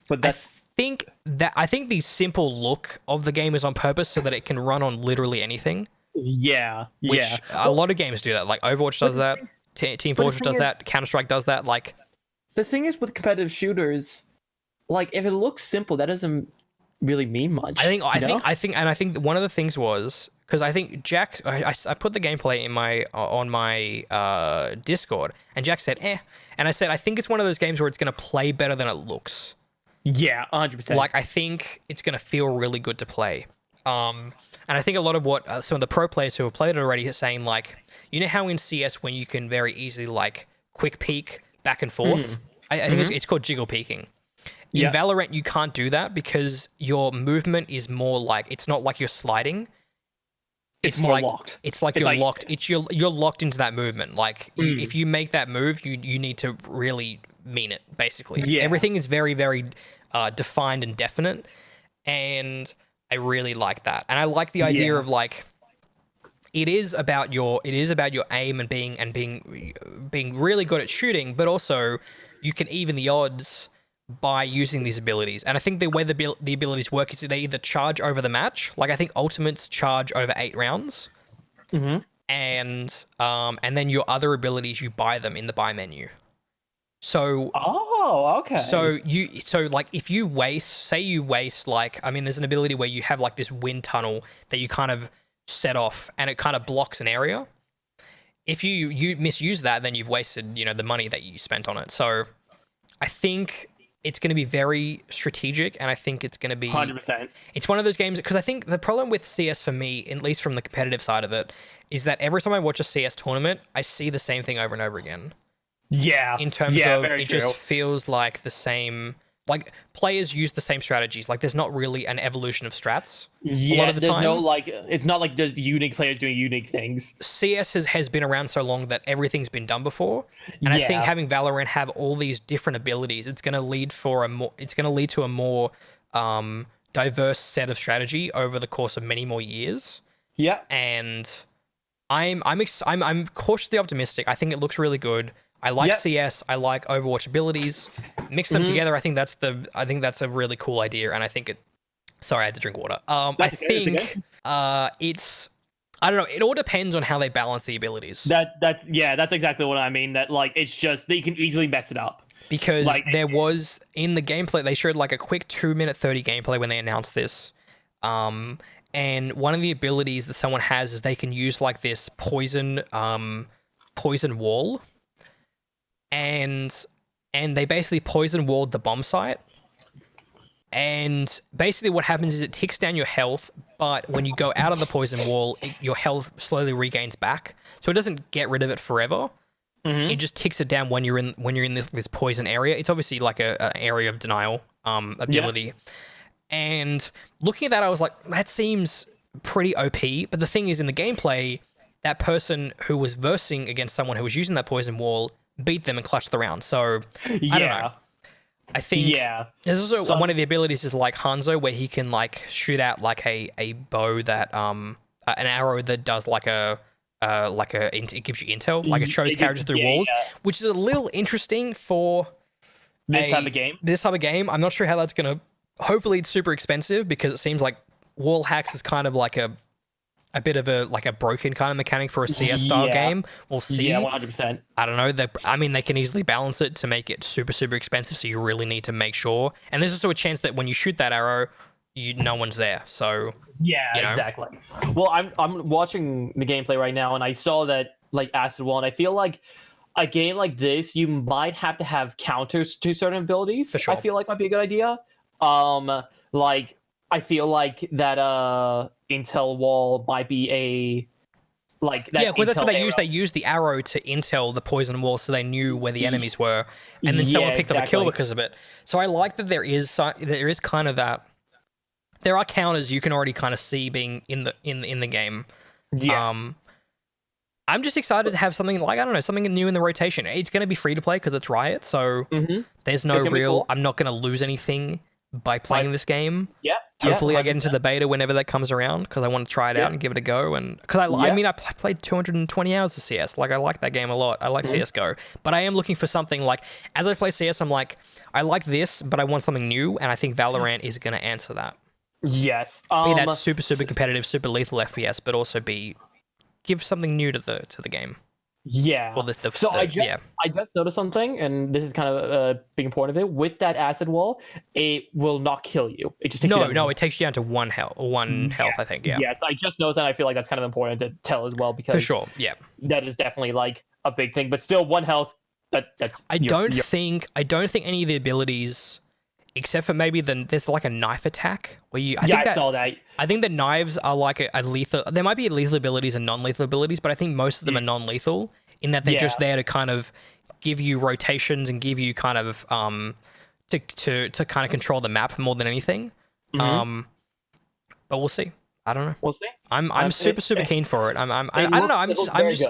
Speaker 2: But that's
Speaker 1: I think the simple look of the game is on purpose so that it can run on literally anything.
Speaker 2: yeah.
Speaker 1: Which a lot of games do that. Like Overwatch does that. Team Fortress does that. Counter-Strike does that. Like
Speaker 2: The thing is with competitive shooters, like if it looks simple, that doesn't really mean much.
Speaker 1: I think one of the things was because I think Jack, I put the gameplay in on my Discord, and Jack said, and I said I think it's one of those games where it's going to play better than it looks.
Speaker 2: Yeah, 100%.
Speaker 1: Like I think it's going to feel really good to play. And I think a lot of what some of the pro players who have played it already are saying, like, you know how in CS when you can very easily like quick peek back and forth. I think it's called jiggle peeking. In Valorant, you can't do that because your movement is more like it's not like you're sliding.
Speaker 2: It's more
Speaker 1: like,
Speaker 2: locked.
Speaker 1: It's like you're locked. You're locked into that movement. Like if you make that move, you need to really mean it. Basically, everything is very very defined and definite, and I really like that. And I like the idea of like it is about your aim and being really good at shooting, but also you can even the odds by using these abilities. And I think the way the abilities work is they either charge over the match, like I think ultimates charge over 8 rounds, and then your other abilities you buy them in the buy menu. So
Speaker 2: okay.
Speaker 1: So like if you waste like, I mean, there's an ability where you have like this wind tunnel that you kind of set off and it kind of blocks an area. If you misuse that, then you've wasted, the money that you spent on it. So I think it's going to be very strategic, and I think it's going to be
Speaker 2: 100%.
Speaker 1: It's one of those games because I think the problem with CS for me, at least from the competitive side of it, is that every time I watch a CS tournament, I see the same thing over and over again.
Speaker 2: Yeah.
Speaker 1: In terms of
Speaker 2: very
Speaker 1: it
Speaker 2: true.
Speaker 1: just feels like the same, like players use the same strategies. Like there's not really an evolution of strats.
Speaker 2: Yeah,
Speaker 1: a lot of the
Speaker 2: there's
Speaker 1: time.
Speaker 2: no like it's not like there's unique players doing unique things.
Speaker 1: CS has been around so long that everything's been done before. And I think having Valorant have all these different abilities, it's going to lead to a more diverse set of strategy over the course of many more years.
Speaker 2: Yeah.
Speaker 1: And I'm cautiously optimistic. I think it looks really good. I like CS. I like Overwatch abilities. Mix them together. I think that's a really cool idea. And I think sorry, I had to drink water. I think it's, I don't know. It all depends on how they balance the abilities.
Speaker 2: That's exactly what I mean. That like it's just that you can easily mess it up.
Speaker 1: Because there was in the gameplay, they showed like a quick 2-minute 30 gameplay when they announced this. And one of the abilities that someone has is they can use like this poison wall. And they basically poison walled the bomb site. And basically what happens is it ticks down your health, but when you go out of the poison wall, your health slowly regains back. So it doesn't get rid of it forever. It just ticks it down when you're in this poison area. It's obviously like a area of denial ability. And looking at that, I was like, that seems pretty OP. But the thing is, in the gameplay, that person who was versing against someone who was using that poison wall beat them and clutched the round. So I don't know. I think there's also one of the abilities is like Hanzo, where he can like shoot out like a bow that an arrow that does it gives you intel, like it shows characters through walls, which is a little interesting for
Speaker 2: this type of game.
Speaker 1: I'm not sure how that's gonna. Hopefully, it's super expensive because it seems like wall hacks is kind of like a bit of a broken kind of mechanic for a CS style game. We'll see.
Speaker 2: Yeah, 100%.
Speaker 1: I don't know. They can easily balance it to make it super, super expensive. So you really need to make sure. And there's also a chance that when you shoot that arrow, no one's there. So
Speaker 2: exactly. Well, I'm watching the gameplay right now, and I saw that like Acid Wall, and I feel like a game like this, you might have to have counters to certain abilities.
Speaker 1: For sure.
Speaker 2: I feel like might be a good idea. Like I feel like that Intel Wall might be like that.
Speaker 1: Yeah, because that's what they
Speaker 2: intel
Speaker 1: used. They
Speaker 2: arrow.
Speaker 1: used the arrow to intel the poison wall, so they knew where the enemies were, and then someone
Speaker 2: Yeah,
Speaker 1: picked up a kill
Speaker 2: exactly.
Speaker 1: because of it. So I like that there is kind of that. There are counters you can already kind of see being in the game.
Speaker 2: Yeah.
Speaker 1: I'm just excited to have something like, I don't know, something new in the rotation. It's going to be free to play because it's Riot, so there's no
Speaker 2: It's gonna be
Speaker 1: real.
Speaker 2: cool.
Speaker 1: I'm not going to lose anything by playing this game.
Speaker 2: Yeah.
Speaker 1: Hopefully,
Speaker 2: yeah,
Speaker 1: I get into the beta whenever that comes around because I want to try it
Speaker 2: Yeah.
Speaker 1: out and give it a go. And because I mean, I played 220 hours of CS. Like, I like that game a lot. I like CS:GO, but I am looking for something like, as I play CS, I'm like, I like this, but I want something new, and I think Valorant is going to answer that.
Speaker 2: Yes.
Speaker 1: Be that super competitive, super lethal FPS, but also give something new to the game.
Speaker 2: Yeah.
Speaker 1: Well,
Speaker 2: So I just noticed something, and this is kind of a big important of it. With that acid wall, it will not kill you. It just takes you down
Speaker 1: it takes you down to one health, I think. Yeah,
Speaker 2: Yes, I just noticed that. I feel like that's kind of important to tell as well because
Speaker 1: for sure. Yeah,
Speaker 2: that is definitely like a big thing. But still, one health. That's.
Speaker 1: I don't think any of the abilities, except for maybe there's like a knife attack where you.
Speaker 2: I saw that.
Speaker 1: I think the knives are like a lethal. There might be lethal abilities and non-lethal abilities, but I think most of them are non-lethal in that they're just there to kind of give you rotations and give you kind of to kind of control the map more than anything. But we'll see. I don't know.
Speaker 2: We'll see.
Speaker 1: I'm super keen for it. I don't know.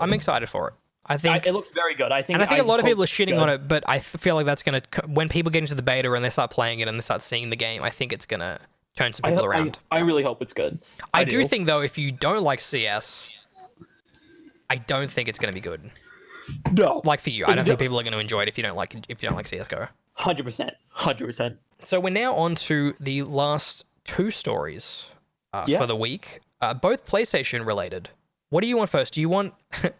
Speaker 1: I'm excited for it. I think
Speaker 2: it looks very good. I think
Speaker 1: a lot of people are shitting on it, but I feel like that's gonna, when people get into the beta and they start playing it and they start seeing the game, I think it's gonna turn some people around.
Speaker 2: I really hope it's good.
Speaker 1: I do think though, if you don't like CS, I don't think it's gonna be good.
Speaker 2: No,
Speaker 1: Like for you, I don't think people are gonna enjoy it if you don't like CS:GO.
Speaker 2: 100%.
Speaker 1: So we're now on to the last two stories for the week, both PlayStation related. What do you want first? Do you want,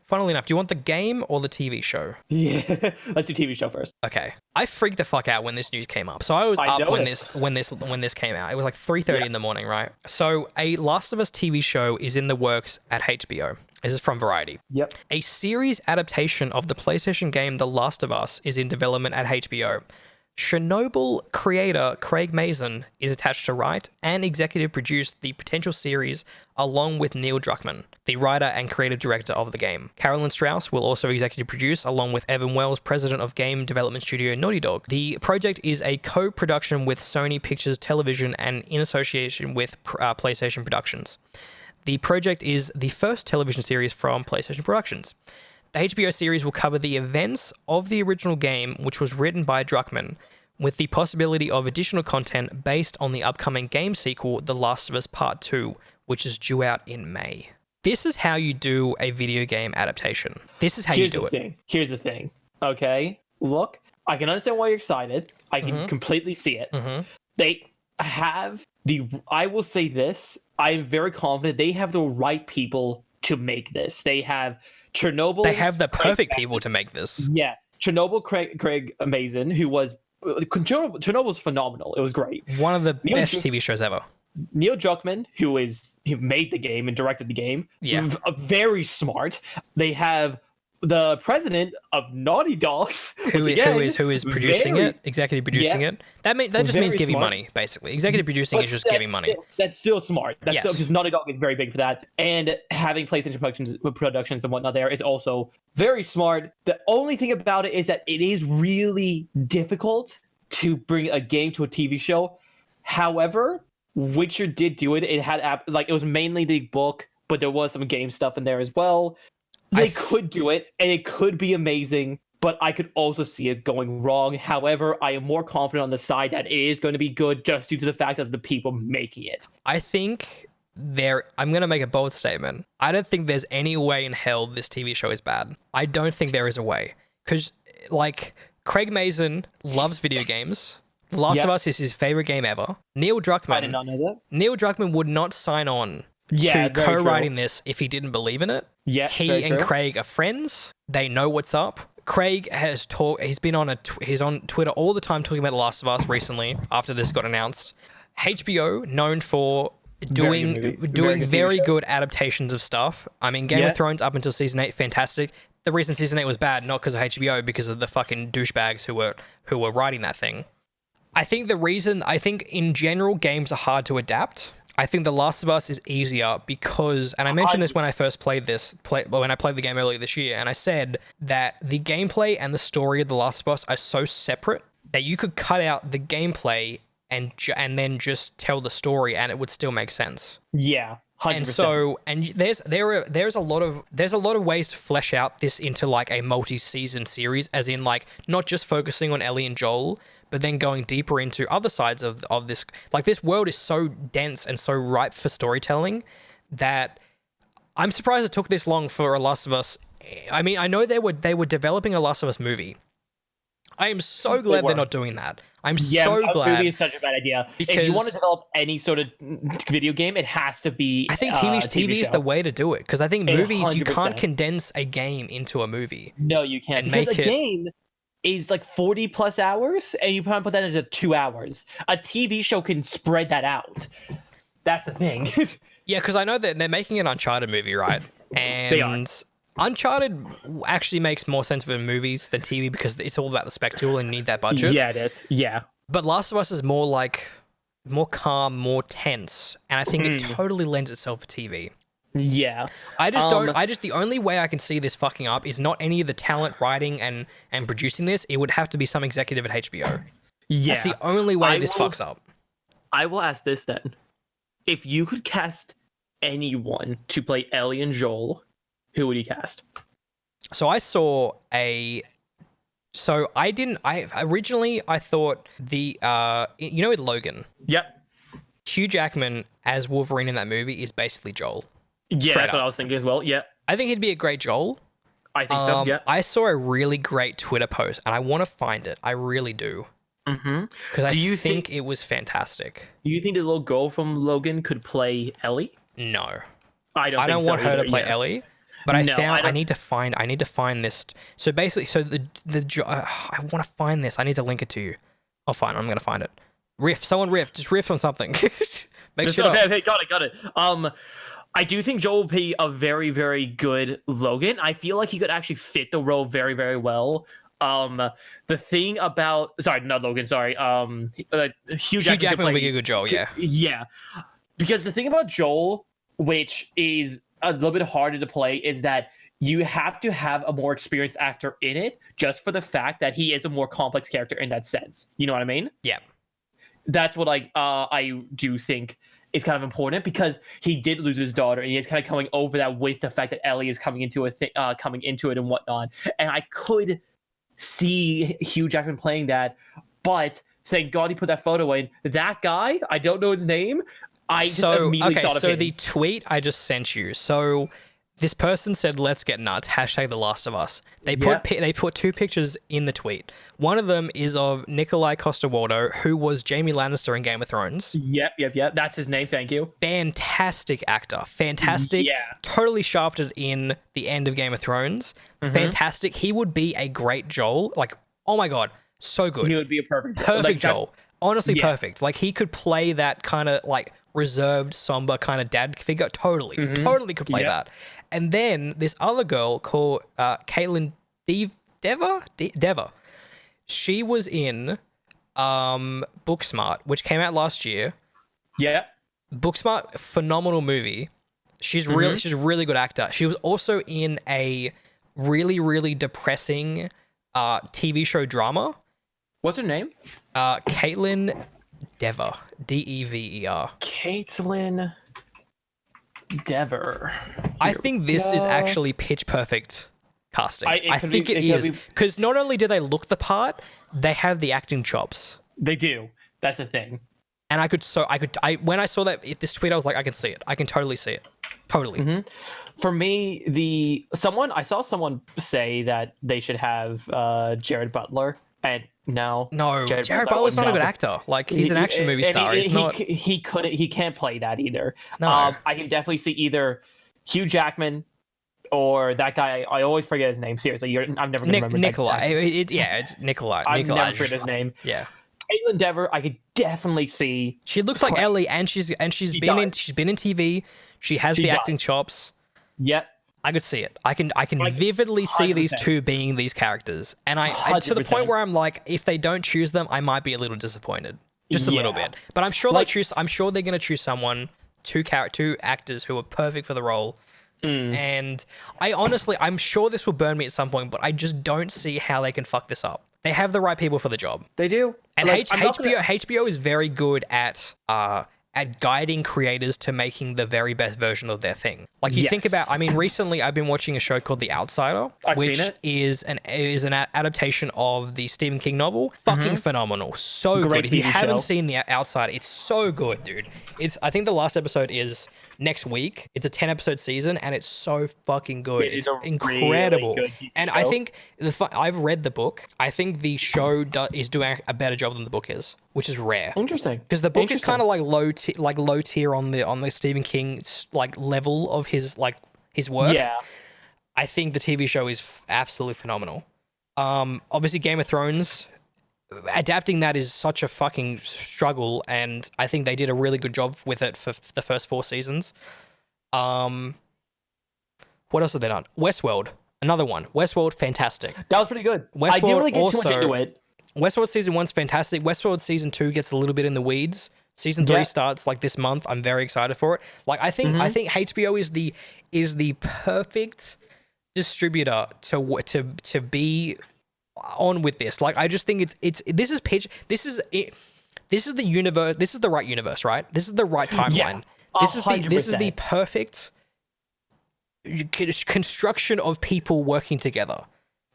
Speaker 1: funnily enough, do you want the game or the TV show?
Speaker 2: Yeah, let's do TV show first.
Speaker 1: Okay, I freaked the fuck out when this news came up. So I was up when this came out. It was like 3:30 in the morning, right? So a Last of Us TV show is in the works at HBO. This is from Variety.
Speaker 2: Yep.
Speaker 1: A series adaptation of the PlayStation game The Last of Us is in development at HBO. Chernobyl creator Craig Mazin is attached to write and executive produce the potential series along with Neil Druckmann, the writer and creative director of the game. Carolyn Strauss will also executive produce along with Evan Wells, president of game development studio Naughty Dog. The project is a co-production with Sony Pictures Television and in association with PlayStation Productions. The project is the first television series from PlayStation Productions. The HBO series will cover the events of the original game, which was written by Druckmann, with the possibility of additional content based on the upcoming game sequel, The Last of Us Part 2, which is due out in May. This is how you do a video game adaptation. This is how you do it.
Speaker 2: Here's the thing. Okay, look, I can understand why you're excited. I can completely see it. They have I will say this, I'm very confident they have the right people to make this. They have Chernobyl.
Speaker 1: They have the perfect people to make this.
Speaker 2: Yeah, Chernobyl, Craig Mazin, who was Chernobyl's phenomenal. It was great.
Speaker 1: One of the best TV shows ever.
Speaker 2: Neil Druckmann, who made the game and directed the game.
Speaker 1: Yeah,
Speaker 2: very smart. They have the president of Naughty Dog,
Speaker 1: who is producing it, executive producing it. That just means giving money, basically. Executive producing is just giving money.
Speaker 2: That's still smart. That's still, because Naughty Dog is very big for that. And having PlayStation productions and whatnot there is also very smart. The only thing about it is that it is really difficult to bring a game to a TV show. However, Witcher did do it. It had it was mainly the book, but there was some game stuff in there as well. They could do it, and it could be amazing, but I could also see it going wrong. However, I am more confident on the side that it is going to be good just due to the fact of the people making it.
Speaker 1: I think I'm going to make a bold statement. I don't think there's any way in hell this TV show is bad. I don't think there is a way. Because, Craig Mazin loves video games. The Last of Us is his favorite game ever. Neil Druckmann.
Speaker 2: I did not know that.
Speaker 1: Neil Druckmann would not sign on to co-writing this if he didn't believe in it.
Speaker 2: Yeah,
Speaker 1: he and Craig are friends. They know what's up. Craig has he's on Twitter all the time talking about The Last of Us recently after this got announced. HBO, known for doing very good adaptations of stuff. I mean, Game of Thrones up until season 8, fantastic. The reason season 8 was bad, not because of HBO, because of the fucking douchebags who were writing that thing. I think in general games are hard to adapt. I think The Last of Us is easier because, and I mentioned this when I first played when I played the game earlier this year, and I said that the gameplay and the story of The Last of Us are so separate that you could cut out the gameplay and then just tell the story and it would still make sense.
Speaker 2: Yeah. 100%.
Speaker 1: And so, there's a lot of ways to flesh out this into like a multi-season series, as in like not just focusing on Ellie and Joel, but then going deeper into other sides of this. Like this world is so dense and so ripe for storytelling that I'm surprised it took this long for a Last of Us. I mean, I know they were developing a Last of Us movie. I am so glad they're not doing that. I'm so glad.
Speaker 2: Movie is such a bad idea. If you want to develop any sort of video game, it has to be.
Speaker 1: I think TV is the way to do it, because I think movies 100%. You can't condense a game into a movie.
Speaker 2: No, you can't. Because a game is like 40 plus hours, and you probably put that into 2 hours. A TV show can spread that out. That's the thing.
Speaker 1: Yeah, because I know that they're making an Uncharted movie, right? And
Speaker 2: they are.
Speaker 1: Uncharted actually makes more sense for movies than TV because it's all about the spectacle and you need that budget.
Speaker 2: Yeah, it is. Yeah.
Speaker 1: But Last of Us is more calm, more tense, and I think it totally lends itself for TV.
Speaker 2: Yeah.
Speaker 1: The only way I can see this fucking up is not any of the talent writing and producing this. It would have to be some executive at HBO.
Speaker 2: Yeah.
Speaker 1: That's the only way this fucks up.
Speaker 2: I will ask this then. If you could cast anyone to play Ellie and Joel, who would you cast?
Speaker 1: So I saw originally I thought with Logan.
Speaker 2: Yep.
Speaker 1: Hugh Jackman as Wolverine in that movie is basically Joel.
Speaker 2: Yeah, that's what I was thinking as well. Yeah.
Speaker 1: I think he'd be a great Joel.
Speaker 2: I think so, yeah.
Speaker 1: I saw a really great Twitter post and I want to find it. I really do.
Speaker 2: Mm-hmm.
Speaker 1: Because I think it was fantastic.
Speaker 2: Do you think the little girl from Logan could play Ellie?
Speaker 1: No.
Speaker 2: I don't
Speaker 1: want her to play Ellie. But I need to find this. So basically, I want to find this. I need to link it to you. I'm going to find it. Just riff on something. Make sure.
Speaker 2: Okay, got it. I do think Joel would be a very, very good Logan. I feel like he could actually fit the role very, very well. The thing about, not Logan, Hugh
Speaker 1: Jackman would be a good Joel, yeah.
Speaker 2: Yeah. Because the thing about Joel, which is a little bit harder to play, is that you have to have a more experienced actor in it, just for the fact that he is a more complex character in that sense. You know what I mean?
Speaker 1: Yeah.
Speaker 2: That's what I do think is kind of important, because he did lose his daughter, and he is kind of coming over that with the fact that Ellie is coming into it and whatnot. And I could see Hugh Jackman playing that, but thank God he put that photo in. That guy, I don't know his name. Immediately thought of him.
Speaker 1: The tweet I just sent you. So this person said, "Let's get nuts." # The Last of Us. They put two pictures in the tweet. One of them is of Nikolai Coster-Waldau, who was Jaime Lannister in Game of Thrones.
Speaker 2: Yep. That's his name. Thank you.
Speaker 1: Fantastic actor. Fantastic.
Speaker 2: Yeah.
Speaker 1: Totally shafted in the end of Game of Thrones. Mm-hmm. Fantastic. He would be a great Joel. Like, oh my God, so good.
Speaker 2: He would be a perfect
Speaker 1: Joel. Honestly, perfect. Like, he could play that kind of like reserved, somber kind of dad figure. Totally could play that. And then this other girl called Caitlin Dever. She was in Booksmart, which came out last year.
Speaker 2: Yeah.
Speaker 1: Booksmart, phenomenal movie. She's a really good actor. She was also in a really, really depressing TV show drama.
Speaker 2: What's her name?
Speaker 1: Caitlin Dever. Dever.
Speaker 2: Caitlin Dever.
Speaker 1: I think this is actually pitch perfect casting. I think it is, because not only do they look the part, they have the acting chops.
Speaker 2: They do. That's the thing.
Speaker 1: And when I saw this tweet, I was like, I can see it. I can totally see it. Totally.
Speaker 2: Mm-hmm. For me, I saw someone say that they should have Jared Butler, and no,
Speaker 1: Jared Butler's not a good actor. Like, he's an action movie star.
Speaker 2: He can't play that either.
Speaker 1: No.
Speaker 2: I can definitely see either Hugh Jackman or that guy. I always forget his name. Seriously, I'm never gonna remember.
Speaker 1: Nikolai. It's Nikolai.
Speaker 2: I've never forget his name.
Speaker 1: Yeah.
Speaker 2: Caitlin Dever, I could definitely see.
Speaker 1: She looks like Ellie, and she's been in TV. She has the acting chops.
Speaker 2: Yep.
Speaker 1: I could see it. I can vividly see these
Speaker 2: 100%.
Speaker 1: two being these characters, and I to the
Speaker 2: 100%.
Speaker 1: point where I'm like, if they don't choose them, I might be a little disappointed, just a little
Speaker 2: Yeah.
Speaker 1: bit. But I'm sure
Speaker 2: Like-
Speaker 1: they choose. I'm sure they're gonna choose someone, two actors who are perfect for the role. And I'm sure this will burn me at some point, but I just don't see how they can fuck this up. They have the right people for the job,
Speaker 2: They do.
Speaker 1: and
Speaker 2: Like, I'm not
Speaker 1: HBO is very good at guiding creators to making the very best version of their thing. Like you think about,
Speaker 2: Yes.
Speaker 1: I mean, recently I've been watching a show called The Outsider,
Speaker 2: I've
Speaker 1: which
Speaker 2: seen it.
Speaker 1: is an adaptation of the Stephen King novel. Fucking phenomenal, so
Speaker 2: Great
Speaker 1: good. If you
Speaker 2: TV
Speaker 1: haven't
Speaker 2: show.
Speaker 1: seen The Outsider, it's so good, dude. I think the last episode is next week. It's a 10-episode season, and it's so fucking good.
Speaker 2: It is
Speaker 1: It's
Speaker 2: a really
Speaker 1: incredible.
Speaker 2: good TV
Speaker 1: And I
Speaker 2: show.
Speaker 1: think I've read the book. I think the show is doing a better job than the book is, which is rare.
Speaker 2: Interesting.
Speaker 1: Because the book is
Speaker 2: Interesting.
Speaker 1: kind of like low tier on the Stephen King like level of his work.
Speaker 2: Yeah.
Speaker 1: I think the TV show is absolutely phenomenal. Obviously Game of Thrones, adapting that is such a fucking struggle, and I think they did a really good job with it for the first 4 seasons. What else have they done? Westworld, another one. Westworld, fantastic.
Speaker 2: That was pretty good. I
Speaker 1: Westworld
Speaker 2: didn't really get too much
Speaker 1: also-
Speaker 2: into it.
Speaker 1: Westworld season 1's fantastic. Westworld season 2 gets a little bit in the weeds. Season 3
Speaker 2: Yeah.
Speaker 1: starts like this month. I'm very excited for it. Like I think HBO is the perfect distributor to be on with this. Like I just think this is the universe. This is the right universe, right? This is the right timeline. This is the
Speaker 2: 100%.
Speaker 1: perfect construction of people working together.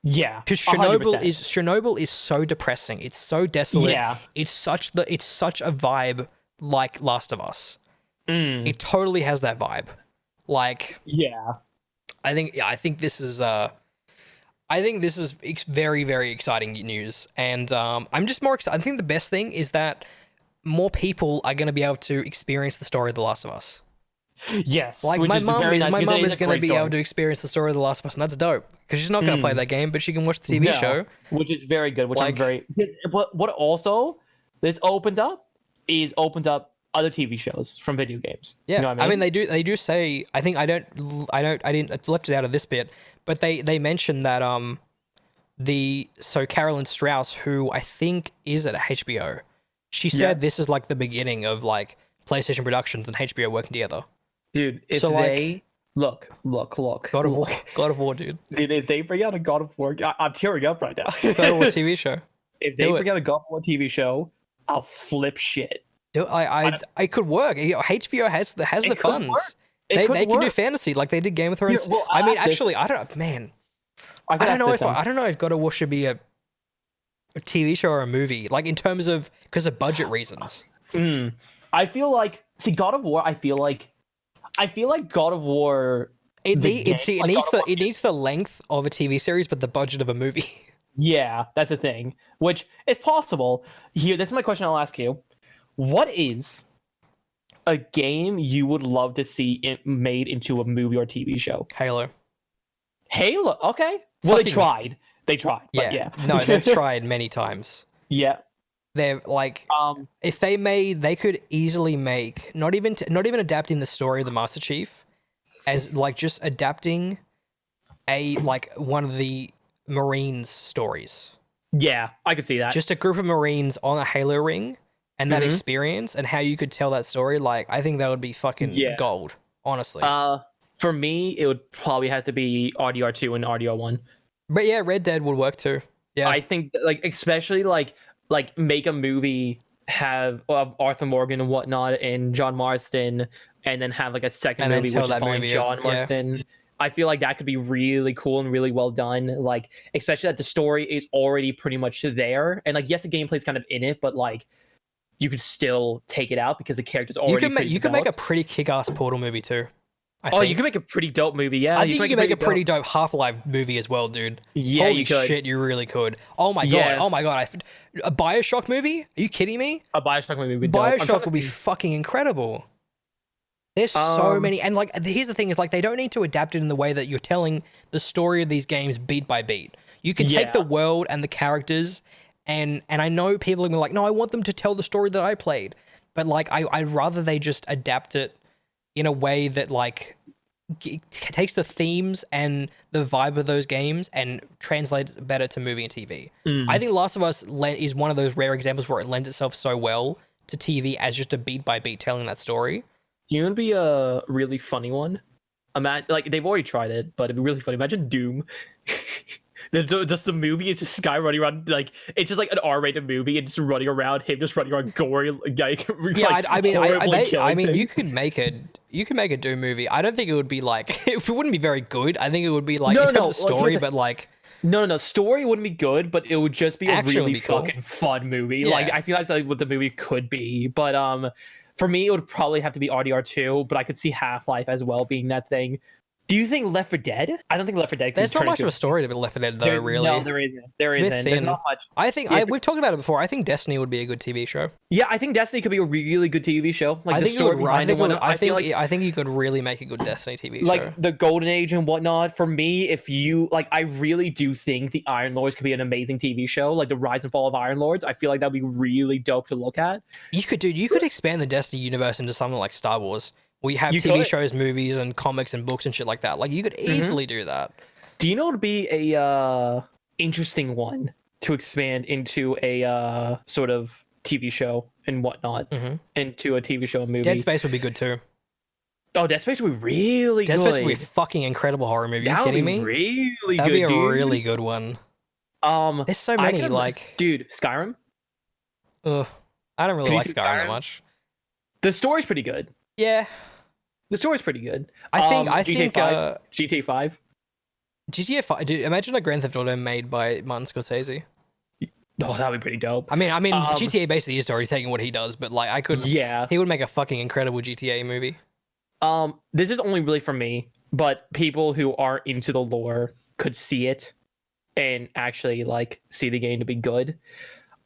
Speaker 2: Yeah.
Speaker 1: Because
Speaker 2: 100%.
Speaker 1: Chernobyl is so depressing. It's so desolate.
Speaker 2: Yeah.
Speaker 1: It's such a vibe like Last of Us.
Speaker 2: Mm.
Speaker 1: It totally has that vibe. Like
Speaker 2: Yeah.
Speaker 1: I think this is very, very exciting news, and I'm just more excited. I think the best thing is that more people are going to be able to experience the story of The Last of Us.
Speaker 2: Yes.
Speaker 1: Like
Speaker 2: which
Speaker 1: my
Speaker 2: is
Speaker 1: mum
Speaker 2: very
Speaker 1: is
Speaker 2: nice,
Speaker 1: my
Speaker 2: because
Speaker 1: mum
Speaker 2: it
Speaker 1: is
Speaker 2: a
Speaker 1: going to
Speaker 2: great
Speaker 1: be
Speaker 2: story.
Speaker 1: able to experience the story of The Last of Us, and that's dope because she's not going to play that game, but she can watch the TV
Speaker 2: No,
Speaker 1: show.
Speaker 2: which is very good. Which
Speaker 1: Like-
Speaker 2: I'm very. What also this opens up other TV shows from video games.
Speaker 1: Yeah,
Speaker 2: You know what
Speaker 1: I mean they do say. I think I didn't I left it out of this bit, but they mentioned that Carolyn Strauss, who I think is at HBO, she said this is like the beginning of like PlayStation Productions and HBO working together.
Speaker 2: Dude, if
Speaker 1: So, like-
Speaker 2: they look,
Speaker 1: God of War, God of War, dude.
Speaker 2: Dude, if they bring out a God of War, I'm tearing up right now.
Speaker 1: God of War TV show.
Speaker 2: If they
Speaker 1: Do it.
Speaker 2: bring out a God of War TV show, I'll flip shit.
Speaker 1: I could work. HBO has the
Speaker 2: It could
Speaker 1: funds.
Speaker 2: work. It
Speaker 1: They
Speaker 2: could
Speaker 1: can do
Speaker 2: work.
Speaker 1: fantasy like they did Game of Thrones.
Speaker 2: well,
Speaker 1: I mean,
Speaker 2: ask this.
Speaker 1: actually, I don't. Man,
Speaker 2: I
Speaker 1: I don't know if God of War should be a TV show or a movie. Like in terms of because of budget reasons.
Speaker 2: I feel like God of War. I feel like God of War.
Speaker 1: It
Speaker 2: The
Speaker 1: needs
Speaker 2: game, like God of War-
Speaker 1: it needs the length of a TV series, but the budget of a movie.
Speaker 2: Yeah, that's the thing. Which is possible. Here, this is my question. I'll ask you: what is a game you would love to see made into a movie or TV show?
Speaker 1: Halo.
Speaker 2: Halo. Okay. Well,
Speaker 1: Fucking-
Speaker 2: they tried. They tried. But yeah.
Speaker 1: No, they've tried many times.
Speaker 2: Yeah.
Speaker 1: They're like, if they could easily make not even adapting the story of the Master Chief, as like just adapting one of the Marines stories.
Speaker 2: Yeah, I could see that.
Speaker 1: Just a group of Marines on a Halo ring and that
Speaker 2: Mhm.
Speaker 1: experience and how you could tell that story. Like, I think that would be fucking
Speaker 2: Yeah.
Speaker 1: gold, honestly.
Speaker 2: For me, it would probably have to be RDR2 and RDR1.
Speaker 1: But yeah, Red Dead would work too. Yeah.
Speaker 2: I think that, like, especially like make a movie have of Arthur Morgan and whatnot and John Marston, and then have like a second
Speaker 1: And then
Speaker 2: movie
Speaker 1: tell
Speaker 2: which is
Speaker 1: that
Speaker 2: following
Speaker 1: movie of-
Speaker 2: John
Speaker 1: yeah.
Speaker 2: Marston. I feel like that could be really cool and really well done. Like, especially that the story is already pretty much there, and like, yes, the gameplay's kind of in it, but like, you could still take it out because the character's already.
Speaker 1: you could make a
Speaker 2: developed.
Speaker 1: pretty kick-ass Portal movie too. I
Speaker 2: Oh,
Speaker 1: think.
Speaker 2: you can make a pretty dope movie. Yeah,
Speaker 1: I think you can make a
Speaker 2: dope-
Speaker 1: pretty dope Half-Life movie as well, dude.
Speaker 2: Yeah,
Speaker 1: Holy
Speaker 2: you could.
Speaker 1: shit, you really could. Oh my god,
Speaker 2: Yeah.
Speaker 1: oh my god. A Bioshock movie? Are you kidding me?
Speaker 2: A Bioshock movie. Would be dope. I'm trying
Speaker 1: Bioshock
Speaker 2: to
Speaker 1: would be
Speaker 2: think-
Speaker 1: fucking incredible. There's so
Speaker 2: Um,
Speaker 1: many, and like here's the thing: is like they don't need to adapt it in the way that you're telling the story of these games beat by beat. You can take
Speaker 2: Yeah.
Speaker 1: the world and the characters, and I know people are gonna be like, no, I want them to tell the story that I played, but like I'd rather they just adapt it in a way that like takes the themes and the vibe of those games and translates it better to movie and TV. I think Last of Us is one of those rare examples where it lends itself so well to TV as just a beat by beat telling that story.
Speaker 2: You know, it'd be a really funny one. Imagine, like, they've already tried it, but it'd be really funny. Imagine Doom. Just the movie is just Sky running around, like, it's just like an R-rated movie and just running around, him just running around gory, like,
Speaker 1: Yeah,
Speaker 2: like,
Speaker 1: I mean,
Speaker 2: things.
Speaker 1: you could make a Doom movie. I don't think it would be like it wouldn't be very good. I think it would be like in terms of story, but like
Speaker 2: no, story wouldn't be good, but it would just be a
Speaker 1: Action would
Speaker 2: really
Speaker 1: be cool.
Speaker 2: fucking fun movie.
Speaker 1: Yeah.
Speaker 2: Like, I feel that's like what the movie could be. But for me, it would probably have to be RDR2, but I could see Half-Life as well being that thing. Do you think Left 4 Dead? I don't think Left 4 Dead.
Speaker 1: there's not much of a story to Left 4 Dead though, really.
Speaker 2: No, there isn't. There
Speaker 1: It's a bit
Speaker 2: isn't. There's
Speaker 1: thin.
Speaker 2: not much.
Speaker 1: I think
Speaker 2: Yeah,
Speaker 1: we've talked about it before. I think Destiny would be a good TV show.
Speaker 2: Yeah, I think Destiny could be a really good TV show. Like,
Speaker 1: I
Speaker 2: the
Speaker 1: think
Speaker 2: story behind it.
Speaker 1: I think you could really make a good Destiny TV show.
Speaker 2: Like the Golden Age and whatnot. For me, if you like, I really do think the Iron Lords could be an amazing TV show. Like the Rise and Fall of Iron Lords. I feel like that'd be really dope to look at.
Speaker 1: You could expand the Destiny universe into something like Star Wars. We have
Speaker 2: You
Speaker 1: TV
Speaker 2: could.
Speaker 1: shows, movies, and comics and books and shit like that. Like you could easily do that.
Speaker 2: Do you know what would be a interesting one to expand into a sort of TV show and whatnot, into a TV show and movie?
Speaker 1: Dead Space would be good too.
Speaker 2: Oh, Dead Space would be really
Speaker 1: Dead
Speaker 2: good.
Speaker 1: Space would be a fucking incredible horror movie. Are
Speaker 2: That
Speaker 1: you
Speaker 2: would
Speaker 1: kidding
Speaker 2: be
Speaker 1: me?
Speaker 2: really
Speaker 1: That'd
Speaker 2: good,
Speaker 1: be a
Speaker 2: dude.
Speaker 1: really good one. There's so
Speaker 2: I
Speaker 1: many.
Speaker 2: could-
Speaker 1: Like,
Speaker 2: dude, Skyrim.
Speaker 1: ugh, I don't really
Speaker 2: Can you
Speaker 1: like
Speaker 2: see
Speaker 1: Skyrim that
Speaker 2: Skyrim?
Speaker 1: much.
Speaker 2: The story's pretty good.
Speaker 1: Yeah,
Speaker 2: The story's pretty good.
Speaker 1: I think
Speaker 2: GTA 5. GTA 5.
Speaker 1: GTA 5. Dude, imagine a Grand Theft Auto made by Martin Scorsese.
Speaker 2: Oh, that'd be pretty dope.
Speaker 1: I mean, GTA basically is already taking what he does, but like,
Speaker 2: Yeah.
Speaker 1: he would make a fucking incredible GTA movie.
Speaker 2: This is only really for me, but people who are into the lore could see it and actually like see the game to be good.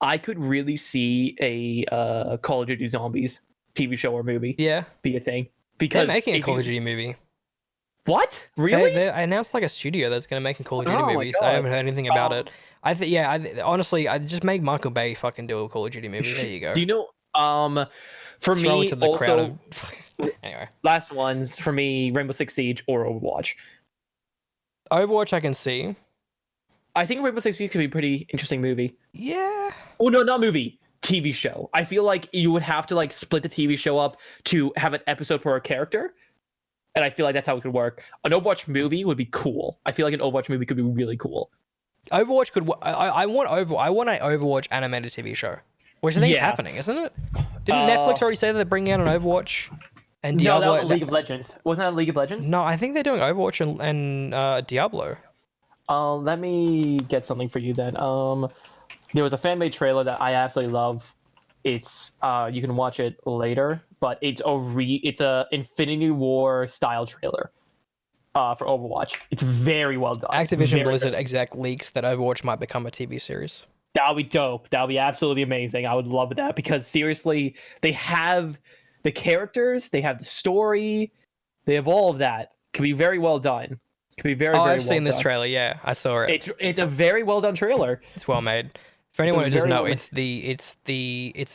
Speaker 2: I could really see a Call of Duty Zombies TV show or movie
Speaker 1: Yeah,
Speaker 2: be a thing.
Speaker 1: they're
Speaker 2: Because
Speaker 1: making a
Speaker 2: if
Speaker 1: Call
Speaker 2: you-
Speaker 1: of Duty movie.
Speaker 2: What? Really?
Speaker 1: They announced like a studio that's going to make a Call of Duty
Speaker 2: Oh my
Speaker 1: movie. So I
Speaker 2: God.
Speaker 1: haven't heard anything about it. Honestly, I just make Michael Bay fucking do a Call of Duty movie. There you go.
Speaker 2: Do you know? For
Speaker 1: Throw
Speaker 2: me,
Speaker 1: it to the crowd.
Speaker 2: also
Speaker 1: Anyway,
Speaker 2: last ones for me: Rainbow Six Siege or Overwatch.
Speaker 1: Overwatch I can see.
Speaker 2: I think Rainbow Six Siege could be a pretty interesting movie.
Speaker 1: Yeah.
Speaker 2: Oh no, not movie. TV show. I feel like you would have to like split the TV show up to have an episode per character. And I feel like that's how it could work. An Overwatch movie would be cool. I feel like an Overwatch movie could be really cool.
Speaker 1: Overwatch could. I want an Overwatch animated TV show, which I think is
Speaker 2: Yeah.
Speaker 1: happening, isn't it? Didn't Netflix already say that they're bringing out an Overwatch and
Speaker 2: No,
Speaker 1: Diablo?
Speaker 2: that was League of Legends. Wasn't that League of Legends?
Speaker 1: No, I think they're doing Overwatch and Diablo.
Speaker 2: Let me get something for you then. There was a fan-made trailer that I absolutely love. It's you can watch it later, but it's a Infinity War style trailer for Overwatch. It's very well done.
Speaker 1: Activision
Speaker 2: Very,
Speaker 1: Blizzard exec leaks that Overwatch might become a TV series.
Speaker 2: That'll be dope. That'll be absolutely amazing. I would love that because seriously, they have the characters, they have the story, they have all of that. Could be very well done. Could be very.
Speaker 1: Oh,
Speaker 2: very
Speaker 1: I've seen
Speaker 2: well
Speaker 1: this
Speaker 2: done.
Speaker 1: trailer. Yeah, I saw it.
Speaker 2: It's a very well done trailer.
Speaker 1: It's well made. For anyone who doesn't
Speaker 2: very
Speaker 1: know,
Speaker 2: well-
Speaker 1: it's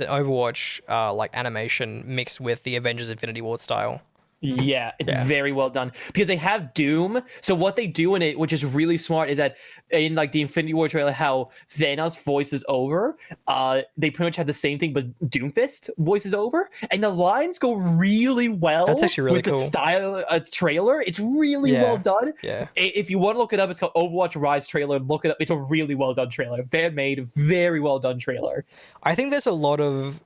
Speaker 1: an Overwatch like animation mixed with the Avengers Infinity War style.
Speaker 2: Yeah, it's very well done because they have Doom. So what they do in it, which is really smart, is that in like the Infinity War trailer, how Thanos voices over, they pretty much have the same thing, but Doomfist voices over, and the lines go really well.
Speaker 1: That's actually really
Speaker 2: with
Speaker 1: cool.
Speaker 2: the style trailer. It's really
Speaker 1: Yeah.
Speaker 2: well done.
Speaker 1: Yeah.
Speaker 2: If you want to look it up, it's called Overwatch Rise trailer. Look it up. It's a really well done trailer. Fan made, very well done trailer.
Speaker 1: I think there's a lot of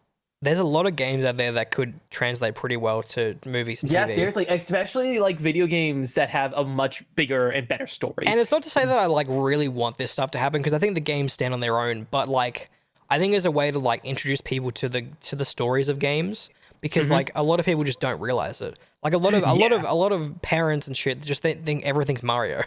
Speaker 1: games out there that could translate pretty well to movies and
Speaker 2: Yeah,
Speaker 1: TV.
Speaker 2: seriously, especially like video games that have a much bigger and better story.
Speaker 1: And it's not to say that I like really want this stuff to happen because I think the games stand on their own, but like I think there's a way to like introduce people to the stories of games because like a lot of people just don't realize it. Like a lot of parents and shit just think everything's Mario.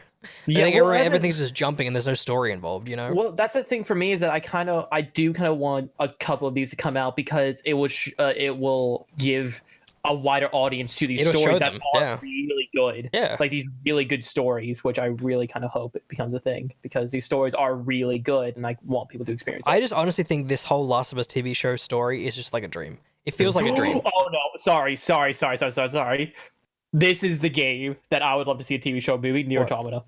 Speaker 1: They think
Speaker 2: well, that's
Speaker 1: everything's just jumping and there's no story involved, you know?
Speaker 2: Well, that's the thing for me is that I do kind of want a couple of these to come out because it will give a wider audience to these
Speaker 1: It'll show
Speaker 2: stories that
Speaker 1: them,
Speaker 2: are
Speaker 1: yeah.
Speaker 2: really good.
Speaker 1: Yeah.
Speaker 2: Like these really good stories, which I really kind of hope it becomes a thing because these stories are really good and I want people to experience it.
Speaker 1: I just honestly think this whole Last of Us TV show story is just like a dream. It feels like a dream.
Speaker 2: Oh no! Sorry. This is the game that I would love to see a TV show movie, Nier
Speaker 1: What?
Speaker 2: Automata.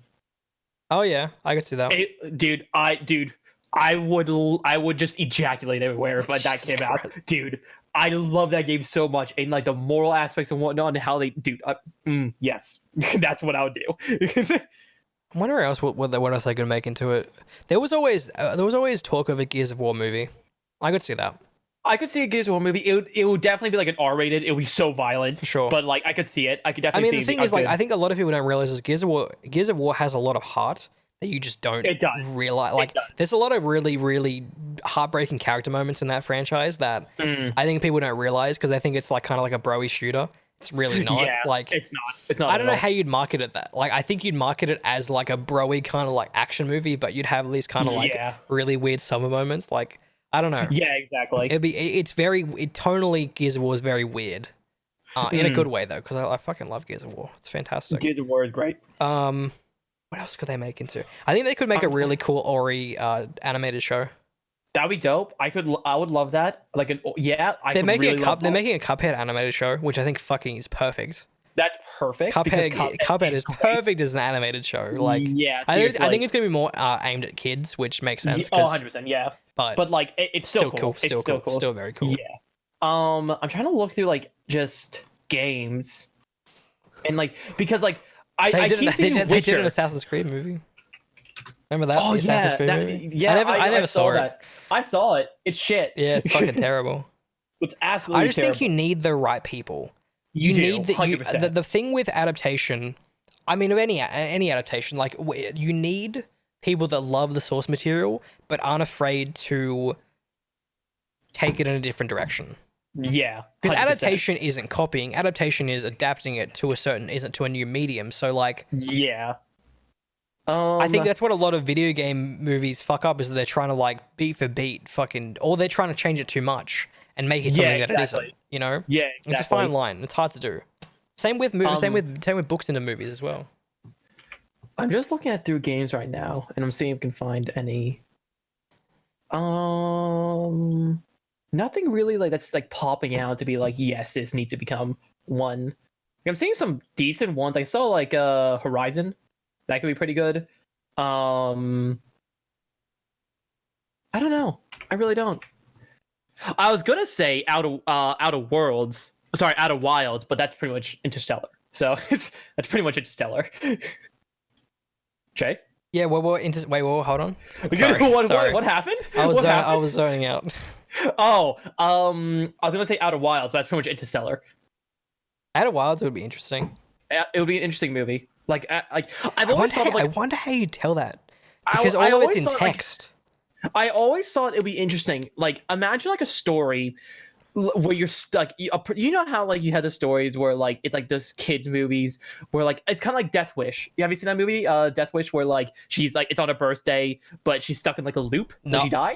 Speaker 1: Oh yeah, I could see that.
Speaker 2: Dude, I would just ejaculate everywhere if that
Speaker 1: Jesus
Speaker 2: came out.
Speaker 1: Christ.
Speaker 2: Dude, I love that game so much, and like the moral aspects and whatnot, and how they, dude, yes, that's what I would do.
Speaker 1: I wonder what else they could make into it. There was always talk of a Gears of War movie. I could see that
Speaker 2: I could see a Gears of War movie. It would definitely be like an R-rated. It would be so violent
Speaker 1: for sure.
Speaker 2: but like I could see it. I could
Speaker 1: I
Speaker 2: definitely
Speaker 1: mean,
Speaker 2: see
Speaker 1: the thing
Speaker 2: a
Speaker 1: is, like,
Speaker 2: good-
Speaker 1: I think a lot of people don't realize is Gears of War has a lot of heart that you just don't
Speaker 2: It does.
Speaker 1: realize. Like,
Speaker 2: does.
Speaker 1: there's a lot of really, really heartbreaking character moments in that franchise that I think people don't realize because they think it's like kind of like a broy shooter. It's really not.
Speaker 2: yeah,
Speaker 1: Like,
Speaker 2: it's not. It's not.
Speaker 1: I
Speaker 2: at
Speaker 1: don't know
Speaker 2: all.
Speaker 1: how you'd market it that. Like, I think you'd market it as like a broy kind of like action movie, but you'd have these kind of like
Speaker 2: Yeah.
Speaker 1: really weird summer moments. Like, I don't know.
Speaker 2: Yeah, exactly.
Speaker 1: It's tonally Gears of War is very weird, in a good way though, because I fucking love Gears of War. It's fantastic.
Speaker 2: Gears of War is great.
Speaker 1: What else could they make into? I think they could make a really cool Ori animated show.
Speaker 2: That'd be dope. I would love that. Like
Speaker 1: They're making they're making a Cuphead animated show, which I think fucking is perfect.
Speaker 2: That's perfect. because
Speaker 1: Cuphead is
Speaker 2: great.
Speaker 1: perfect as an animated show. Like,
Speaker 2: yeah,
Speaker 1: I think
Speaker 2: seriously.
Speaker 1: it's gonna be more aimed at kids, which makes sense.
Speaker 2: Oh, 100%, yeah.
Speaker 1: But
Speaker 2: Like it's still cool.
Speaker 1: still
Speaker 2: It's
Speaker 1: cool,
Speaker 2: still cool.
Speaker 1: still very cool.
Speaker 2: Yeah. I'm trying to look through like just games, and like because like I keep thinking
Speaker 1: They did an
Speaker 2: Witcher.
Speaker 1: Assassin's Creed movie. Remember that?
Speaker 2: Oh
Speaker 1: The Assassin's Creed
Speaker 2: yeah,
Speaker 1: movie?
Speaker 2: yeah.
Speaker 1: I never saw it.
Speaker 2: that. I saw it. It's shit.
Speaker 1: Yeah, it's fucking terrible.
Speaker 2: It's absolutely.
Speaker 1: I just think you need the right people. You
Speaker 2: do,
Speaker 1: need
Speaker 2: 100%.
Speaker 1: the thing with adaptation. I mean, of any adaptation, like you need people that love the source material but aren't afraid to take it in a different direction.
Speaker 2: Yeah,
Speaker 1: Because
Speaker 2: 100%.
Speaker 1: adaptation isn't copying. Adaptation is adapting it to a new medium. So like,
Speaker 2: Yeah.
Speaker 1: I think that's what a lot of video game movies fuck up is that they're trying to like beat for beat or they're trying to change it too much and make it something that it
Speaker 2: exactly.
Speaker 1: isn't. You know?
Speaker 2: Yeah, exactly.
Speaker 1: It's a fine line. It's hard to do. Same with movies. Same with books into movies as well.
Speaker 2: I'm just looking at through games right now, and I'm seeing if I can find any. Nothing really like that's like popping out to be like, yes, this needs to become one. Like, I'm seeing some decent ones. I saw like Horizon, that could be pretty good. I don't know. I really don't. I was gonna say Out of Wilds, but that's pretty much Interstellar. So that's pretty much Interstellar. Jay?
Speaker 1: Yeah, hold on. Sorry.
Speaker 2: What happened?
Speaker 1: I
Speaker 2: What happened?
Speaker 1: was zoning out.
Speaker 2: Oh, I was gonna say Outer Wilds, but that's pretty much Interstellar.
Speaker 1: Outer Wilds would be interesting.
Speaker 2: It would be an interesting movie. Like I've
Speaker 1: I
Speaker 2: always thought of,
Speaker 1: I
Speaker 2: like
Speaker 1: wonder how you tell that
Speaker 2: I-
Speaker 1: because
Speaker 2: I
Speaker 1: all of it's
Speaker 2: always
Speaker 1: in
Speaker 2: thought, like,
Speaker 1: text.
Speaker 2: I always thought it'd be interesting. Like imagine like a story where you're stuck. You know how like you had the stories where like it's like those kids movies where like it's kind of like Death Wish. Have you seen that movie, Death Wish, where like she's like it's on her birthday, but she's stuck in like a loop.
Speaker 1: No.
Speaker 2: Did she die?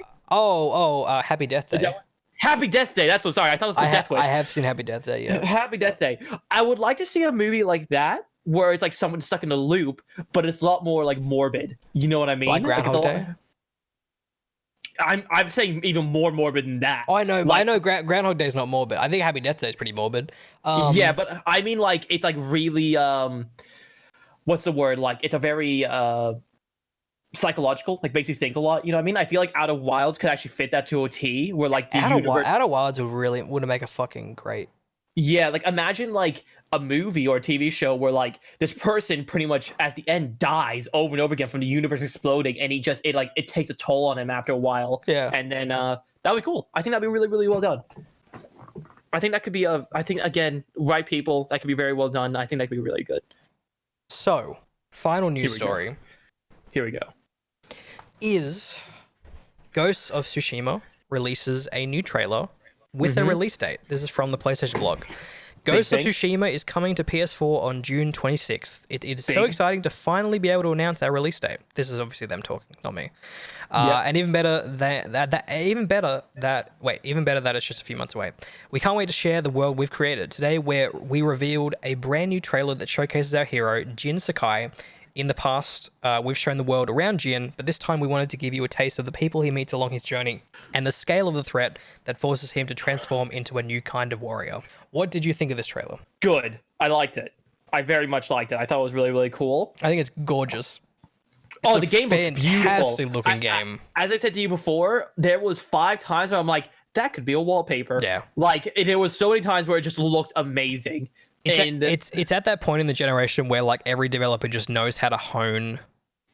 Speaker 1: Happy Death Day.
Speaker 2: Happy Death Day. That's what. Sorry, I thought it was called Death Wish.
Speaker 1: I have seen Happy Death Day. Yeah.
Speaker 2: Happy Death Day. I would like to see a movie like that where it's like someone stuck in a loop, but it's a lot more like morbid. You know what I mean?
Speaker 1: Like
Speaker 2: it's
Speaker 1: Groundhog
Speaker 2: a lot-
Speaker 1: Day.
Speaker 2: I'm saying even more morbid than that.
Speaker 1: Oh, I know.
Speaker 2: Like-
Speaker 1: I know. Groundhog Day is not morbid. I think Happy Death Day is pretty morbid.
Speaker 2: Yeah, but I mean like it's like really what's the word? Like it's a very psychological, like makes you think a lot. You know what I mean? I feel like Out of Wilds could actually fit that to a T. Where like the universe.
Speaker 1: Outer Wilds would make a fucking great.
Speaker 2: Yeah, like imagine like a movie or a TV show where like this person pretty much at the end dies over and over again from the universe exploding, and it takes a toll on him after a while.
Speaker 1: Yeah.
Speaker 2: And then that'd be cool. I think that'd be really, really well done. I think that could be I think again, right people, that could be very well done. I think that could be really good.
Speaker 1: So, final news
Speaker 2: Here we go.
Speaker 1: story
Speaker 2: Here we go.
Speaker 1: is Ghosts of Tsushima releases a new trailer with a release date. This is from the PlayStation blog. Ghosts of
Speaker 2: thing.
Speaker 1: Tsushima is coming to PS4 on June 26th. It is so
Speaker 2: Big.
Speaker 1: exciting to finally be able to announce that release date. This is obviously them talking, not me.
Speaker 2: Yep.
Speaker 1: And even better that it's just a few months away. We can't wait to share the world we've created. Today, where we revealed a brand new trailer that showcases our hero, Jin Sakai. In the past, we've shown the world around Jin, but this time we wanted to give you a taste of the people he meets along his journey and the scale of the threat that forces him to transform into a new kind of warrior. What did you think of this trailer?
Speaker 2: Good. I liked it. I very much liked it. I thought it was really, really cool.
Speaker 1: I think it's gorgeous.
Speaker 2: Oh,
Speaker 1: It's
Speaker 2: the game looks beautiful.
Speaker 1: fantastic looking game.
Speaker 2: As I said to you before, there was 5 times where I'm like, that could be a wallpaper.
Speaker 1: Yeah.
Speaker 2: Like, there was so many times where it just looked amazing.
Speaker 1: It's at that point in the generation where like every developer just knows how to hone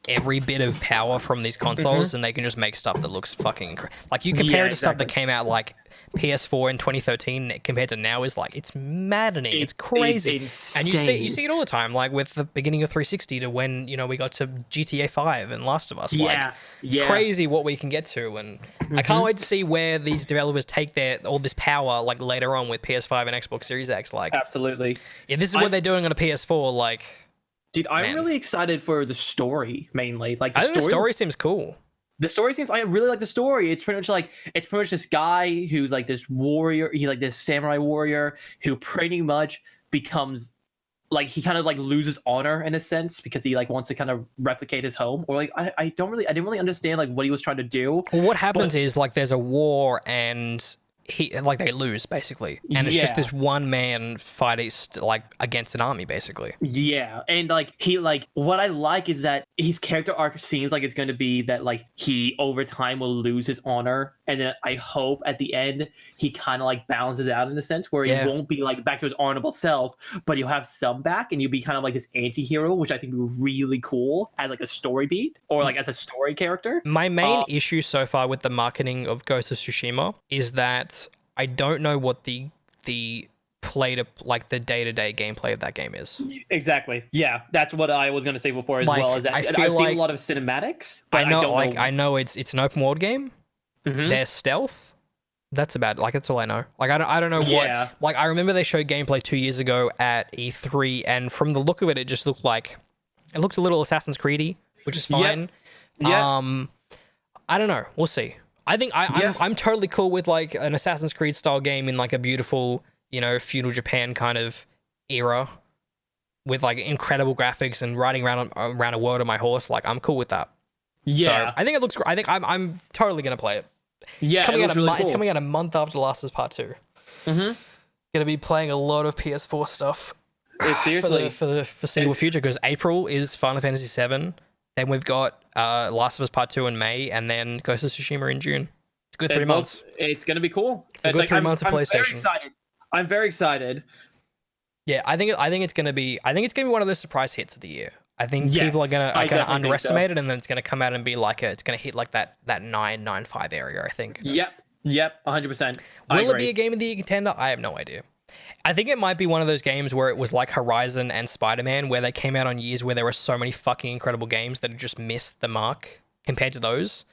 Speaker 1: every bit of power from these consoles, and they can just make stuff that looks fucking incredible. Like you compare it to stuff that came out like PS4 in 2013 compared to now is like it's maddening. It's crazy, and you see it all the time. Like with the beginning of 360 to when we got to GTA 5 and Last of Us. It's crazy what we can get to, and I can't wait to see where these developers take all this power like later on with PS5 and Xbox Series X. Like
Speaker 2: absolutely,
Speaker 1: if this is what they're doing on a PS4, like.
Speaker 2: Dude, I'm really excited for the story mainly. Like
Speaker 1: I think the story seems cool.
Speaker 2: The story seems. I really like the story. It's pretty much this guy who's like this warrior. He's like this samurai warrior who pretty much becomes like he kind of like loses honor in a sense because he like wants to kind of replicate his home. Or like I didn't really understand like what he was trying to do.
Speaker 1: Well, what happens is like there's a war and they lose basically, and it's just this one man fighting like against an army basically.
Speaker 2: Yeah, and like what I like is that his character arc seems like it's going to be that like he over time will lose his honor, and then I hope at the end he kind of like balances out in a sense where he won't be like back to his honorable self, but he'll have some back, and you'll be kind of like this anti-hero, which I think would be really cool as like a story beat or like as a story character.
Speaker 1: My main issue so far with the marketing of Ghost of Tsushima is that I don't know what the play to like the day-to-day gameplay of that game is.
Speaker 2: Exactly. Yeah, that's what I was going to say before as well. Is that I've seen a lot of cinematics. But
Speaker 1: I know it's an open world game. There's stealth. That's about like that's all I know. Like I don't know what. Like I remember they showed gameplay 2 years ago at E3, and from the look of it, it just looked a little Assassin's Creedy, which is fine. I don't know. We'll see. I think I'm totally cool with like an Assassin's Creed style game in like a beautiful, feudal Japan kind of era with like incredible graphics and riding around a world on my horse. Like I'm cool with that.
Speaker 2: Yeah.
Speaker 1: So I think it looks great. I think I'm totally going to play it.
Speaker 2: Yeah.
Speaker 1: It's coming out a month after Last of Us Part 2. Going to be playing a lot of PS4 stuff.
Speaker 2: Seriously.
Speaker 1: for the foreseeable future, because April is Final Fantasy 7. Then we've got Last of Us Part 2 in May, and then Ghost of Tsushima in June. It's a good 3 months.
Speaker 2: It's going to be cool.
Speaker 1: It's a good 3 months of PlayStation.
Speaker 2: I'm very excited.
Speaker 1: Yeah, I think it's going to be one of those surprise hits of the year. I think people are going to underestimate it, and then it's going to come out and be it's going to hit like that 9.95 area, I think.
Speaker 2: Yep, 100%.
Speaker 1: Will it be a game of the year contender? I have no idea. I think it might be one of those games where it was like Horizon and Spider-Man, where they came out on years where there were so many fucking incredible games that had just missed the mark compared to those.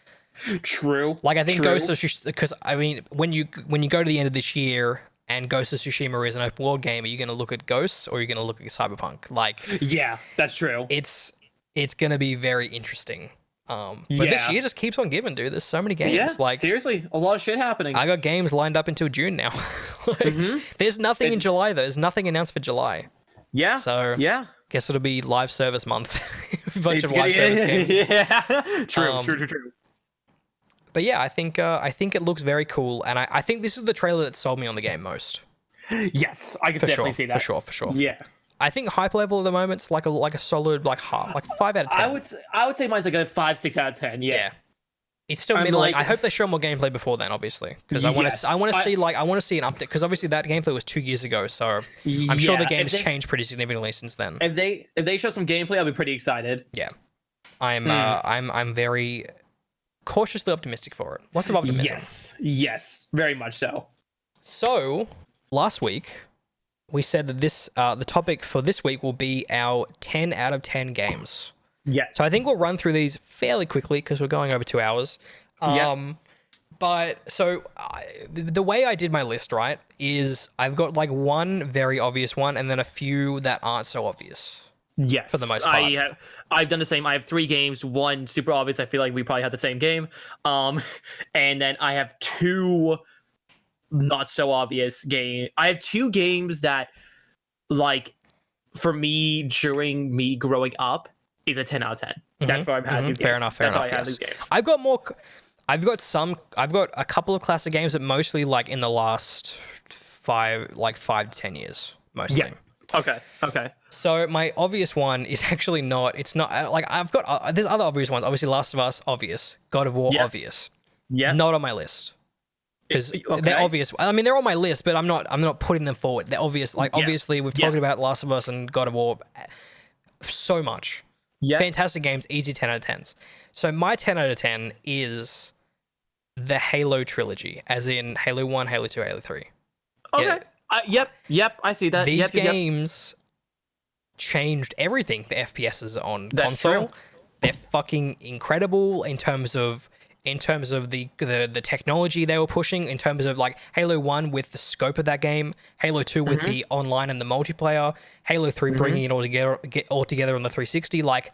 Speaker 2: True.
Speaker 1: Like I think Ghost of Tsushima, because I mean, when you go to the end of this year and Ghost of Tsushima is an open world game, are you going to look at Ghosts or are you going to look at Cyberpunk? Like,
Speaker 2: yeah, that's true.
Speaker 1: It's going to be very interesting. But this year just keeps on giving, dude. There's so many games.
Speaker 2: Yeah,
Speaker 1: like
Speaker 2: seriously, a lot of shit happening.
Speaker 1: I got games lined up until June now. There's nothing in July though. There's nothing announced for July.
Speaker 2: Yeah.
Speaker 1: So guess it'll be live service month. A bunch of live service games.
Speaker 2: Yeah. True.
Speaker 1: But yeah, I think it looks very cool, and I think this is the trailer that sold me on the game most.
Speaker 2: Yes, I can definitely see that.
Speaker 1: For sure.
Speaker 2: Yeah.
Speaker 1: I think hype level at the moment's like a solid 5 out of 10.
Speaker 2: I would say mine's like a 5-6 out of 10. Yeah.
Speaker 1: It's still middling. I hope they show more gameplay before then, obviously, because I want to see an update, because obviously that gameplay was 2 years ago, so I'm sure the game's changed pretty significantly since then.
Speaker 2: If they show some gameplay, I'll be pretty excited.
Speaker 1: Yeah. I'm very cautiously optimistic for it. Lots of optimism.
Speaker 2: Yes, very much so.
Speaker 1: So last week we said that the topic for this week will be our 10 out of 10 games.
Speaker 2: Yeah.
Speaker 1: So I think we'll run through these fairly quickly because we're going over 2 hours. But so the way I did my list, right, is I've got like one very obvious one and then a few that aren't so obvious.
Speaker 2: Yes.
Speaker 1: For the most part.
Speaker 2: I've done the same. I have 3 games. One super obvious. I feel like we probably have the same game. And then I have 2 not so obvious game. I have 2 games that, like, for me during me growing up, is a 10 out of 10. That's why I've had these games.
Speaker 1: Fair enough. That's why I have these games. I've got a couple of classic games, but mostly like in the last 5 to 10 years, mostly.
Speaker 2: Yeah. Okay. Okay.
Speaker 1: So my obvious one is actually not. It's not like I've got. There's other obvious ones. Obviously, Last of Us, obvious. God of War,
Speaker 2: Yeah.
Speaker 1: obvious.
Speaker 2: Yeah.
Speaker 1: Not on my list because
Speaker 2: Okay.
Speaker 1: they're obvious. I mean, they're on my list, but I'm not putting them forward. They're obvious. Like
Speaker 2: Yeah.
Speaker 1: obviously, we've talked about Last of Us and God of War so much.
Speaker 2: Yeah.
Speaker 1: Fantastic games, easy 10 out of 10s. So my 10 out of 10 is the Halo trilogy, as in Halo 1, Halo 2, Halo 3.
Speaker 2: Okay. Yep. I see that.
Speaker 1: These
Speaker 2: Yep.
Speaker 1: games changed everything for FPSs on
Speaker 2: That's
Speaker 1: console.
Speaker 2: true.
Speaker 1: They're fucking incredible in terms of the technology they were pushing, in terms of like Halo 1 with the scope of that game, Halo 2 with the online and the multiplayer, Halo 3 bringing it all together on the 360. Like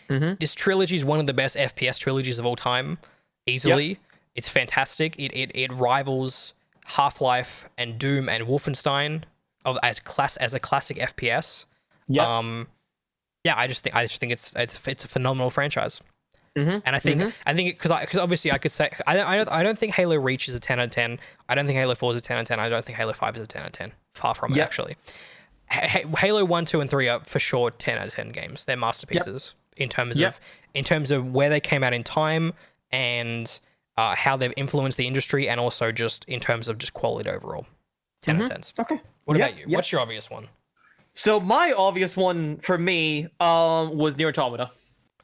Speaker 1: this trilogy is one of the best FPS trilogies of all time, easily.
Speaker 2: Yep.
Speaker 1: It's fantastic. It rivals Half-Life and Doom and Wolfenstein as a classic FPS.
Speaker 2: Yeah.
Speaker 1: Yeah, I just think it's a phenomenal franchise. And I think because obviously I could say I don't think Halo Reach is a 10 out of 10. I don't think Halo 4 is a 10 out of 10. I don't think Halo 5 is a 10 out of 10. Far from it, actually. Halo 1, 2, and 3 are for sure 10 out of 10 games. They're masterpieces in terms of where they came out in time and how they've influenced the industry, and also just in terms of just quality overall. 10 out of 10s.
Speaker 2: Okay.
Speaker 1: What about you? What's your obvious one?
Speaker 2: So my obvious one for me was Nier Automata.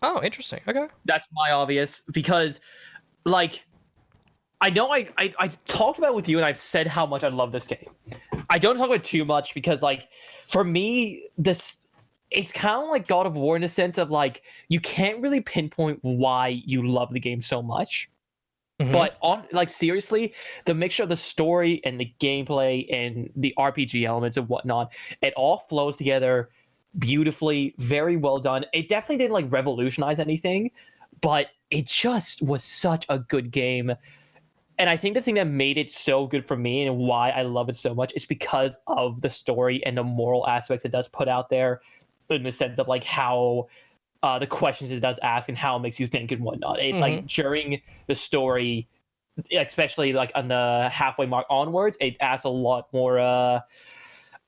Speaker 1: Oh, interesting. Okay.
Speaker 2: That's my obvious, because like I know I've talked about it with you, and I've said how much I love this game. I don't talk about it too much because like for me it's kind of like God of War in the sense of like you can't really pinpoint why you love the game so much. But on like seriously, the mixture of the story and the gameplay and the RPG elements and whatnot, it all flows together beautifully, very well done. It definitely didn't like revolutionize anything, but it just was such a good game. And I think the thing that made it so good for me and why I love it so much is because of the story and the moral aspects it does put out there, in the sense of like how the questions it does ask and how it makes you think and whatnot. It like during the story, especially like on the halfway mark onwards, it asks a lot more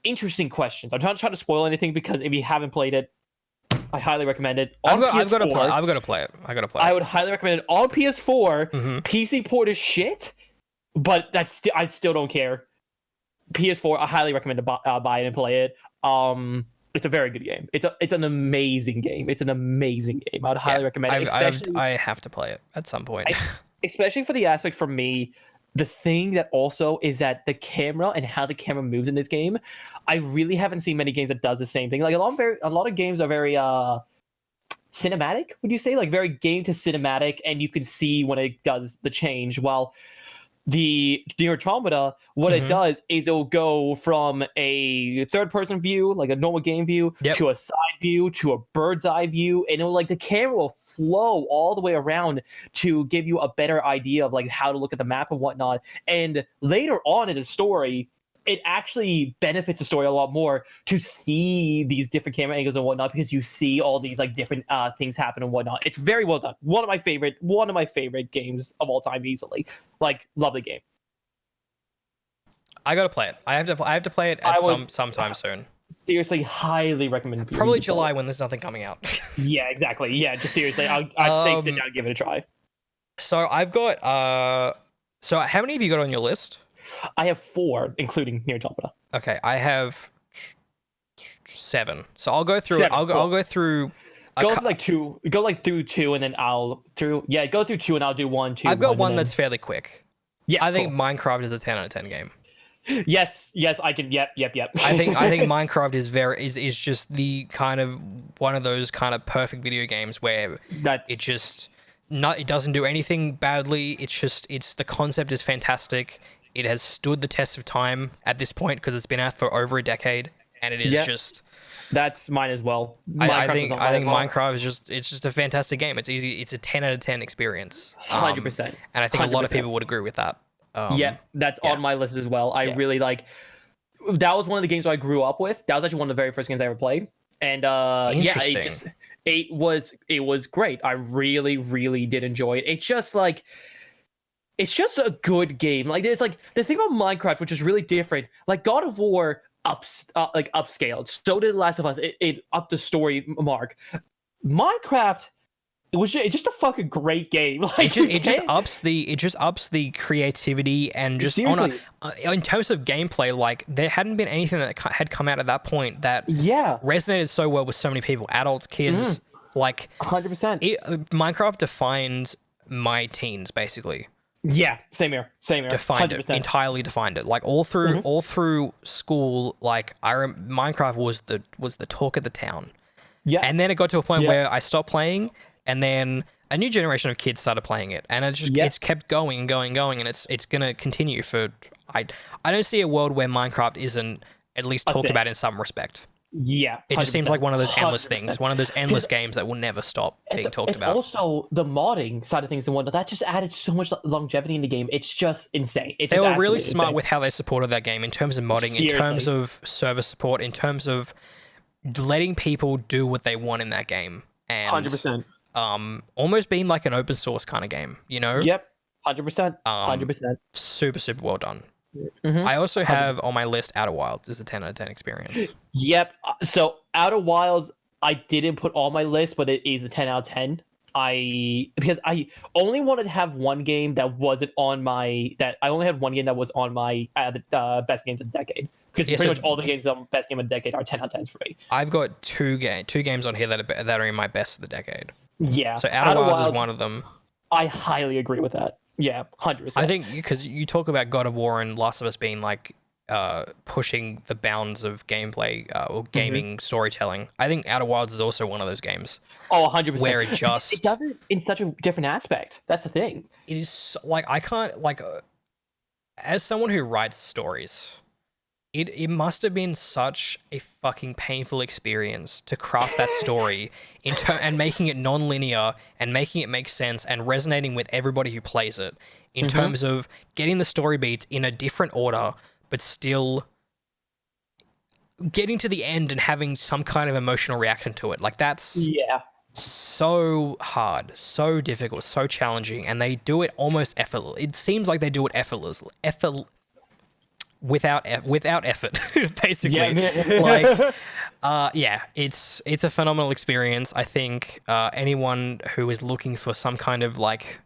Speaker 2: interesting questions. I'm not trying to spoil anything, because if you haven't played it, I highly recommend it.
Speaker 1: I've got to play it.
Speaker 2: I would highly recommend it on PS4. PC port is shit, but I still don't care. PS4, I highly recommend to buy it and play it. It's a very good game. It's an amazing game. It's an amazing game. I would highly recommend it.
Speaker 1: I have to play it at some point.
Speaker 2: Especially for the aspect for me, the thing that also is that the camera and how the camera moves in this game, I really haven't seen many games that does the same thing. Like a lot of games are very cinematic, would you say? Like very game to cinematic, and you can see when it does the change. While the Nier Automata, what it does is it'll go from a third-person view, like a normal game view, to a side view, to a bird's eye view, and it'll like the camera will flow all the way around to give you a better idea of like how to look at the map and whatnot. And later on in the story, it actually benefits the story a lot more to see these different camera angles and whatnot, because you see all these like different things happen and whatnot. It's very well done. One of my favorite games of all time, easily. Like, love the game.
Speaker 1: I gotta play it. I have to play it at sometime soon.
Speaker 2: Seriously, highly recommend it.
Speaker 1: Probably July, when there's nothing coming out.
Speaker 2: Yeah, exactly. Yeah, just seriously, I'd say sit down and give it a try.
Speaker 1: So I've got so how many have you got on your list?
Speaker 2: I have 4, including Nier Automata.
Speaker 1: Okay, I have 7. So I'll go through.
Speaker 2: 7,
Speaker 1: I'll go through.
Speaker 2: Go through 2, and then go through 2, and I'll do 1, 2.
Speaker 1: I've got one that's fairly quick.
Speaker 2: Yeah,
Speaker 1: I think Minecraft is a 10 out of 10 game.
Speaker 2: Yes, I can. Yep.
Speaker 1: I think Minecraft is just the kind of one of those kind of perfect video games where it doesn't do anything badly. It's the concept is fantastic. It has stood the test of time at this point because it's been out for over a decade, and it is just.
Speaker 2: That's mine as well.
Speaker 1: I think Minecraft is just a fantastic game. It's easy. It's a 10 out of 10 experience.
Speaker 2: 100%.
Speaker 1: And I think 100%. A lot of people would agree with that.
Speaker 2: That's on my list as well. I really like. That was one of the games I grew up with. That was actually one of the very first games I ever played. And it was great. I really did enjoy it. It's just a good game. Like there's like the thing about Minecraft, which is really different. Like God of War, upscaled. So did The Last of Us. It upped the story mark. Minecraft, it's just a fucking great game. Like,
Speaker 1: it just ups the creativity and just
Speaker 2: Seriously.
Speaker 1: in terms of gameplay, like there hadn't been anything that had come out at that point that
Speaker 2: Yeah,
Speaker 1: resonated so well with so many people, adults, kids. Like
Speaker 2: 100%.
Speaker 1: Minecraft defined my teens basically.
Speaker 2: Yeah, same here.
Speaker 1: Defined
Speaker 2: 100%.
Speaker 1: it, entirely defined it. Like all through school, like Minecraft was the talk of the town.
Speaker 2: Yeah,
Speaker 1: And then it got to a point where I stopped playing, and then a new generation of kids started playing it, and it's kept going and going and going, and it's gonna continue for. I don't see a world where Minecraft isn't at least talked
Speaker 2: thing.
Speaker 1: about in some respect.
Speaker 2: yeah.
Speaker 1: It just seems
Speaker 2: 100%,
Speaker 1: like one of those endless
Speaker 2: 100%.
Speaker 1: things, one of those endless games that will never stop being talked
Speaker 2: It's
Speaker 1: about.
Speaker 2: also the modding side of things and whatnot. That just added so much longevity in the game. It's just insane.
Speaker 1: They were really smart with how they supported that game in terms of modding, in terms
Speaker 2: Seriously.
Speaker 1: of server support, in terms of letting people do what they want in that game, and
Speaker 2: 100%.
Speaker 1: almost being like an open source kind of game, you know?
Speaker 2: Yep, 100%. 100%.
Speaker 1: Super well done. I also have on my list Outer Wilds is a 10 out of 10 experience.
Speaker 2: Yep. So Outer Wilds, I didn't put on my list, but it is a 10 out of 10. Because I only wanted to have one game that wasn't on my I only had one game that was on my best games of the decade. Because pretty much all the games on best game of the decade are 10 out of 10s for me.
Speaker 1: I've got two games on here that are in my best of the decade.
Speaker 2: Yeah.
Speaker 1: So Outer Wilds is one of them.
Speaker 2: I highly agree with that. Yeah, 100%.
Speaker 1: I think because you talk about God of War and Last of Us being like pushing the bounds of gameplay or gaming storytelling. I think Outer Wilds is also one of those games.
Speaker 2: Oh, 100%.
Speaker 1: Where it just
Speaker 2: it does it in such a different aspect. That's the thing.
Speaker 1: It is like I can't like as someone who writes stories, it must have been such a fucking painful experience to craft that story and making it non-linear and making it make sense and resonating with everybody who plays it in terms of getting the story beats in a different order, but still getting to the end and having some kind of emotional reaction to it. Like that's so hard, so difficult, so challenging, and they do it almost effortlessly. It seems like they do it effortlessly. Without effort, basically. It's a phenomenal experience. I think anyone who is looking for some kind of like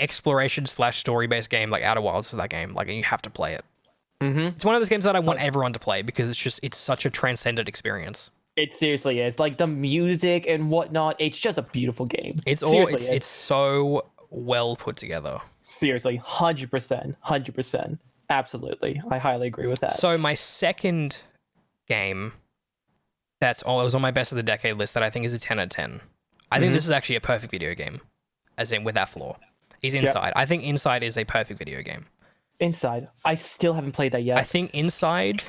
Speaker 1: exploration / story based game like Outer Wilds for that game, like you have to play it. It's one of those games that I want everyone to play because it's such a transcendent experience.
Speaker 2: It seriously is. Like the music and whatnot, it's just a beautiful game.
Speaker 1: It's so well put together.
Speaker 2: Seriously, 100%, 100%. Absolutely. I highly agree with that.
Speaker 1: So my second game it was on my best of the decade list that I think is a 10 out of 10. I think this is actually a perfect video game, as in with that flaw, is Inside. I think Inside is a perfect video game.
Speaker 2: Inside. I still haven't played that yet.
Speaker 1: I think Inside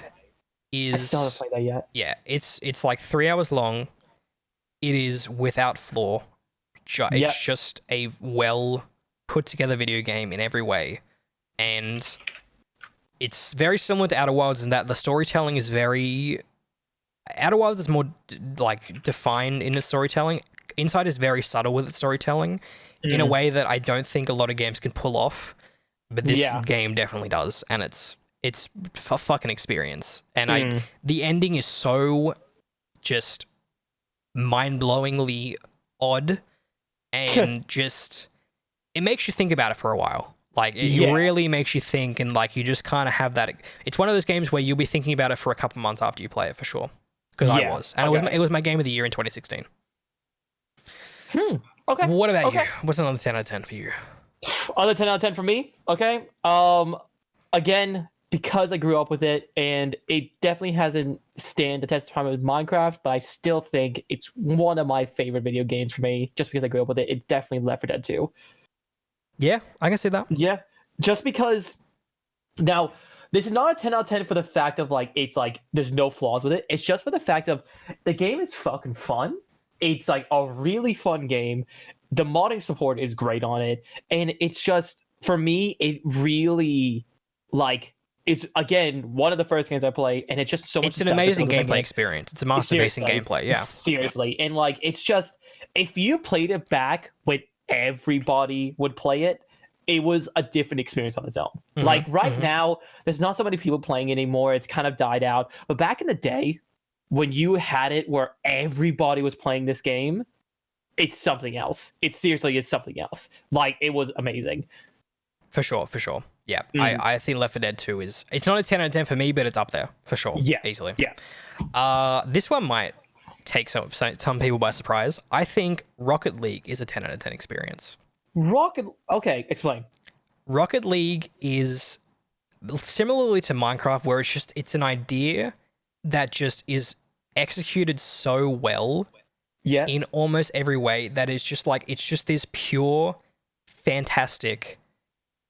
Speaker 1: is...
Speaker 2: I still haven't played that yet.
Speaker 1: Yeah, it's like 3 hours long. It is without flaw. It's just a well put together video game in every way. And it's very similar to Outer Wilds in that the storytelling is very... Outer Wilds is more like defined in its storytelling. Inside is very subtle with its storytelling in a way that I don't think a lot of games can pull off. But this game definitely does, and it's a fucking experience. And the ending is so just mind-blowingly odd, and just it makes you think about it for a while. Like it really makes you think, and like you just kind of have that. It's one of those games where you'll be thinking about it for a couple months after you play it for sure. Because I was, and it was my game of the year in 2016.
Speaker 2: Okay.
Speaker 1: What about you? What's another 10 out of 10 for you?
Speaker 2: Other 10 out of 10 for me. Okay. Again, because I grew up with it, and it definitely hasn't stand the test of time with Minecraft, but I still think it's one of my favorite video games for me. Just because I grew up with it, it definitely Left 4 Dead 2.
Speaker 1: Yeah, I can see that.
Speaker 2: Yeah, just because. Now, this is not a 10 out of 10 for the fact of like it's like there's no flaws with it. It's just for the fact of the game is fucking fun. It's like a really fun game. The modding support is great on it, and it's just for me, it really like it's again one of the first games I play, and it's just so much.
Speaker 1: It's an amazing gameplay experience. It's a masterpiece in gameplay. Yeah,
Speaker 2: seriously, and like it's just if you played it back when everybody would play it, it was a different experience on its own. Like right now, there's not so many people playing anymore. It's kind of died out. But back in the day, when you had it where everybody was playing this game, it's something else. It's something else. Like, it was amazing.
Speaker 1: For sure. Yeah, I think Left 4 Dead 2 it's not a 10 out of 10 for me, but it's up there for sure.
Speaker 2: Yeah,
Speaker 1: easily.
Speaker 2: Yeah.
Speaker 1: This one might take some people by surprise. I think Rocket League is a 10 out of 10 experience.
Speaker 2: Okay, explain.
Speaker 1: Rocket League is similarly to Minecraft, where it's an idea that just is executed so well in almost every way that it's just this pure, fantastic,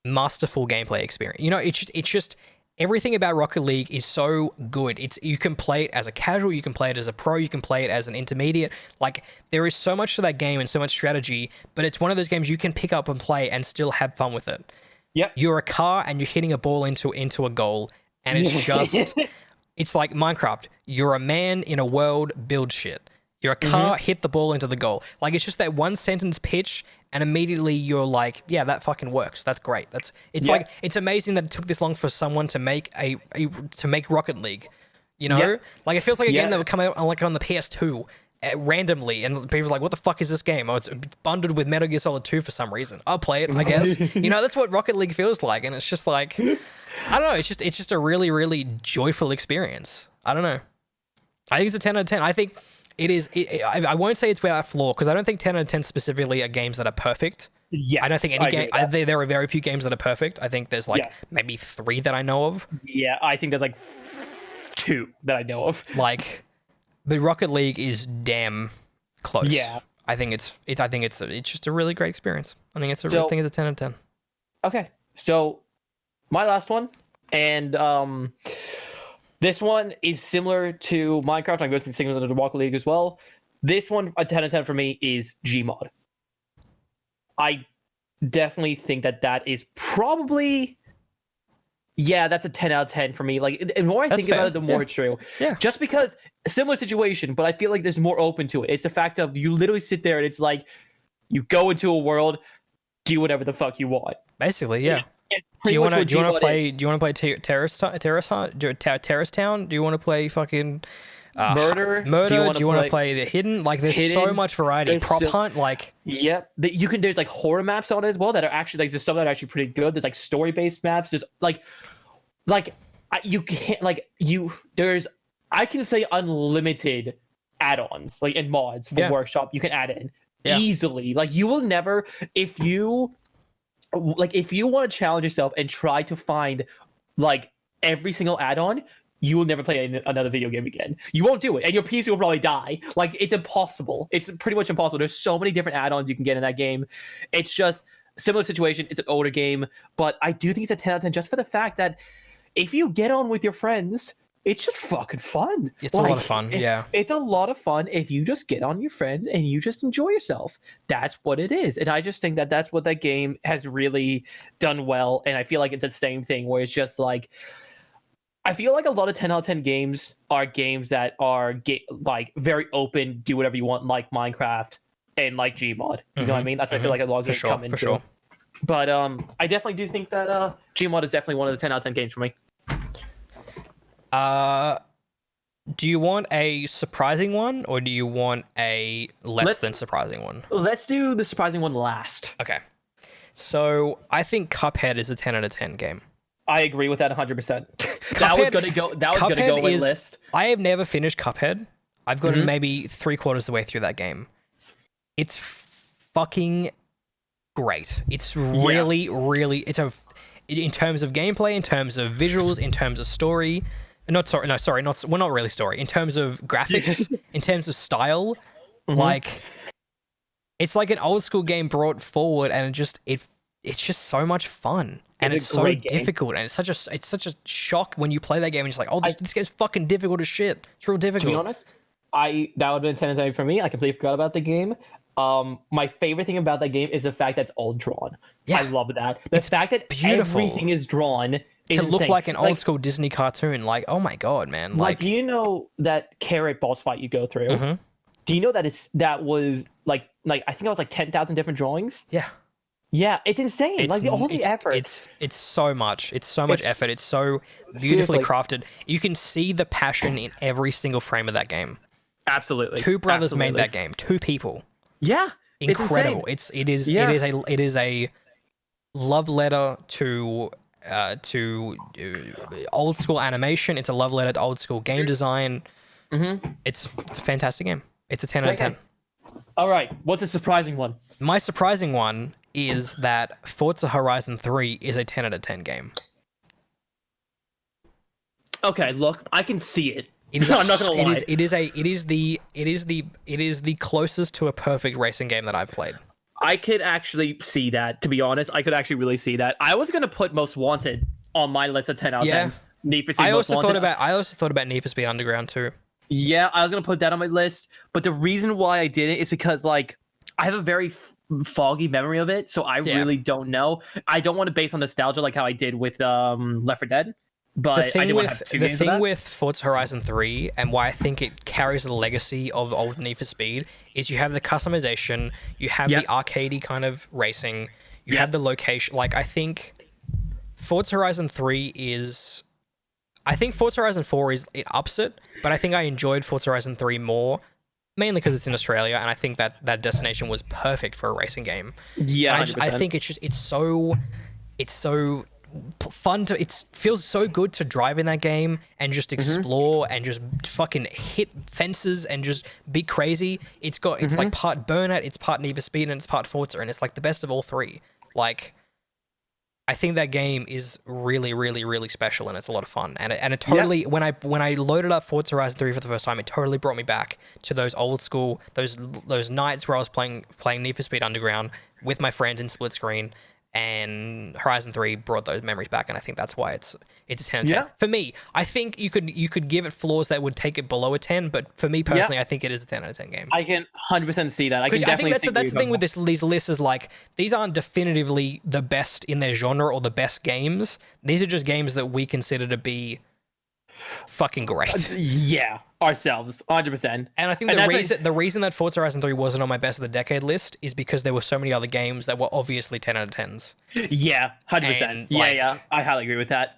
Speaker 1: masterful gameplay experience. You know, it's just everything about Rocket League is so good. You can play it as a casual, you can play it as a pro, you can play it as an intermediate. Like, there is so much to that game and so much strategy, but it's one of those games you can pick up and play and still have fun with it.
Speaker 2: Yep.
Speaker 1: You're a car and you're hitting a ball into a goal, and it's just it's like Minecraft. You're a man in a world, build shit. You're a car, hit the ball into the goal. Like, it's just that one sentence pitch, and immediately you're like, yeah, that fucking works. That's great. Like, it's amazing that it took this long for someone to make to make Rocket League. You know, like, it feels like a game that would come out on the PS2 randomly, and people are like, what the fuck is this game? Oh, it's bundled with Metal Gear Solid 2 for some reason. I'll play it, I guess. You know, that's what Rocket League feels like, and it's just like, I don't know. It's just a really, really joyful experience. I don't know. I think it's a 10 out of 10. I think it is. I won't say it's without flaw, because I don't think 10 out of 10 specifically are games that are perfect.
Speaker 2: Yes,
Speaker 1: I don't think any game. There are very few games that are perfect. I think there's maybe 3 that I know of.
Speaker 2: Yeah, I think there's like 2 that I know of.
Speaker 1: Like, but Rocket League is damn close.
Speaker 2: Yeah,
Speaker 1: I think it's just a really great experience. I think it's a 10 out of 10.
Speaker 2: Okay, so my last one, and this one is similar to Minecraft. I'm going to say similar to Rocket League as well. This one, a 10 out of 10 for me, is Gmod. I definitely think that is probably, that's a 10 out of 10 for me. Like, the more I think about it, the more it's true.
Speaker 1: Yeah.
Speaker 2: Just because, similar situation, but I feel like there's more open to it. It's the fact of, you literally sit there and it's like, you go into a world, do whatever the fuck you want.
Speaker 1: Basically, yeah. Do you want to play Terrace Town? Do you want to play fucking Murder? Do you want to play the Hidden? Like, there's so much variety. Prop Hunt, like,
Speaker 2: yep. There's like horror maps on it as well that are actually like, there's some that are actually pretty good. There's like story based maps. There's you can't I can say unlimited add-ons like and mods for Workshop you can add in easily. Like, you will never, if you want to challenge yourself and try to find like every single add-on, you will never play another video game again. You won't do it, and your PC will probably die. Like, it's impossible. It's pretty much impossible. There's so many different add-ons you can get in that game. It's just similar situation. It's an older game, but I do think it's a 10 out of 10 just for the fact that if you get on with your friends, it's just fucking fun.
Speaker 1: It's a lot of fun, yeah.
Speaker 2: It's a lot of fun if you just get on your friends and you just enjoy yourself. That's what it is. And I just think that that's what that game has really done well. And I feel like it's the same thing where it's just like, I feel like a lot of 10 out of 10 games are games that are like very open, do whatever you want, like Minecraft and like Gmod. You know what I mean? That's what I feel like a lot of games come into. For sure. But I definitely do think that Gmod is definitely one of the 10 out of 10 games for me.
Speaker 1: Do you want a surprising one, or do you want a less than surprising one?
Speaker 2: Let's do the surprising one last.
Speaker 1: Okay. So I think Cuphead is a 10 out of 10 game.
Speaker 2: I agree with that 100%. That was gonna go on my list.
Speaker 1: I have never finished Cuphead. I've gotten maybe 3/4 of the way through that game. It's fucking great. It's really, really. In terms of gameplay, in terms of visuals, in terms of story. Not really story. In terms of graphics, in terms of style, like, it's like an old school game brought forward, and it's just so much fun, and it's so difficult, and it's such a shock when you play that game and you're just like, this game's fucking difficult as shit. It's real difficult.
Speaker 2: To be honest, that would have been 10 out of 10 for me. I completely forgot about the game. My favorite thing about that game is the fact that it's all drawn. Yeah. I love that. The fact that everything is drawn
Speaker 1: to look like an old school Disney cartoon. Like, oh my god, man!
Speaker 2: Like, do you know that carrot boss fight you go through? Do you know that that was like I think it was like 10,000 different drawings?
Speaker 1: Yeah.
Speaker 2: Yeah, it's insane.
Speaker 1: It's
Speaker 2: Like all the effort.
Speaker 1: it's so much. It's so much
Speaker 2: It's-
Speaker 1: effort. It's so beautifully
Speaker 2: seriously.
Speaker 1: crafted. You can see the passion in every single frame of that game.
Speaker 2: Absolutely.
Speaker 1: Two brothers made
Speaker 2: Absolutely.
Speaker 1: that game. Two people.
Speaker 2: Yeah.
Speaker 1: Incredible.
Speaker 2: It's
Speaker 1: It is
Speaker 2: Yeah.
Speaker 1: it is a love letter to old school animation. It's a love letter to old school game design. It's a fantastic game. It's a 10 out of 10.
Speaker 2: All right. What's a surprising one?
Speaker 1: My surprising one is that Forza Horizon 3 is a 10 out of 10 game.
Speaker 2: Okay, look, I can see it.
Speaker 1: It is
Speaker 2: I'm not gonna lie.
Speaker 1: It is the closest to a perfect racing game that I've played.
Speaker 2: I could actually see that. To be honest, I could actually really see that. I was gonna put Most Wanted on my list of 10 out of
Speaker 1: Yeah.
Speaker 2: 10s. Need for Speed
Speaker 1: I
Speaker 2: Most
Speaker 1: also
Speaker 2: Wanted.
Speaker 1: thought about Need for Speed Underground too.
Speaker 2: Yeah, I was gonna put that on my list, but the reason why I didn't is because like I have a very foggy memory of it, so I really don't know. I don't want to base on nostalgia like how I did with Left 4 Dead, but I didn't want to have two games of that.
Speaker 1: with Forza Horizon 3 and why I think it carries the legacy of old Need for Speed is you have the customization, you have the arcadey kind of racing, you have the location. Like I think Forza Horizon 3 is. I think Forza Horizon 4 it ups it, but I think I enjoyed Forza Horizon 3 more, mainly because it's in Australia, and I think that destination was perfect for a racing game.
Speaker 2: Yeah,
Speaker 1: And
Speaker 2: 100%.
Speaker 1: I think it's so fun to. It feels so good to drive in that game and just explore and just fucking hit fences and just be crazy. It's like part Burnout, it's part Need for Speed, and it's part Forza, and it's like the best of all three. Like. I think that game is really, really, really special, and it's a lot of fun. And it totally when I loaded up Forza Horizon 3 for the first time, it totally brought me back to those old school those nights where I was playing Need for Speed Underground with my friends in split screen, and Horizon 3 brought those memories back, and I think that's why it's a 10 out of 10.
Speaker 2: Yeah.
Speaker 1: For me, I think you could give it flaws that would take it below a 10, but for me personally, I think it is a 10 out of 10 game.
Speaker 2: I can 100% see that. I can
Speaker 1: Because I
Speaker 2: definitely
Speaker 1: think
Speaker 2: see
Speaker 1: that's the thing with these lists is like these aren't definitively the best in their genre or the best games. These are just games that we consider to be fucking great.
Speaker 2: Yeah, ourselves, 100%.
Speaker 1: And I think the reason that Forza Horizon 3 wasn't on my best of the decade list is because there were so many other games that were obviously 10 out of 10s.
Speaker 2: Yeah, 100%.
Speaker 1: And,
Speaker 2: Yeah,
Speaker 1: like-
Speaker 2: yeah. I highly agree with that.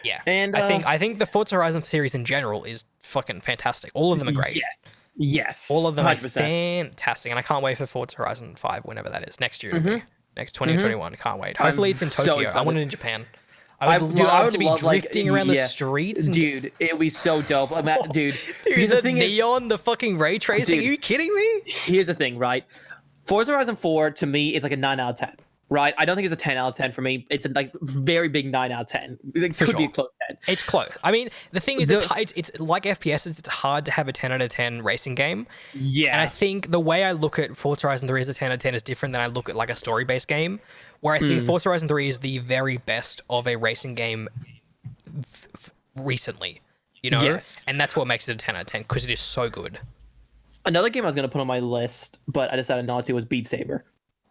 Speaker 1: Yeah.
Speaker 2: And
Speaker 1: I think the Forza Horizon series in general is fucking fantastic. All of them are great.
Speaker 2: Yes.
Speaker 1: All of them
Speaker 2: 100%.
Speaker 1: are fantastic, and I can't wait for Forza Horizon 5 whenever that is next year. It'll be. Next 2021, can't wait. Hopefully it's in
Speaker 2: so
Speaker 1: Tokyo. I
Speaker 2: excited.
Speaker 1: want it in Japan. I would love to be drifting around the streets. And
Speaker 2: Dude, it would be so dope. Dude,
Speaker 1: Dude,
Speaker 2: the
Speaker 1: the
Speaker 2: thing is,
Speaker 1: neon, the fucking ray tracing.
Speaker 2: Dude.
Speaker 1: Are you kidding me?
Speaker 2: here's the thing, right? Forza Horizon 4 to me is like a 9 out of 10, right? I don't think it's a 10 out of 10 for me. It's a like very big 9 out of 10. It could be a
Speaker 1: sure.
Speaker 2: close 10.
Speaker 1: It's close. I mean, the thing is, it's like FPS. It's hard to have a 10 out of 10 racing game.
Speaker 2: Yeah.
Speaker 1: And I think the way I look at Forza Horizon 3 as a 10 out of 10 is different than I look at like a story-based game, where I think Forza Horizon 3 is the very best of a racing game recently. You know?
Speaker 2: Yes.
Speaker 1: And that's what makes it a 10 out of 10, because it is so good.
Speaker 2: Another game I was going to put on my list, but I decided not to, was Beat Saber.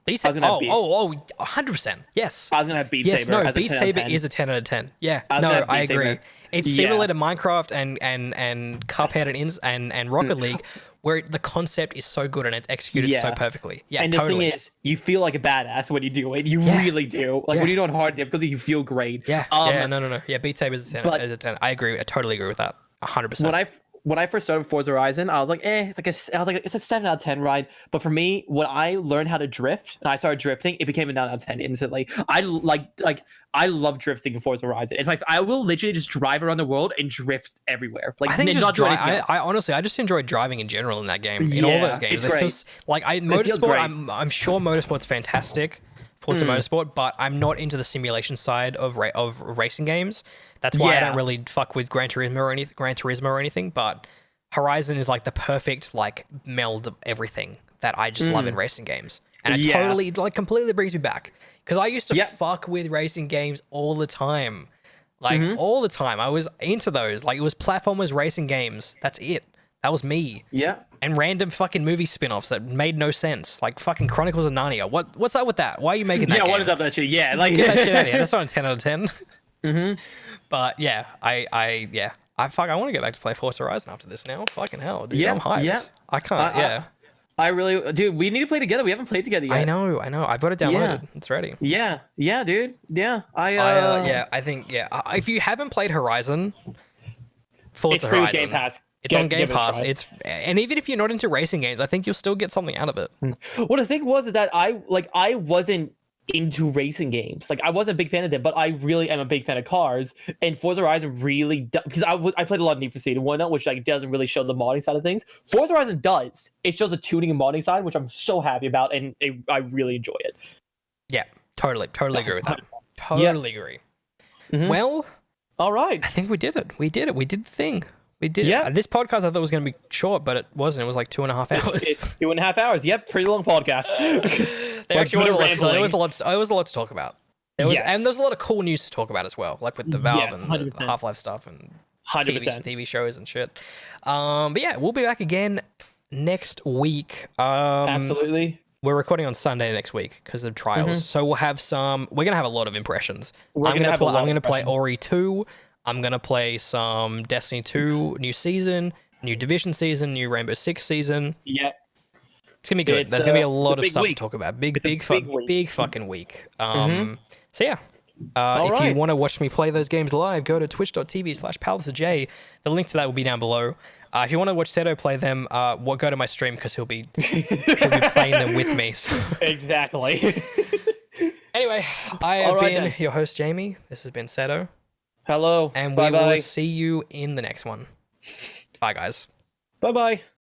Speaker 1: Beat
Speaker 2: I was gonna have Beat.
Speaker 1: 100%. Yes.
Speaker 2: I was going to have Beat
Speaker 1: Yes,
Speaker 2: Saber.
Speaker 1: no,
Speaker 2: as a
Speaker 1: Beat
Speaker 2: 10 out of
Speaker 1: Saber
Speaker 2: 10.
Speaker 1: is a 10 out of 10. Yeah,
Speaker 2: I was
Speaker 1: no,
Speaker 2: gonna have
Speaker 1: I
Speaker 2: Beat
Speaker 1: agree.
Speaker 2: Saber.
Speaker 1: It's
Speaker 2: Yeah.
Speaker 1: similar to Minecraft and Cuphead and Rocket League, where the concept is so good and it's executed so
Speaker 2: Yeah.
Speaker 1: perfectly. Yeah,
Speaker 2: And
Speaker 1: totally.
Speaker 2: the thing is, you feel like a badass when you do it. You really do. Like when you do it on hard difficulty, you feel great.
Speaker 1: yeah, no. Yeah, Beat Saber is a 10. Is a 10. I agree. I totally agree with that. 100%.
Speaker 2: When I first started Forza Horizon, I was like, it's a 7 out of 10 ride. But for me, when I learned how to drift and I started drifting, it became a 9 out of 10 instantly. I love drifting in Forza Horizon. I will literally just drive around the world and drift everywhere. Like
Speaker 1: I think
Speaker 2: not do anything
Speaker 1: I
Speaker 2: else.
Speaker 1: honestly, I just enjoy driving in general in that game. In all those games,
Speaker 2: it's great.
Speaker 1: feels like
Speaker 2: feels
Speaker 1: motorsport.
Speaker 2: great.
Speaker 1: I'm sure motorsport's fantastic, Forza Motorsport, but I'm not into the simulation side of racing games. That's why I don't really fuck with Gran Turismo or anything. But Horizon is like the perfect like meld of everything that I just love in racing games, and it totally like completely brings me back, because I used to fuck with racing games all the time. Like all the time, I was into those. Like it was platformers, racing games. That's it. That was me.
Speaker 2: Yeah.
Speaker 1: And random fucking movie spin-offs that made no sense, like fucking Chronicles of Narnia. What's up with that? Why are you making that?
Speaker 2: Yeah,
Speaker 1: game?
Speaker 2: what is up with that shit? Yeah, like
Speaker 1: Get that shit out of here. That's not a 10 out of 10. But yeah, I want to go back to play Forza Horizon after this now. Fucking hell, dude.
Speaker 2: Yeah,
Speaker 1: I'm hyped.
Speaker 2: yeah.
Speaker 1: I can't.
Speaker 2: I really, dude, we need to play together. We haven't played together yet.
Speaker 1: I know. I've got it downloaded. It's ready.
Speaker 2: Yeah, dude. Yeah,
Speaker 1: I think if you haven't played Horizon,
Speaker 2: it's free with Game Pass.
Speaker 1: It's on Game Pass. And even if you're not into racing games, I think you'll still get something out of it.
Speaker 2: Well, the thing was is that I wasn't into racing games. Like I wasn't a big fan of them, but I really am a big fan of cars. And Forza Horizon really because I played a lot of Need for Speed and whatnot, which like doesn't really show the modding side of things. Forza Horizon does. It shows the tuning and modding side, which I'm so happy about, and I really enjoy it.
Speaker 1: Yeah, totally agree with that. Totally agree.
Speaker 2: Mm-hmm.
Speaker 1: Well,
Speaker 2: all right.
Speaker 1: I think we did it. We did the thing. We did.
Speaker 2: Yeah.
Speaker 1: This podcast I thought was going to be short, but it wasn't. It was like 2.5 hours.
Speaker 2: It's 2.5 hours. Yep, pretty long podcast.
Speaker 1: There actually was a lot to talk about. And there's a lot of cool news to talk about as well, like with the Valve and the Half-Life stuff and
Speaker 2: 100%.
Speaker 1: TV shows and shit. But yeah, we'll be back again next week.
Speaker 2: Absolutely.
Speaker 1: We're recording on Sunday next week because of trials, so we'll have we're gonna have a lot of impressions. I'm gonna play Ori 2. I'm gonna play some Destiny 2 new season, new Division season, new Rainbow Six season.
Speaker 2: Yep.
Speaker 1: It's gonna be good. There's gonna be a lot of stuff to talk about. Big fucking week. So yeah. If you want to watch me play those games live, go to twitch.tv/PalaceJ. The link to that will be down below. If you want to watch Seto play them, go to my stream because he'll be playing them with me. So.
Speaker 2: Exactly.
Speaker 1: Anyway, I have been your host, Jamie. This has been Seto.
Speaker 2: Hello.
Speaker 1: And we will see you in the next one. Bye, guys.
Speaker 2: Bye-bye.